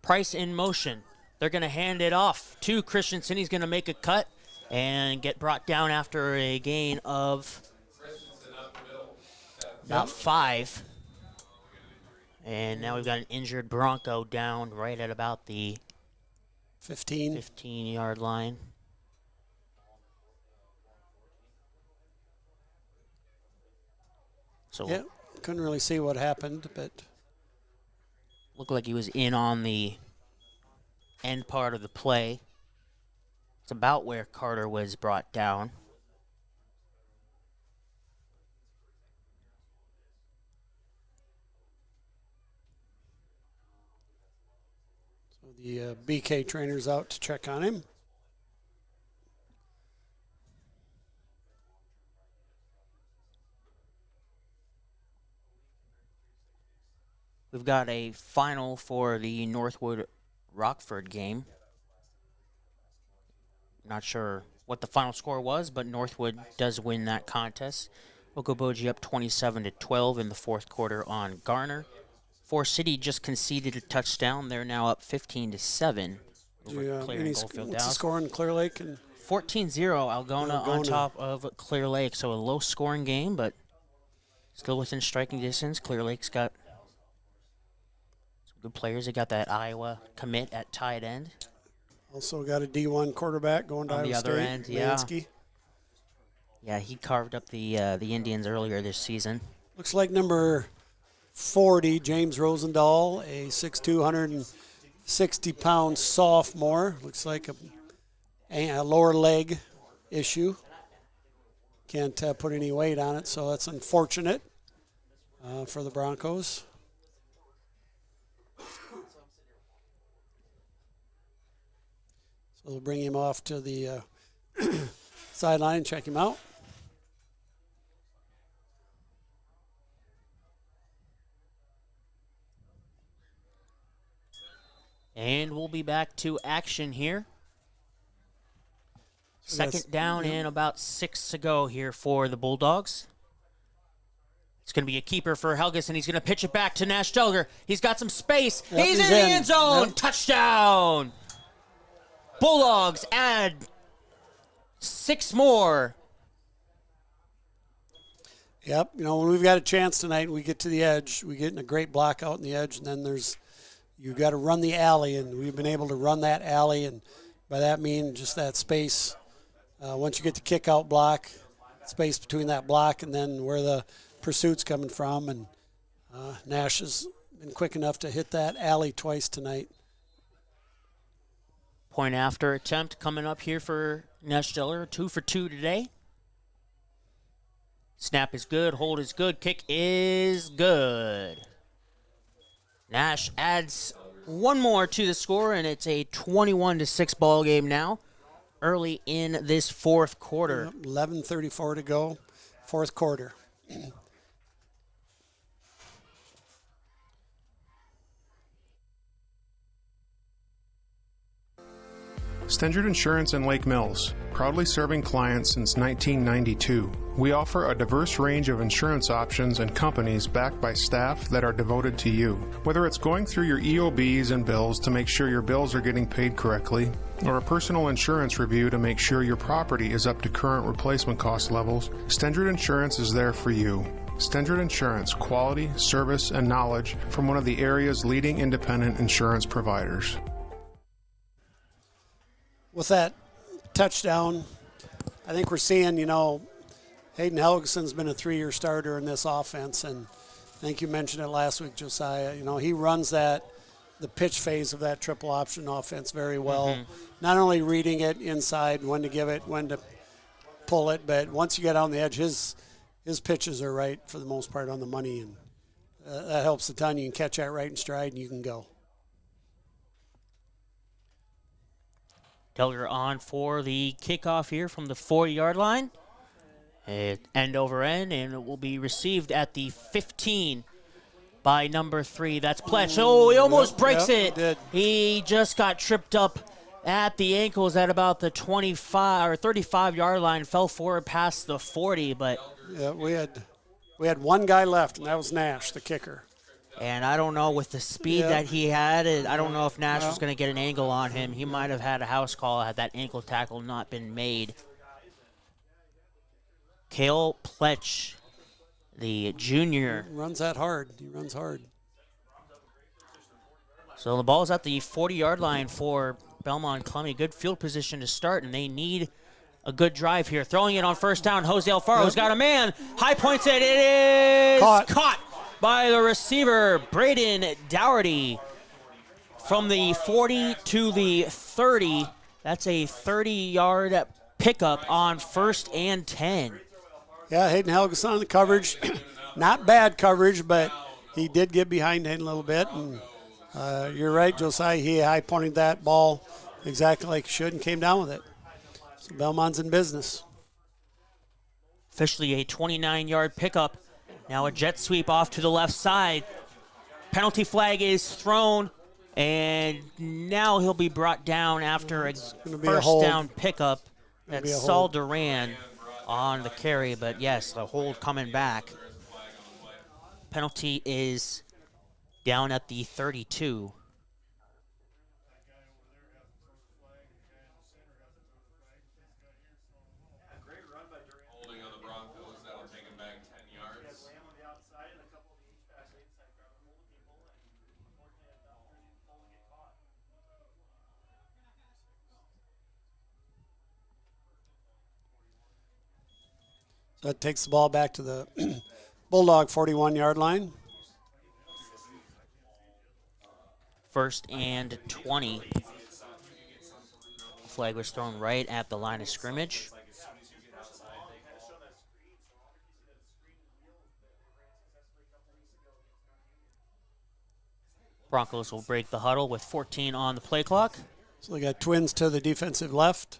Price in motion. They're going to hand it off to Christensen. He's going to make a cut and get brought down after a gain of about 5. And now we've got an injured Bronco down right at about the 15-yard line. So yeah, couldn't really see what happened, but looked like he was in on the end part of the play. It's about where Carter was brought down. The BK trainer's out to check on him. We've got a final for the Northwood-Rockford game. Not sure what the final score was, but Northwood does win that contest. Okoboji up 27-12 in the fourth quarter on Garner. Forest City just conceded a touchdown. They're now up 15-7 over Clear and Goldfield What's Dallas. the score in Clear Lake? 14-0 Algona on top of Clear Lake. So a low-scoring game, but still within striking distance. Clear Lake's got some good players. They got that Iowa commit at tight end. Also got a D1 quarterback going to on Iowa the other State, end. Yeah. Mansky. Yeah, he carved up the Indians earlier this season. Looks like number 40, James Rosendahl, a 6'2", 160-pound sophomore. Looks like a lower leg issue. Can't put any weight on it, so that's unfortunate for the Broncos. So they'll bring him off to the sideline and check him out. And we'll be back to action here. Second down and about 6 to go here for the Bulldogs. It's going to be a keeper for Helgeson. He's going to pitch it back to Nash Delger. He's got some space. Yep, he's in the end zone. Yep. Touchdown. Bulldogs add 6 more. Yep. You know, when we've got a chance tonight, we get to the edge. We get in a great block out in the edge, and then you've got to run the alley, and we've been able to run that alley, and by that mean just that space. Once you get the kick-out block, space between that block and then where the pursuit's coming from, and Nash has been quick enough to hit that alley twice tonight. Point after attempt coming up here for Nash Delger. 2 for 2 today. Snap is good. Hold is good. Kick is good. Nash adds one more to the score, and it's a 21-6 ball game now, early in this fourth quarter. 11:34 to go, fourth quarter. Stengert Insurance in Lake Mills, proudly serving clients since 1992. We offer a diverse range of insurance options and companies backed by staff that are devoted to you. Whether it's going through your EOBs and bills to make sure your bills are getting paid correctly, or a personal insurance review to make sure your property is up to current replacement cost levels, Stengert Insurance is there for you. Stengert Insurance, quality, service, and knowledge from one of the area's leading independent insurance providers. With that touchdown, I think we're seeing, Hayden Helgeson's been a 3-year starter in this offense, and I think you mentioned it last week, Josiah. He runs the pitch phase of that triple option offense very well. Mm-hmm. Not only reading it inside, when to give it, when to pull it, but once you get on the edge, his pitches are right for the most part on the money, and that helps a ton. You can catch that right in stride, and you can go. Delger on for the kickoff here from the 40-yard line. End over end, and it will be received at the 15 by number 3. That's Pletch. Oh, he almost breaks it. He just got tripped up at the ankles at about the 25 or 35-yard line. Fell forward past the 40, but yeah, we had one guy left, and that was Nash, the kicker. And I don't know, with the speed that he had, I don't know if Nash was going to get an angle on him. He might have had a house call had that ankle tackle not been made. Cale Pletch, the junior. He runs that hard. He runs hard. So the ball's at the 40-yard line for Belmond-Klemme. Good field position to start, and they need a good drive here. Throwing it on first down, Jose Alfaro's got a man. High points it. It is caught by the receiver, Braden Dougherty. From the 40 to the 30, that's a 30-yard pickup on 1st and 10. Yeah, Hayden Helgeson on the coverage. Not bad coverage, but he did get behind Hayden a little bit. And you're right, Josiah, he high-pointed that ball exactly like he should and came down with it. So Belmont's in business. Officially a 29-yard pickup. Now a jet sweep off to the left side. Penalty flag is thrown, and now he'll be brought down after a first down pickup. That's Saul Duran on the carry, but yes, a hold coming back. Penalty is down at the 32. That takes the ball back to the Bulldog 41-yard line. 1st and 20. Flag was thrown right at the line of scrimmage. Broncos will break the huddle with 14 on the play clock. So they got twins to the defensive left.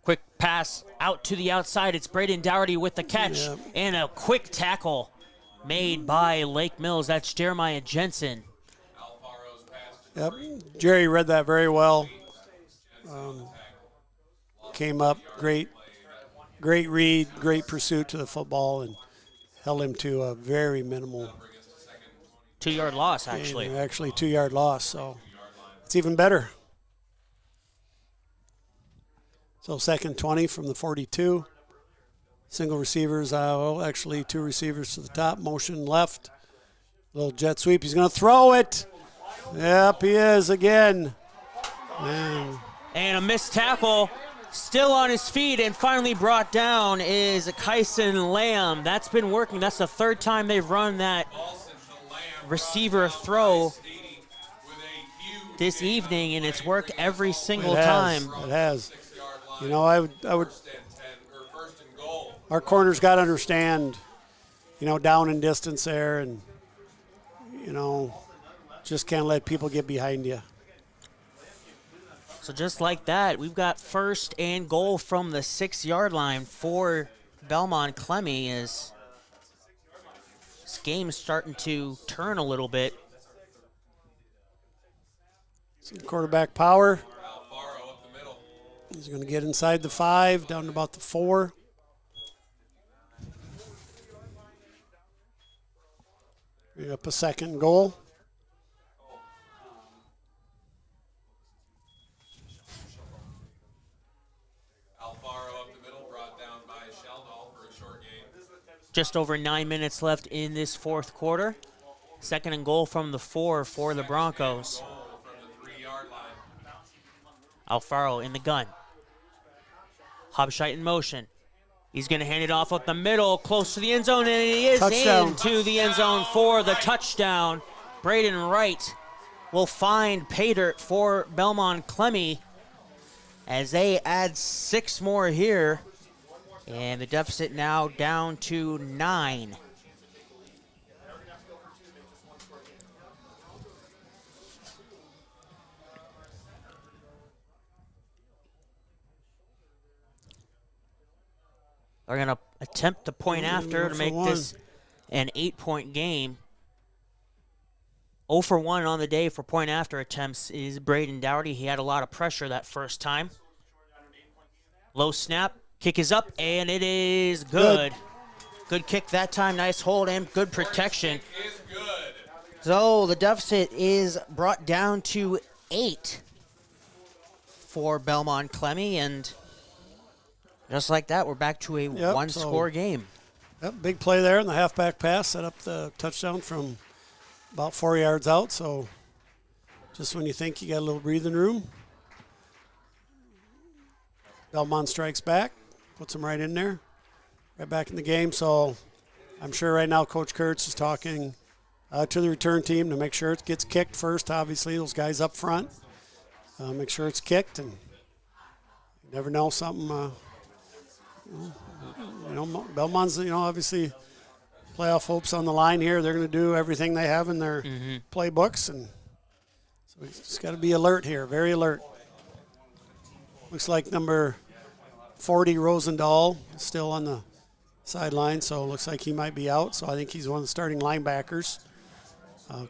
Quick pass out to the outside. It's Braden Dougherty with the catch, and a quick tackle made by Lake Mills. That's Jeremiah Jensen. Yep, Jerry read that very well. Came up, great read, great pursuit to the football, and held him to a very minimal 2-yard loss, actually. Actually, 2-yard loss, so it's even better. So 2nd 20 from the 42. Single receivers, actually 2 receivers to the top. Motion left. Little jet sweep. He's going to throw it. Yep, he is again. And a missed tackle. Still on his feet and finally brought down is Kyson Lamb. That's been working. That's the 3rd time they've run that receiver throw this evening, and it's worked every single time. It has. I would. Our corners got to understand down in distance there, and just can't let people get behind you. So just like that, we've got first and goal from the 6-yard line for Belmond-Klemme as this game's starting to turn a little bit. Some quarterback power. He's going to get inside the 5, down to about the 4. Bring up a second and goal. Just over 9 minutes left in this fourth quarter. Second and goal from the 4 for the Broncos. Alfaro in the gun. Hobscheit in motion. He's going to hand it off up the middle, close to the end zone, and he is into the end zone for the touchdown. Braden Wright will find pay dirt for Belmond-Klemme as they add 6 more here. And the deficit now down to 9. They're going to attempt to point after to make this an 8-point game. 0 for 1 on the day for point after attempts is Braden Dougherty. He had a lot of pressure that first time. Low snap. Kick is up, and it is good. Good kick that time. Nice hold and good protection. So the deficit is brought down to 8 for Belmond-Klemme, and just like that, we're back to a one-score game. Yep, big play there in the halfback pass. Set up the touchdown from about 4 yards out. So just when you think you got a little breathing room, Belmont strikes back. Puts them right in there, right back in the game. So I'm sure right now Coach Kurtz is talking to the return team to make sure it gets kicked first. Obviously, those guys up front, make sure it's kicked. And you never know, something, Belmont's, obviously playoff hopes on the line here. They're going to do everything they have in their playbooks. And so we just got to be alert here, very alert. Looks like number 40, Rosendahl, is still on the sideline, so it looks like he might be out. So I think he's one of the starting linebackers.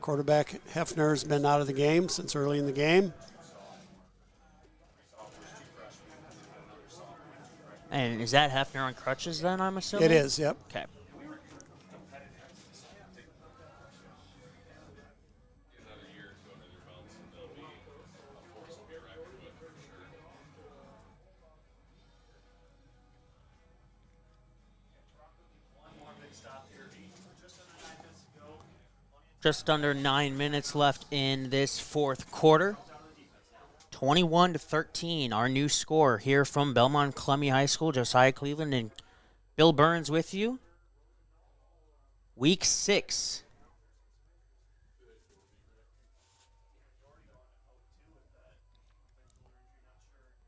Quarterback Hefner has been out of the game since early in the game. And is that Hefner on crutches then, I'm assuming? It is, yep. Okay. Just under 9 minutes left in this fourth quarter. 21-13, our new score here from Belmond-Klemme High School. Josiah Cleveland and Bill Burns with you. Week 6.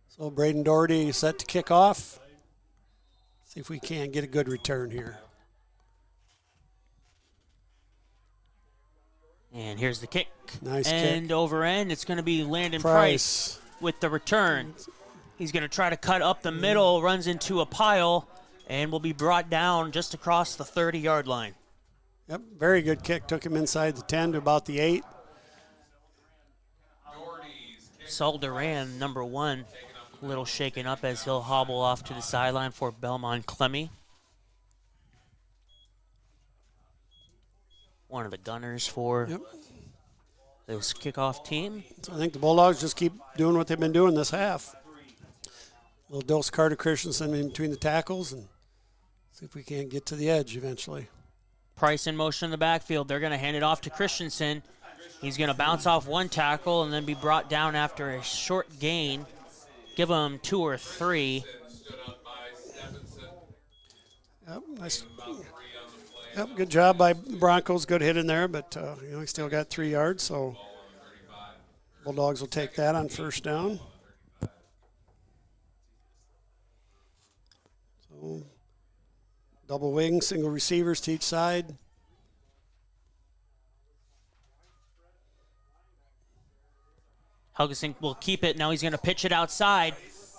So Braden Doherty set to kick off. See if we can get a good return here. And here's the kick. Nice end kick. Over end. It's going to be Landon Price with the return. He's going to try to cut up the middle, runs into a pile, and will be brought down just across the 30-yard line. Yep, very good kick. Took him inside the 10 to about the 8. Saul Duran, number 1, a little shaken up as he'll hobble off to the sideline for Belmond-Klemme. One of the gunners for this kickoff team. So I think the Bulldogs just keep doing what they've been doing this half. A little dose of Carter Christensen in between the tackles and see if we can't get to the edge eventually. Price in motion in the backfield. They're going to hand it off to Christensen. He's going to bounce off one tackle and then be brought down after a short gain. Give him 2 or 3. Yep, nice. Yep, good job by the Broncos. Good hit in there, but he still got 3 yards, so Bulldogs will take that on first down. So Double wing, single receivers to each side. Helgeson will keep it. Now he's going to pitch it outside.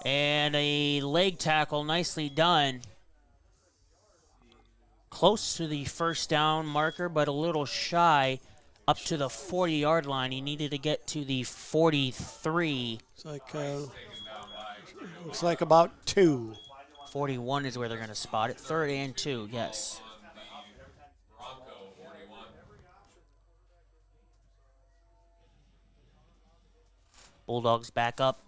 And a leg tackle, nicely done. Close to the first down marker, but a little shy up to the 40-yard line. He needed to get to the 43. Looks like about 2. 41 is where they're going to spot it. 3rd and 2, yes. Bulldogs back up.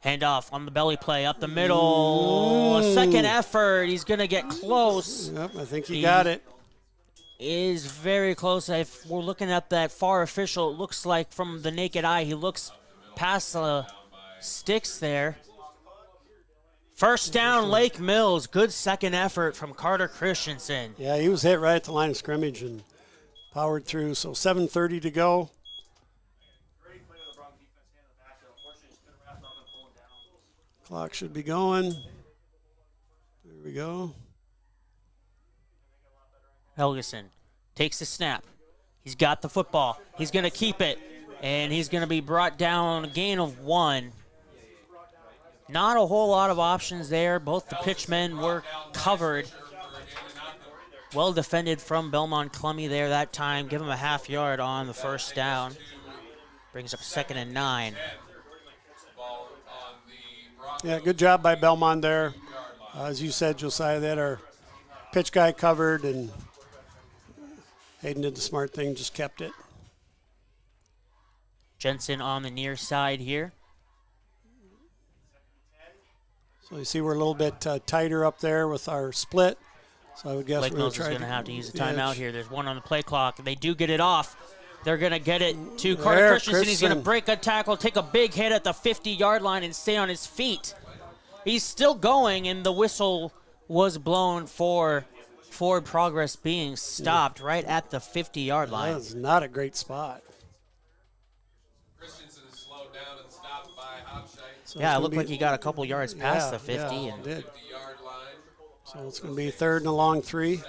Handoff on the belly play, up the middle. Second effort. He's going to get close. Yep, I think he got it. Is very close. If we're looking at that far official, it looks like from the naked eye, he looks past the sticks there. First down, Lake Mills. Good second effort from Carter Christensen. Yeah, he was hit right at the line of scrimmage and powered through. So 7:30 to go. Clock should be going. There we go. Helgeson takes the snap. He's got the football. He's going to keep it, and he's going to be brought down a gain of 1. Not a whole lot of options there. Both the pitchmen were covered. Well defended from Belmond-Klemme there that time. Give him a half yard on the first down. Brings up 2nd and 9. Yeah, good job by Belmond there. As you said, Josiah, they had our pitch guy covered, and Hayden did the smart thing, just kept it. Jensen on the near side here. So you see we're a little bit tighter up there with our split. So I would guess Lake we're Mills is going to have to use a timeout here. There's 1 on the play clock. They do get it off. They're going to get it to Carter Christensen. He's going to break a tackle, take a big hit at the 50-yard line, and stay on his feet. He's still going, and the whistle was blown for forward progress being stopped right at the 50-yard line. That's not a great spot. Christensen is slowed down and stopped by Hopshite. So yeah, it looked like he got a couple yards past the 50. Yeah, and did. So it's going to be 3rd and a long 3.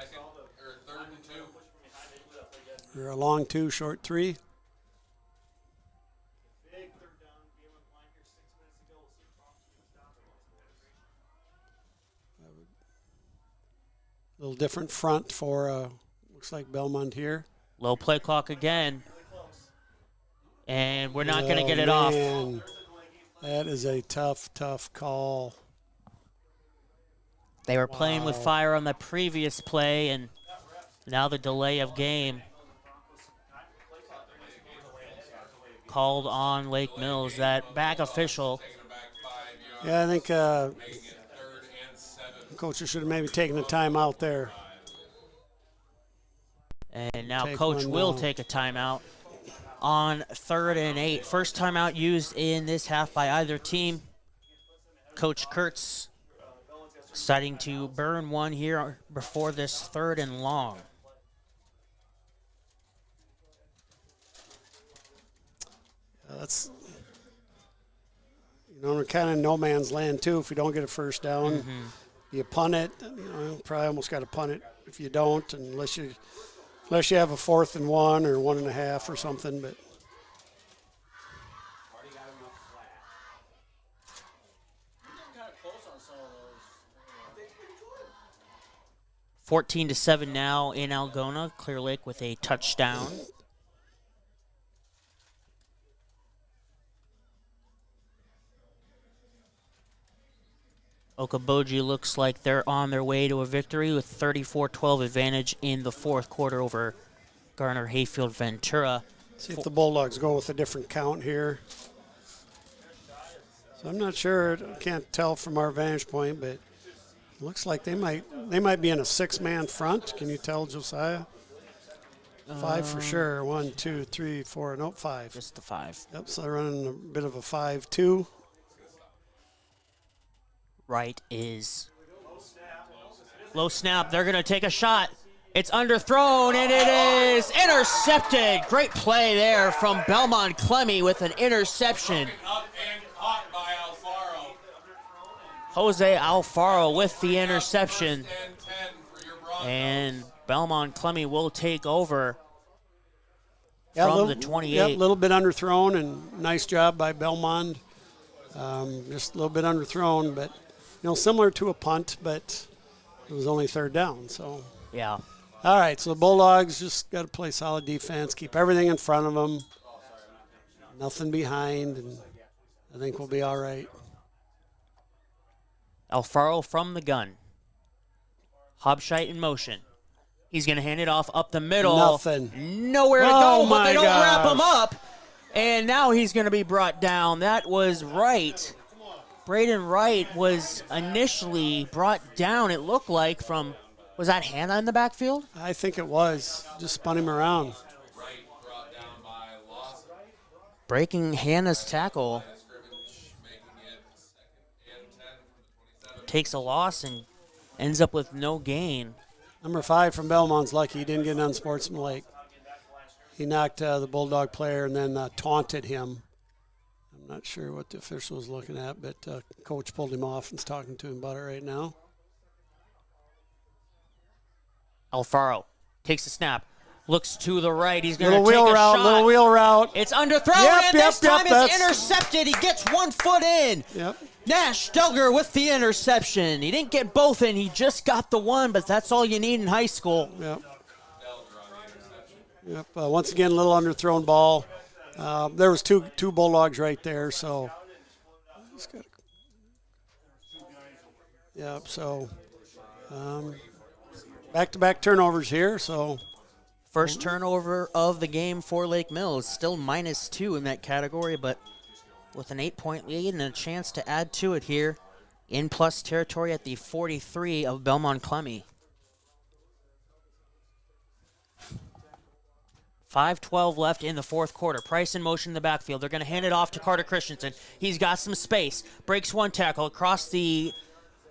Or a long 2, short 3. A little different front for, looks like Belmond here. Low play clock again. And we're not going to get it off. That is a tough, tough call. They were playing with fire on the previous play, and now the delay of game called on Lake Mills. That back official. Yeah, I think coaches should have maybe taken a timeout there. And now coach will take a timeout on 3rd and 8. First timeout used in this half by either team. Coach Kurtz deciding to burn one here before this 3rd and long. That's, we're kind of no man's land too. If we don't get a first down, you punt it. Probably almost got to punt it if you don't, unless you have a 4th and 1 or 1.5 or something. But 14-7 now in Algona. Clear Lake with a touchdown. Okoboji looks like they're on their way to a victory with 34-12 advantage in the 4th quarter over Garner Hayfield Ventura. See if the Bulldogs go with a different count here. So I'm not sure. I can't tell from our vantage point, but it looks like they might be in a 6-man front. Can you tell, Josiah? 5 for sure. 1, 2, 3, 4. Nope, 5. Just the 5. Yep. So they're running a bit of a 5-2. Right is low snap. They're going to take a shot. It's underthrown, and it is intercepted. Great play there from Belmond-Klemme with an interception. Jose Alfaro with the interception. And Belmond-Klemme will take over from the 28. Yeah, a little bit underthrown, and nice job by Belmond. Just a little bit underthrown, but, similar to a punt, but it was only third down. So yeah. All right, so the Bulldogs just got to play solid defense, keep everything in front of them, nothing behind, and I think we'll be all right. Alfaro from the gun. Hobscheit in motion. He's going to hand it off up the middle. Nothing. Nowhere to go, but they don't gosh. wrap him up. And now he's going to be brought down. That was Wright. Braden Wright was initially brought down, it looked like, from, was that Hannah in the backfield? I think it was. Just spun him around. Breaking Hannah's tackle. Takes a loss and ends up with no gain. Number 5 from Belmont's lucky he didn't get unsportsmanlike. He knocked the Bulldog player and then taunted him. I'm not sure what the official was looking at, but coach pulled him off and is talking to him about it right now. Alfaro takes the snap, looks to the right. He's going to take a shot. Little wheel route. It's underthrown, and this time it's intercepted. He gets 1 foot in. Yep. Nash Duggar with the interception. He didn't get both in. He just got the one, but that's all you need in high school. Yep. Yep. Once again, a little underthrown ball. There was two Bulldogs right there, so. Yep. So, back-to-back turnovers here. So, first turnover of the game for Lake Mills. Still -2 in that category, but with an 8-point lead and a chance to add to it here in plus territory at the 43 of Belmond-Klemme. 5:12 left in the fourth quarter. Price in motion in the backfield. They're going to hand it off to Carter Christensen. He's got some space. Breaks one tackle across the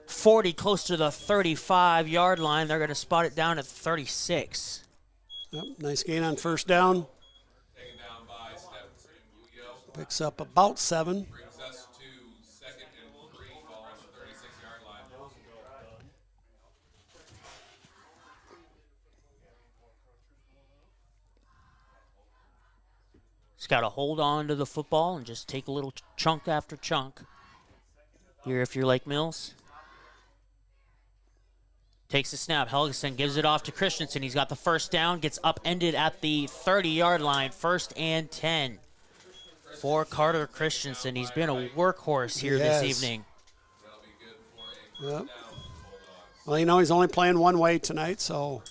40, close to the 35-yard line. They're going to spot it down at 36. Yep, nice gain on first down. Picks up about 7. Brings us to 2nd and 3, ball on the 36-yard line. Just got to hold on to the football and just take a little chunk after chunk. Here, if you're Lake Mills. Takes the snap. Helgeson gives it off to Christensen. He's got the first down. Gets upended at the 30-yard line. 1st and 10 for Carter Christensen. He's been a workhorse here this evening. Yep. Well, he's only playing one way tonight, so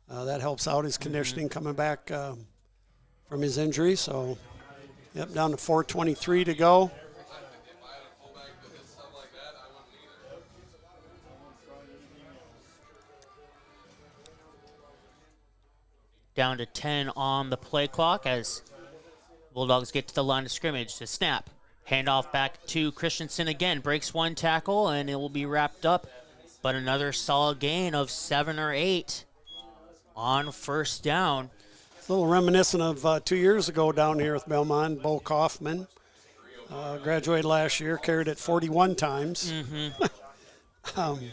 that helps out his conditioning coming back from his injury. So, yep, down to 4:23 to go. Down to 10 on the play clock as Bulldogs get to the line of scrimmage. The snap. Handoff back to Christensen again. Breaks one tackle, and it will be wrapped up. But another solid gain of 7 or 8 on first down. It's a little reminiscent of 2 years ago down here with Belmont. Bo Kaufman graduated last year, carried it 41 times. Mm-hmm.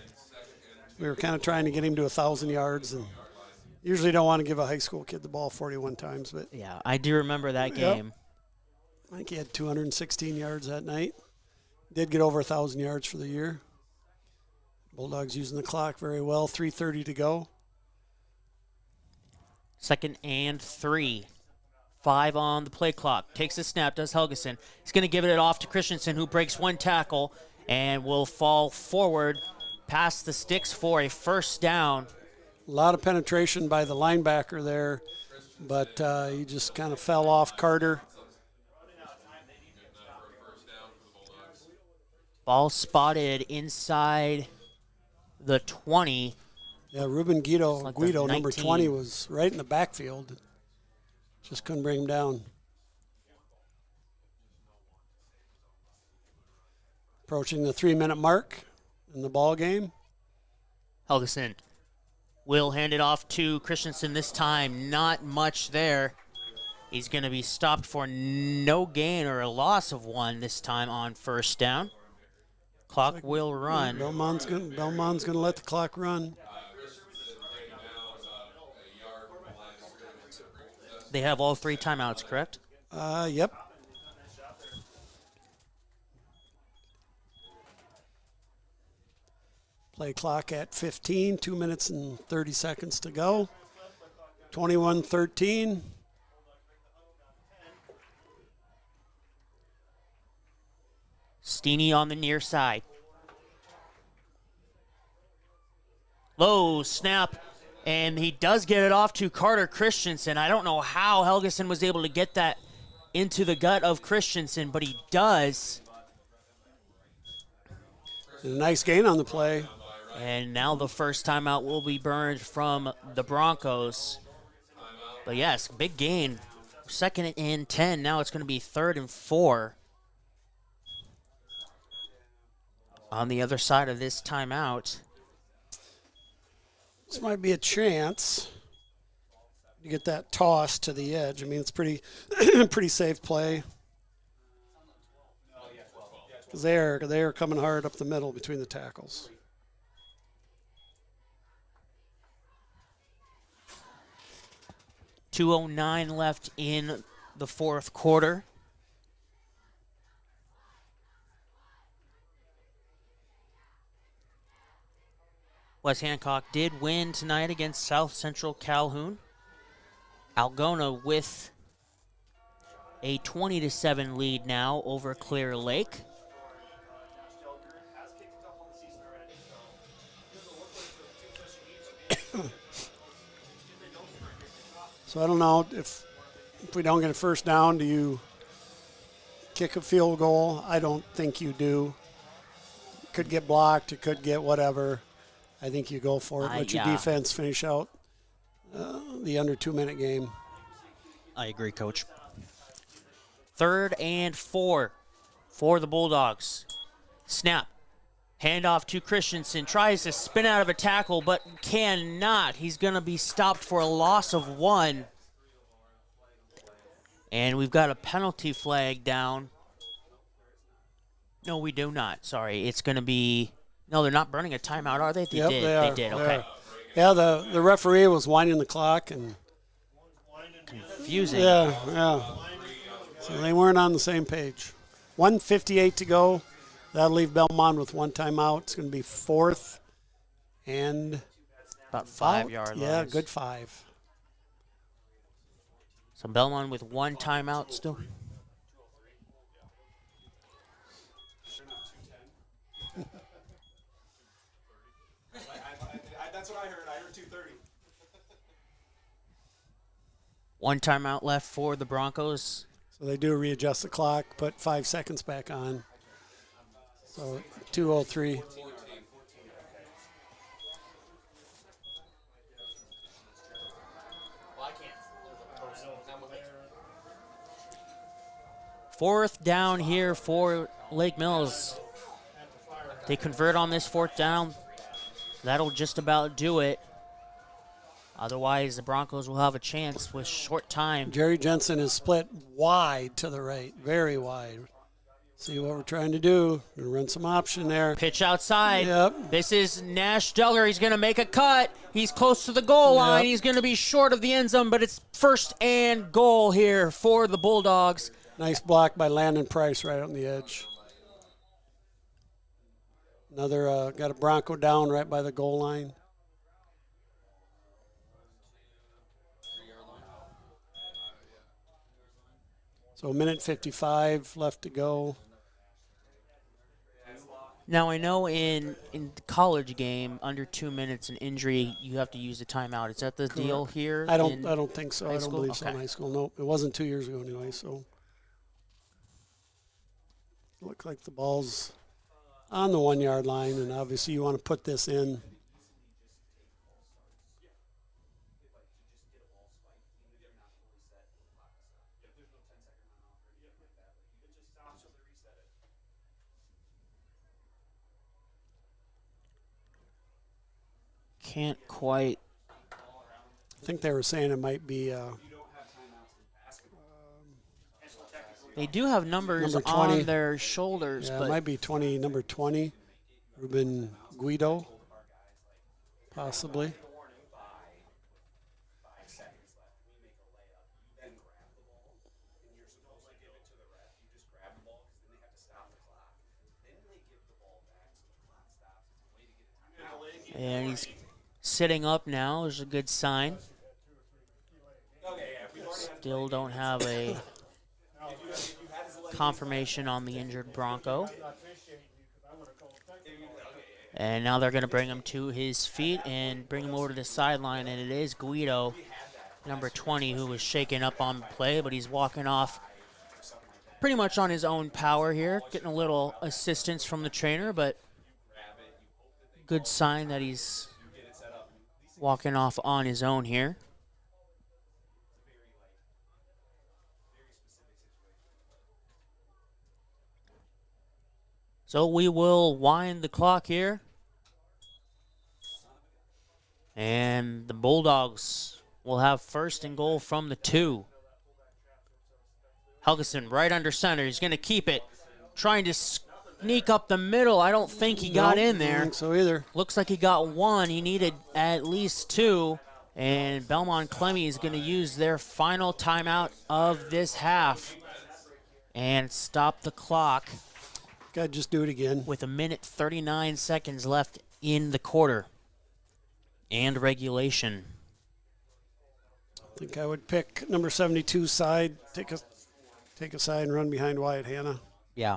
We were kind of trying to get him to 1,000 yards, and usually don't want to give a high school kid the ball 41 times. But yeah, I do remember that game. Yep. I think he had 216 yards that night. Did get over 1,000 yards for the year. Bulldogs using the clock very well. 3:30 to go. 2nd and 3. 5 on the play clock. Takes a snap, does Helgeson. He's going to give it off to Christensen, who breaks one tackle and will fall forward past the sticks for a first down. A lot of penetration by the linebacker there, but he just kind of fell off Carter. Ball spotted inside the 20. Yeah, Ruben Guido, like number 20, was right in the backfield. Just couldn't bring him down. Approaching the 3-minute mark in the ball game. Helgeson will hand it off to Christensen this time. Not much there. He's going to be stopped for no gain or a loss of 1 this time on first down. Clock will run. Belmont's going to let the clock run. They have all 3 timeouts, correct? Yep. Play clock at 15, 2 minutes and 30 seconds to go. 21-13. Steeny on the near side. Low snap, and he does get it off to Carter Christensen. I don't know how Helgeson was able to get that into the gut of Christensen, but he does. A nice gain on the play. And now the first timeout will be burned from the Broncos. But yes, big gain. 2nd and 10. Now it's going to be 3rd and 4. On the other side of this timeout. This might be a chance to get that toss to the edge. I mean, it's pretty safe play. Because they're coming hard up the middle between the tackles. .209 left in the 4th quarter. West Hancock did win tonight against South Central Calhoun. Algona with a 20-7 lead now over Clear Lake. So I don't know if we don't get a first down, do you kick a field goal? I don't think you do. It could get blocked. It could get whatever. I think you go for it. Let your defense finish out the under 2-minute game. I agree, Coach. 3rd and 4 for the Bulldogs. Snap. Handoff to Christensen. Tries to spin out of a tackle, but cannot. He's going to be stopped for a loss of 1. And we've got a penalty flag down. No, we do not. Sorry. It's going to be... No, they're not burning a timeout, are they? They did. They did. Okay. Yeah, the referee was winding the clock and... Confusing. Yeah. So they weren't on the same page. 1:58 to go. That'll leave Belmont with 1 timeout. It's going to be 4th and about 5-yard line. Yeah, good 5. So Belmont with 1 timeout still. That's what I heard. I heard 2:30. 1 timeout left for the Broncos. So they do readjust the clock, put 5 seconds back on. So 2:03. Fourth down here for Lake Mills. They convert on this 4th down. That'll just about do it. Otherwise, the Broncos will have a chance with short time. Jerry Jensen is split wide to the right, very wide. See what we're trying to do. We're going to run some option there. Pitch outside. Yep. This is Nash Duggar. He's going to make a cut. He's close to the goal line. He's going to be short of the end zone, but it's 1st and goal here for the Bulldogs. Nice block by Landon Price right on the edge. Another, got a Bronco down right by the goal line. So 1:55 left to go. Now, I know in the college game, under 2 minutes an injury, you have to use a timeout. Is that the deal here? I don't think so. I don't believe so in Okay. high school. No, it wasn't 2 years ago anyway, so. Look like the ball's on the 1 yard line, and obviously you want to put this in. Can't quite. I think they were saying it might be They do have numbers number 20 on their shoulders, Yeah, but it might be number 20, Ruben Guido, possibly. And he's sitting up now, is a good sign. Still don't have a confirmation on the injured Bronco. And now they're going to bring him to his feet and bring him over to the sideline, and it is Guido, number 20, who was shaken up on the play, but he's walking off pretty much on his own power here, getting a little assistance from the trainer, but good sign that he's walking off on his own here. So we will wind the clock here. And the Bulldogs will have first and goal from the 2. Helgeson right under center. He's going to keep it. Trying to sneak up the middle. I don't think he got in there. I don't think so either. Looks like he got 1. He needed at least 2. And Belmond-Klemme is going to use their final timeout of this half and stop the clock. Got to just do it again. With 1:39 seconds left in the quarter and regulation. I think I would pick number 72 side, take a side and run behind Wyatt Hanna. Yeah.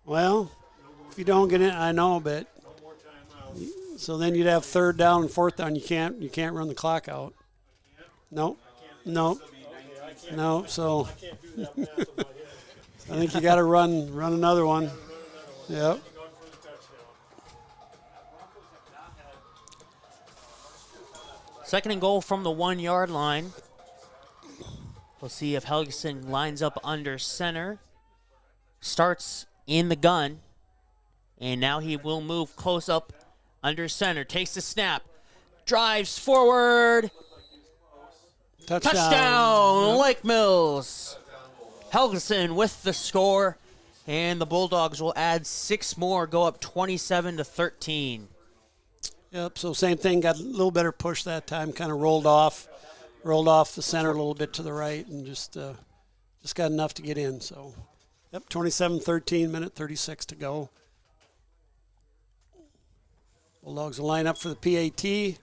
Well, if you don't get in, I know, but so then you'd have 3rd down and 4th down. You can't run the clock out. No. So I think you got to run another one. Yep. Second and goal from the 1-yard line. We'll see if Helgeson lines up under center. Starts in the gun. And now he will move close up under center. Takes the snap. Drives forward. Touchdown, Yep. Lake Mills. Helgeson with the score. And the Bulldogs will add 6 more, go up 27-13. Yep, so same thing, got a little better push that time, kind of rolled off the center a little bit to the right and just got enough to get in. So, yep, 27-13, minute 36 to go. Bulldogs will line up for the PAT.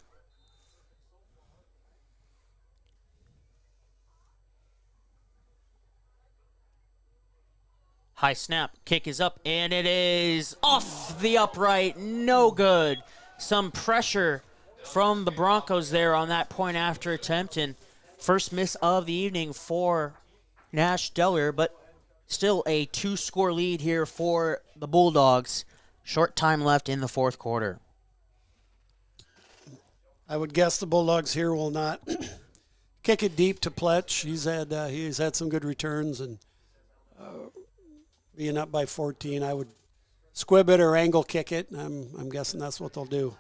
High snap, kick is up, and it is off the upright, no good. Some pressure from the Broncos there on that point after attempt, and first miss of the evening for Nash Deller, but still a 2-score lead here for the Bulldogs. Short time left in the 4th quarter. I would guess the Bulldogs here will not kick it deep to Pletch. He's had some good returns, and being up by 14, I would squib it or angle kick it. I'm guessing that's what they'll do.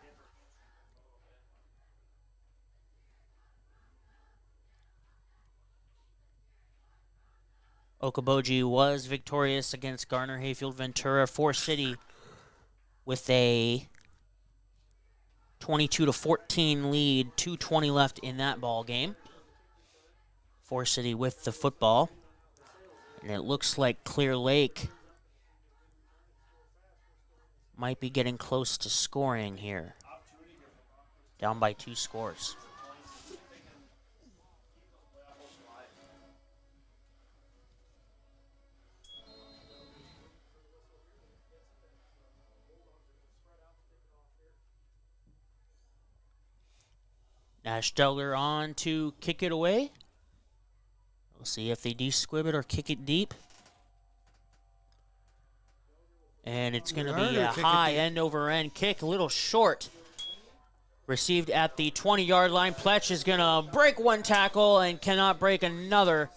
Okoboji was victorious against Garner Hayfield Ventura. Forest City with a 22-14 lead, 2:20 left in that ball game. Forest City with the football. And it looks like Clear Lake might be getting close to scoring here. Down by 2 scores. Nash Deller on to kick it away. We'll see if they de-squib it or kick it deep. And it's going to be a high end-over-end kick, a little short. Received at the 20-yard line. Pletch is going to break one tackle and cannot break another.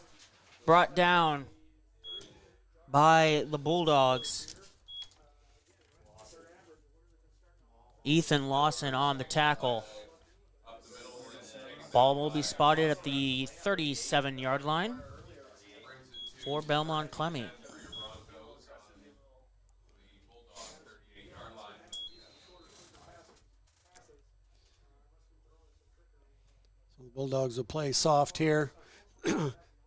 Brought down by the Bulldogs. Ethan Lawson on the tackle. Ball will be spotted at the 37-yard line for Belmond-Klemme. Bulldogs will play soft here.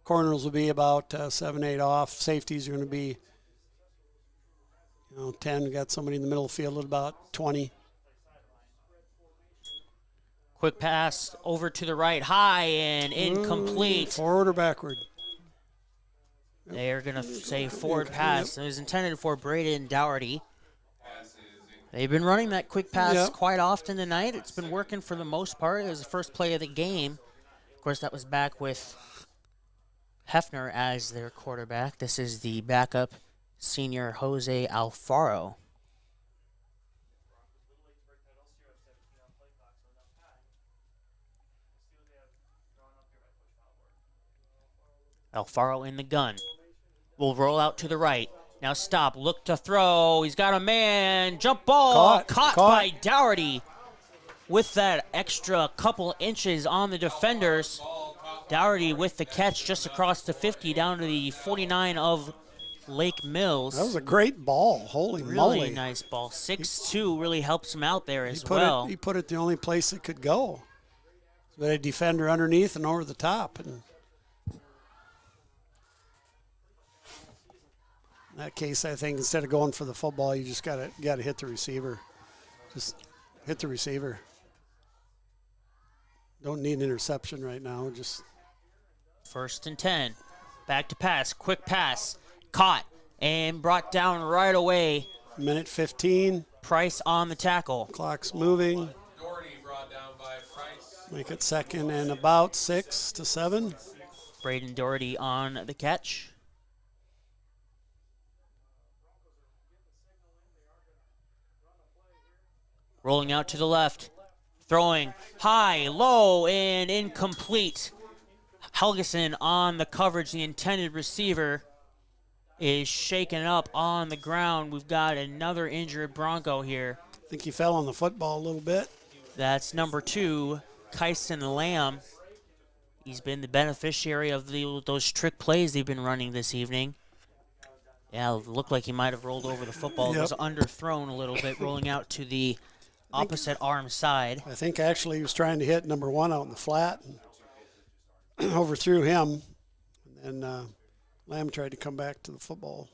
Corners will be about 7-8 off. Safeties are going to be 10. We got somebody in the middle of the field at about 20. Quick pass over to the right, high and incomplete. Forward or backward? They're going to say forward pass. It was intended for Braden Dougherty. They've been running that quick pass quite often tonight. It's been working for the most part. It was the first play of the game. Of course, that was back with Hefner as their quarterback. This is the backup senior Jose Alfaro. Alfaro in the gun. Will roll out to the right. Now stop. Look to throw. He's got a man. Jump ball. Caught by Dougherty. With that extra couple inches on the defenders. Dougherty with the catch just across the 50 down to the 49 of Lake Mills. That was a great ball. Holy moly. Really nice ball. 6'2" really helps him out there as well. He put it the only place it could go. With a defender underneath and over the top. And in that case, I think instead of going for the football, you just gotta hit the receiver. Just hit the receiver. Don't need an interception right now. Just 1st and 10. Back to pass. Quick pass. Caught and brought down right away. Minute 15. Price on the tackle. Clock's moving. Doherty brought down by Price. Make it 2nd and about 6 to 7. Braden Dougherty on the catch. Rolling out to the left. Throwing high, low, and incomplete. Helgeson on the coverage. The intended receiver is shaken up on the ground. We've got another injured Bronco here. I think he fell on the football a little bit. That's number 2, Kyson Lamb. He's been the beneficiary of those trick plays they've been running this evening. Yeah, it looked like he might have rolled over the football. It was underthrown a little bit, rolling out to the opposite arm side. I think actually he was trying to hit number 1 out in the flat and overthrew him. And Lamb tried to come back to the football.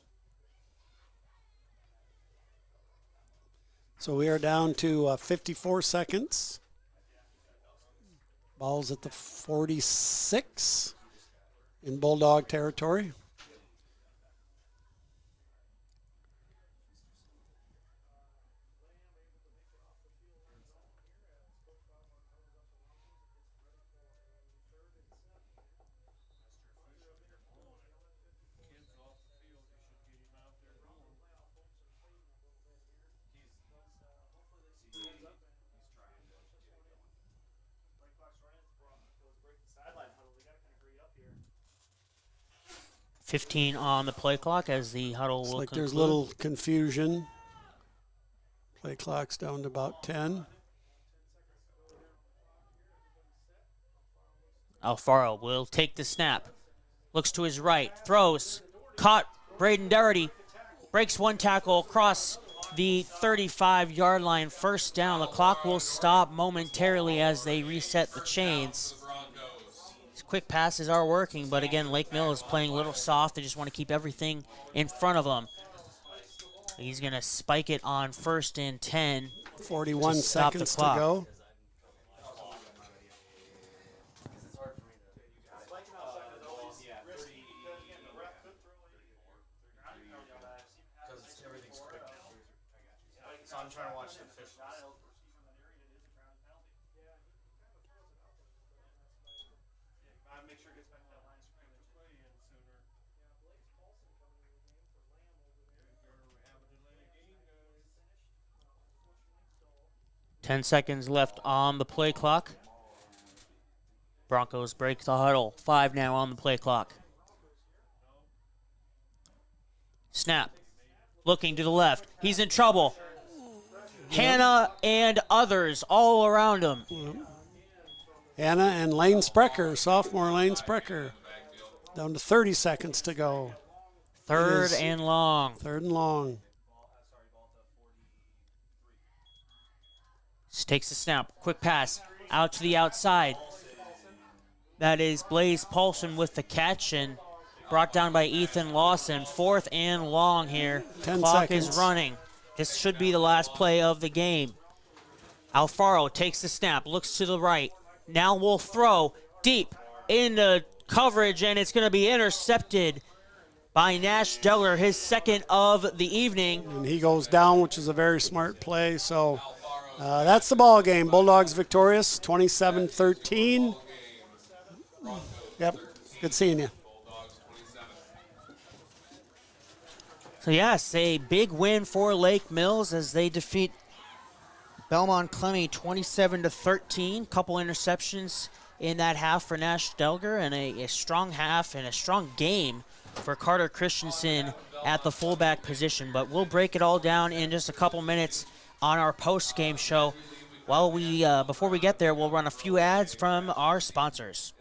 So we are down to 54 seconds. Ball's at the 46 in Bulldog territory. .15 on the play clock as the huddle will conclude. There's a little confusion. Play clock's down to about 10. Alfaro will take the snap. Looks to his right. Throws. Caught. Braden Dougherty breaks one tackle across the 35-yard line. 1st down. The clock will stop momentarily as they reset the chains. Quick passes are working, but again, Lake Mill is playing a little soft. They just want to keep everything in front of them. He's going to spike it on 1st and 10. 41 seconds to go. I'm trying to watch the officials. 10 seconds left on the play clock. Broncos break the huddle. 5 now on the play clock. Snap. Looking to the left. He's in trouble. Hannah and others all around him. Hannah and Lane Sprecher, sophomore Lane Sprecher. Down to 30 seconds to go. 3rd and long. 3rd and long. Just takes the snap. Quick pass. Out to the outside. That is Blaze Paulson with the catch and brought down by Ethan Lawson. 4th and long here. 10 Clock seconds. is running. This should be the last play of the game. Alfaro takes the snap, looks to the right. Now will throw deep into coverage, and it's going to be intercepted by Nash Delger, his second of the evening. And he goes down, which is a very smart play. So that's the ball game. Bulldogs victorious, 27-13. Yep, good seeing you. So yes, a big win for Lake Mills as they defeat Belmond-Klemme 27-13. Couple interceptions in that half for Nash Delger, and a strong half and a strong game for Carter Christensen at the fullback position. But we'll break it all down in just a couple minutes on our post-game show. While we, before we get there, we'll run a few ads from our sponsors.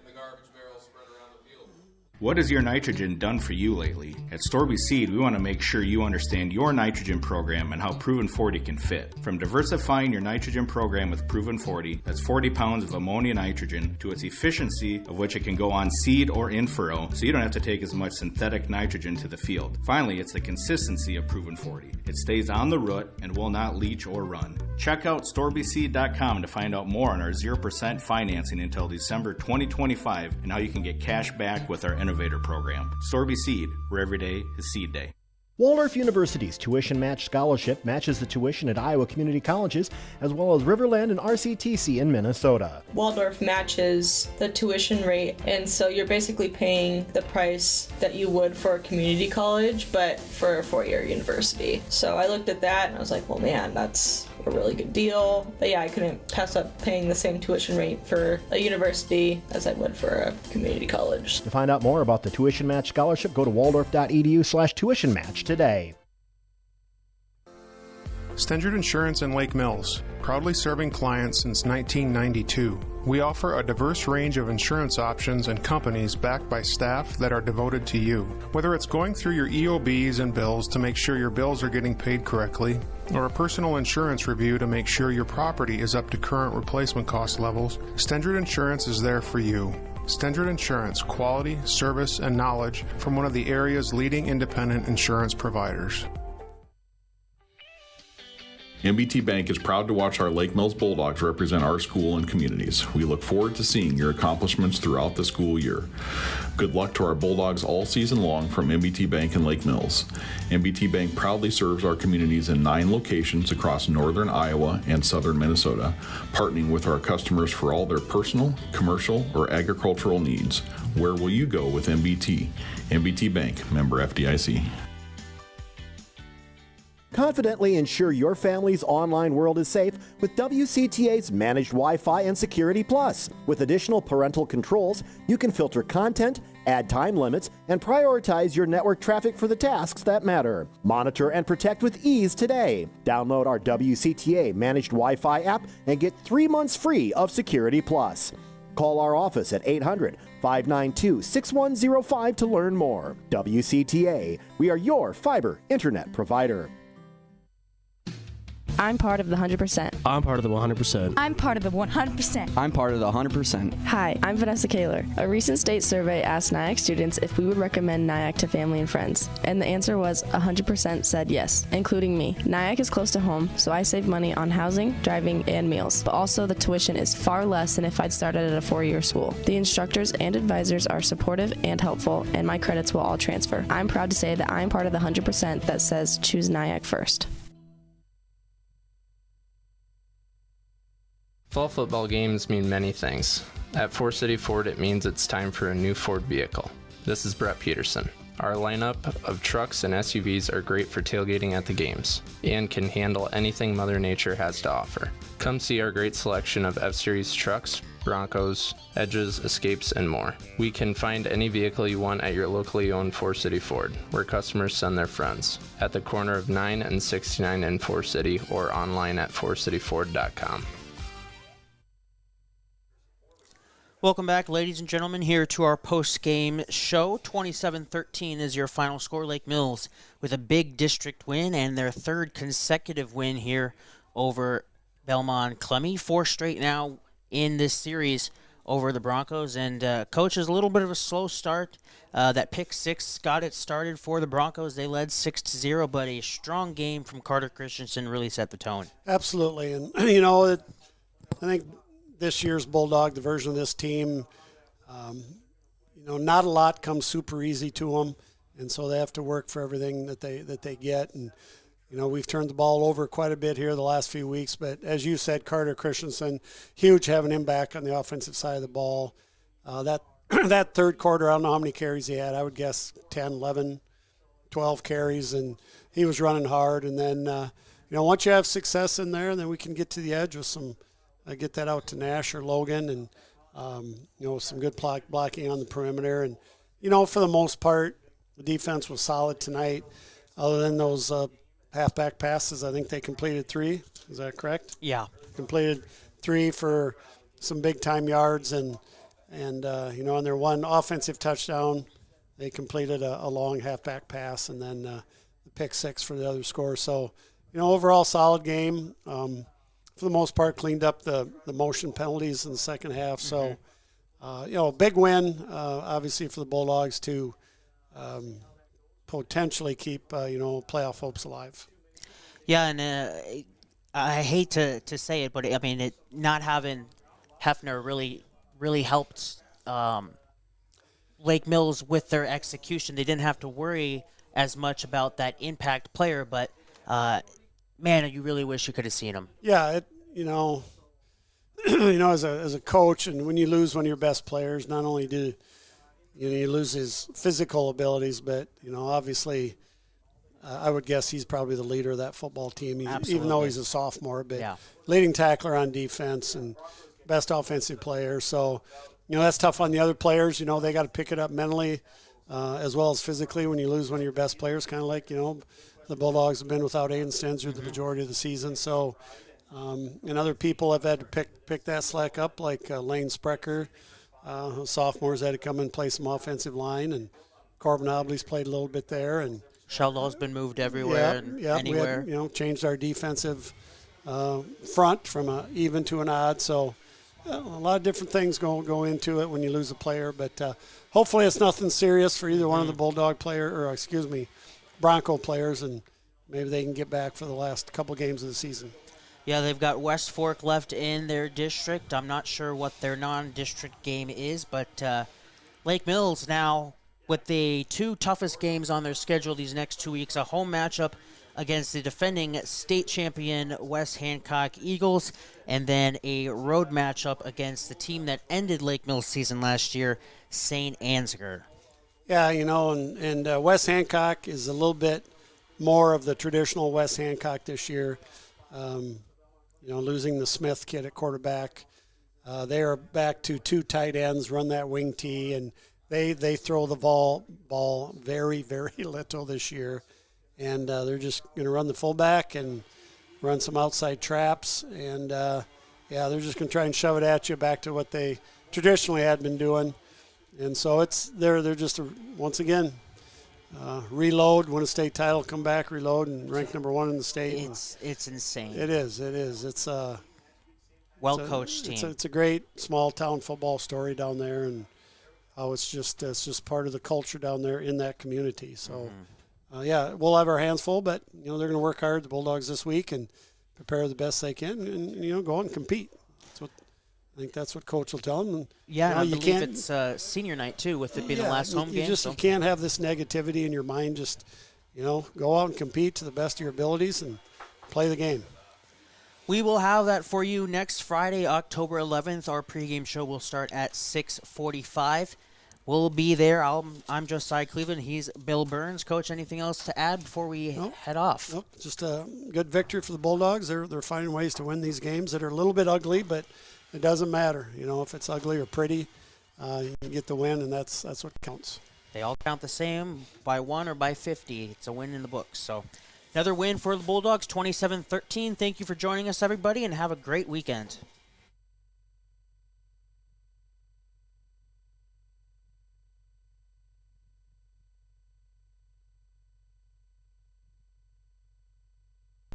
What has your nitrogen done for you lately? At Storby Seed, we want to make sure you understand your nitrogen program and how Proven 40 can fit. From diversifying your nitrogen program with Proven 40, that's 40 pounds of ammonia nitrogen, to its efficiency of which it can go on seed or in furrow, so you don't have to take as much synthetic nitrogen to the field. Finally, it's the consistency of Proven 40. It stays on the root and will not leach or run. Check out StorbySeed.com to find out more on our 0% financing until December 2025 and how you can get cash back with our Innovator program. Storby Seed, where every day is seed day. Waldorf University's Tuition Match Scholarship matches the tuition at Iowa community colleges, as well as Riverland and RCTC in Minnesota. Waldorf matches the tuition rate, and so you're basically paying the price that you would for a community college, but for a four-year university. So I looked at that and I was like, well, man, that's a really good deal. But yeah, I couldn't pass up paying the same tuition rate for a university as I would for a community college. To find out more about the Tuition Match Scholarship, go to waldorf.edu/tuition match today. Stendard Insurance in Lake Mills, proudly serving clients since 1992. We offer a diverse range of insurance options and companies backed by staff that are devoted to you. Whether it's going through your EOBs and bills to make sure your bills are getting paid correctly, or a personal insurance review to make sure your property is up to current replacement cost levels, Stendard Insurance is there for you. Stendard Insurance, quality, service, and knowledge from one of the area's leading independent insurance providers. MBT Bank is proud to watch our Lake Mills Bulldogs represent our school and communities. We look forward to seeing your accomplishments throughout the school year. Good luck to our Bulldogs all season long from MBT Bank in Lake Mills. MBT Bank proudly serves our communities in 9 locations across northern Iowa and southern Minnesota, partnering with our customers for all their personal, commercial, or agricultural needs. Where will you go with MBT? MBT Bank, member FDIC. Confidently ensure your family's online world is safe with WCTA's Managed Wi-Fi and Security Plus. With additional parental controls, you can filter content, add time limits, and prioritize your network traffic for the tasks that matter. Monitor and protect with ease today. Download our WCTA Managed Wi-Fi app and get 3 months free of Security Plus. Call our office at 800-592-6105 to learn more. WCTA, we are your fiber internet provider. I'm part of the 100%. I'm part of the 100%. I'm part of the 100%. I'm part of the 100%. Hi, I'm Vanessa Kaler. A recent state survey asked Nyack students if we would recommend Nyack to family and friends, and the answer was 100% said yes, including me. Nyack is close to home, so I save money on housing, driving, and meals, but also the tuition is far less than if I'd started at a 4-year school. The instructors and advisors are supportive and helpful, and my credits will all transfer. I'm proud to say that I'm part of the 100% that says choose Nyack first. Fall football games mean many things. At Forest City Ford, it means it's time for a new Ford vehicle. This is Brett Peterson. Our lineup of trucks and SUVs are great for tailgating at the games and can handle anything Mother Nature has to offer. Come see our great selection of F-Series trucks, Broncos, Edges, Escapes, and more. We can find any vehicle you want at your locally owned Forest City Ford, where customers send their friends, at the corner of 9 and 69 in Forest City or online at forestcityford.com. Welcome back, ladies and gentlemen, here to our post-game show. 27-13 is your final score. Lake Mills with a big district win and their third consecutive win here over Belmond-Klemme. 4 straight now in this series over the Broncos. And Coach, is a little bit of a slow start. That pick six got it started for the Broncos. They led 6-0, but a strong game from Carter Christensen really set the tone. Absolutely. And, you know, I think this year's Bulldog, the version of this team, you know, not a lot comes super easy to them. And so they have to work for everything that they get. And, you know, we've turned the ball over quite a bit here the last few weeks. But as you said, Carter Christensen, huge having him back on the offensive side of the ball. That third quarter, I don't know how many carries he had. I would guess 10, 11, 12 carries. And he was running hard. And then, you know, once you have success in there, then we can get to the edge with some get that out to Nash or Logan. And, you know, some good blocking on the perimeter. And, you know, for the most part, the defense was solid tonight. Other than those halfback passes, I think they completed 3. Is that correct? Yeah. Completed 3 for some big-time yards. And you know, on their one offensive touchdown, they completed a long halfback pass and then the pick 6 for the other score. So, you know, overall solid game. For the most part, cleaned up the motion penalties in the second half. So, you know, big win, obviously, for the Bulldogs to potentially keep, you know, playoff hopes alive. Yeah, and I hate to say it, but, I mean, not having Hefner really helped Lake Mills with their execution. They didn't have to worry as much about that impact player, but man, you really wish you could have seen him. Yeah, you know, as a coach, and when you lose one of your best players, not only do you lose his physical abilities, but you know, obviously, I would guess he's probably the leader of that football team, even though he's a sophomore. But leading tackler on defense and best offensive player. So, you know, that's tough on the other players. You know, they got to pick it up mentally as well as physically when you lose one of your best players, kind of like, you know, the Bulldogs have been without Aiden Stenzer the majority of the season. So, and other people have had to pick that slack up, like Lane Sprecher, sophomores had to come and play some offensive line, and Corbin Obley's played a little bit there. And Sheldon's been moved everywhere and anywhere. We had, you know, changed our defensive front from an even to an odd. So a lot of different things go into it when you lose a player. But hopefully it's nothing serious for either one of the Bulldog Bronco players, and maybe they can get back for the last couple games of the season. Yeah, they've got West Fork left in their district. I'm not sure what their non-district game is, but Lake Mills now with the 2 toughest games on their schedule these next 2 weeks, a home matchup against the defending state champion West Hancock Eagles, and then a road matchup against the team that ended Lake Mills' season last year, St. Ansgar. Yeah, you know, and West Hancock is a little bit more of the traditional West Hancock this year. You know, losing the Smith kid at quarterback. They are back to 2 tight ends, run that wing tee, and they throw the ball very, very little this year. And they're just going to run the fullback and run some outside traps. And, they're just going to try and shove it at you back to what they traditionally had been doing. And so they're just, once again, reload, win a state title, come back, reload, and rank number 1 in the state. It's insane. It is. It's a well-coached team. It's a great small-town football story down there, and how it's just part of the culture down there in that community. So, we'll have our hands full, but, you know, they're going to work hard, the Bulldogs, this week, and prepare the best they can and you know, go out and compete. I think that's what Coach will tell them. And, yeah, you know, I believe it's senior night, too, with it being the last home game. You can't have this negativity in your mind. Just, you know, go out and compete to the best of your abilities and play the game. We will have that for you next Friday, October 11th. Our pregame show will start at 6:45. We'll be there. I'm Josiah Cleveland. He's Bill Burns. Coach, anything else to add before we head off? Nope. Just a good victory for the Bulldogs. They're finding ways to win these games that are a little bit ugly, but it doesn't matter. You know, if it's ugly or pretty, you get the win, and that's what counts. They all count the same, by 1 or by 50. It's a win in the books. So another win for the Bulldogs, 27-13. Thank you for joining us, everybody, and have a great weekend.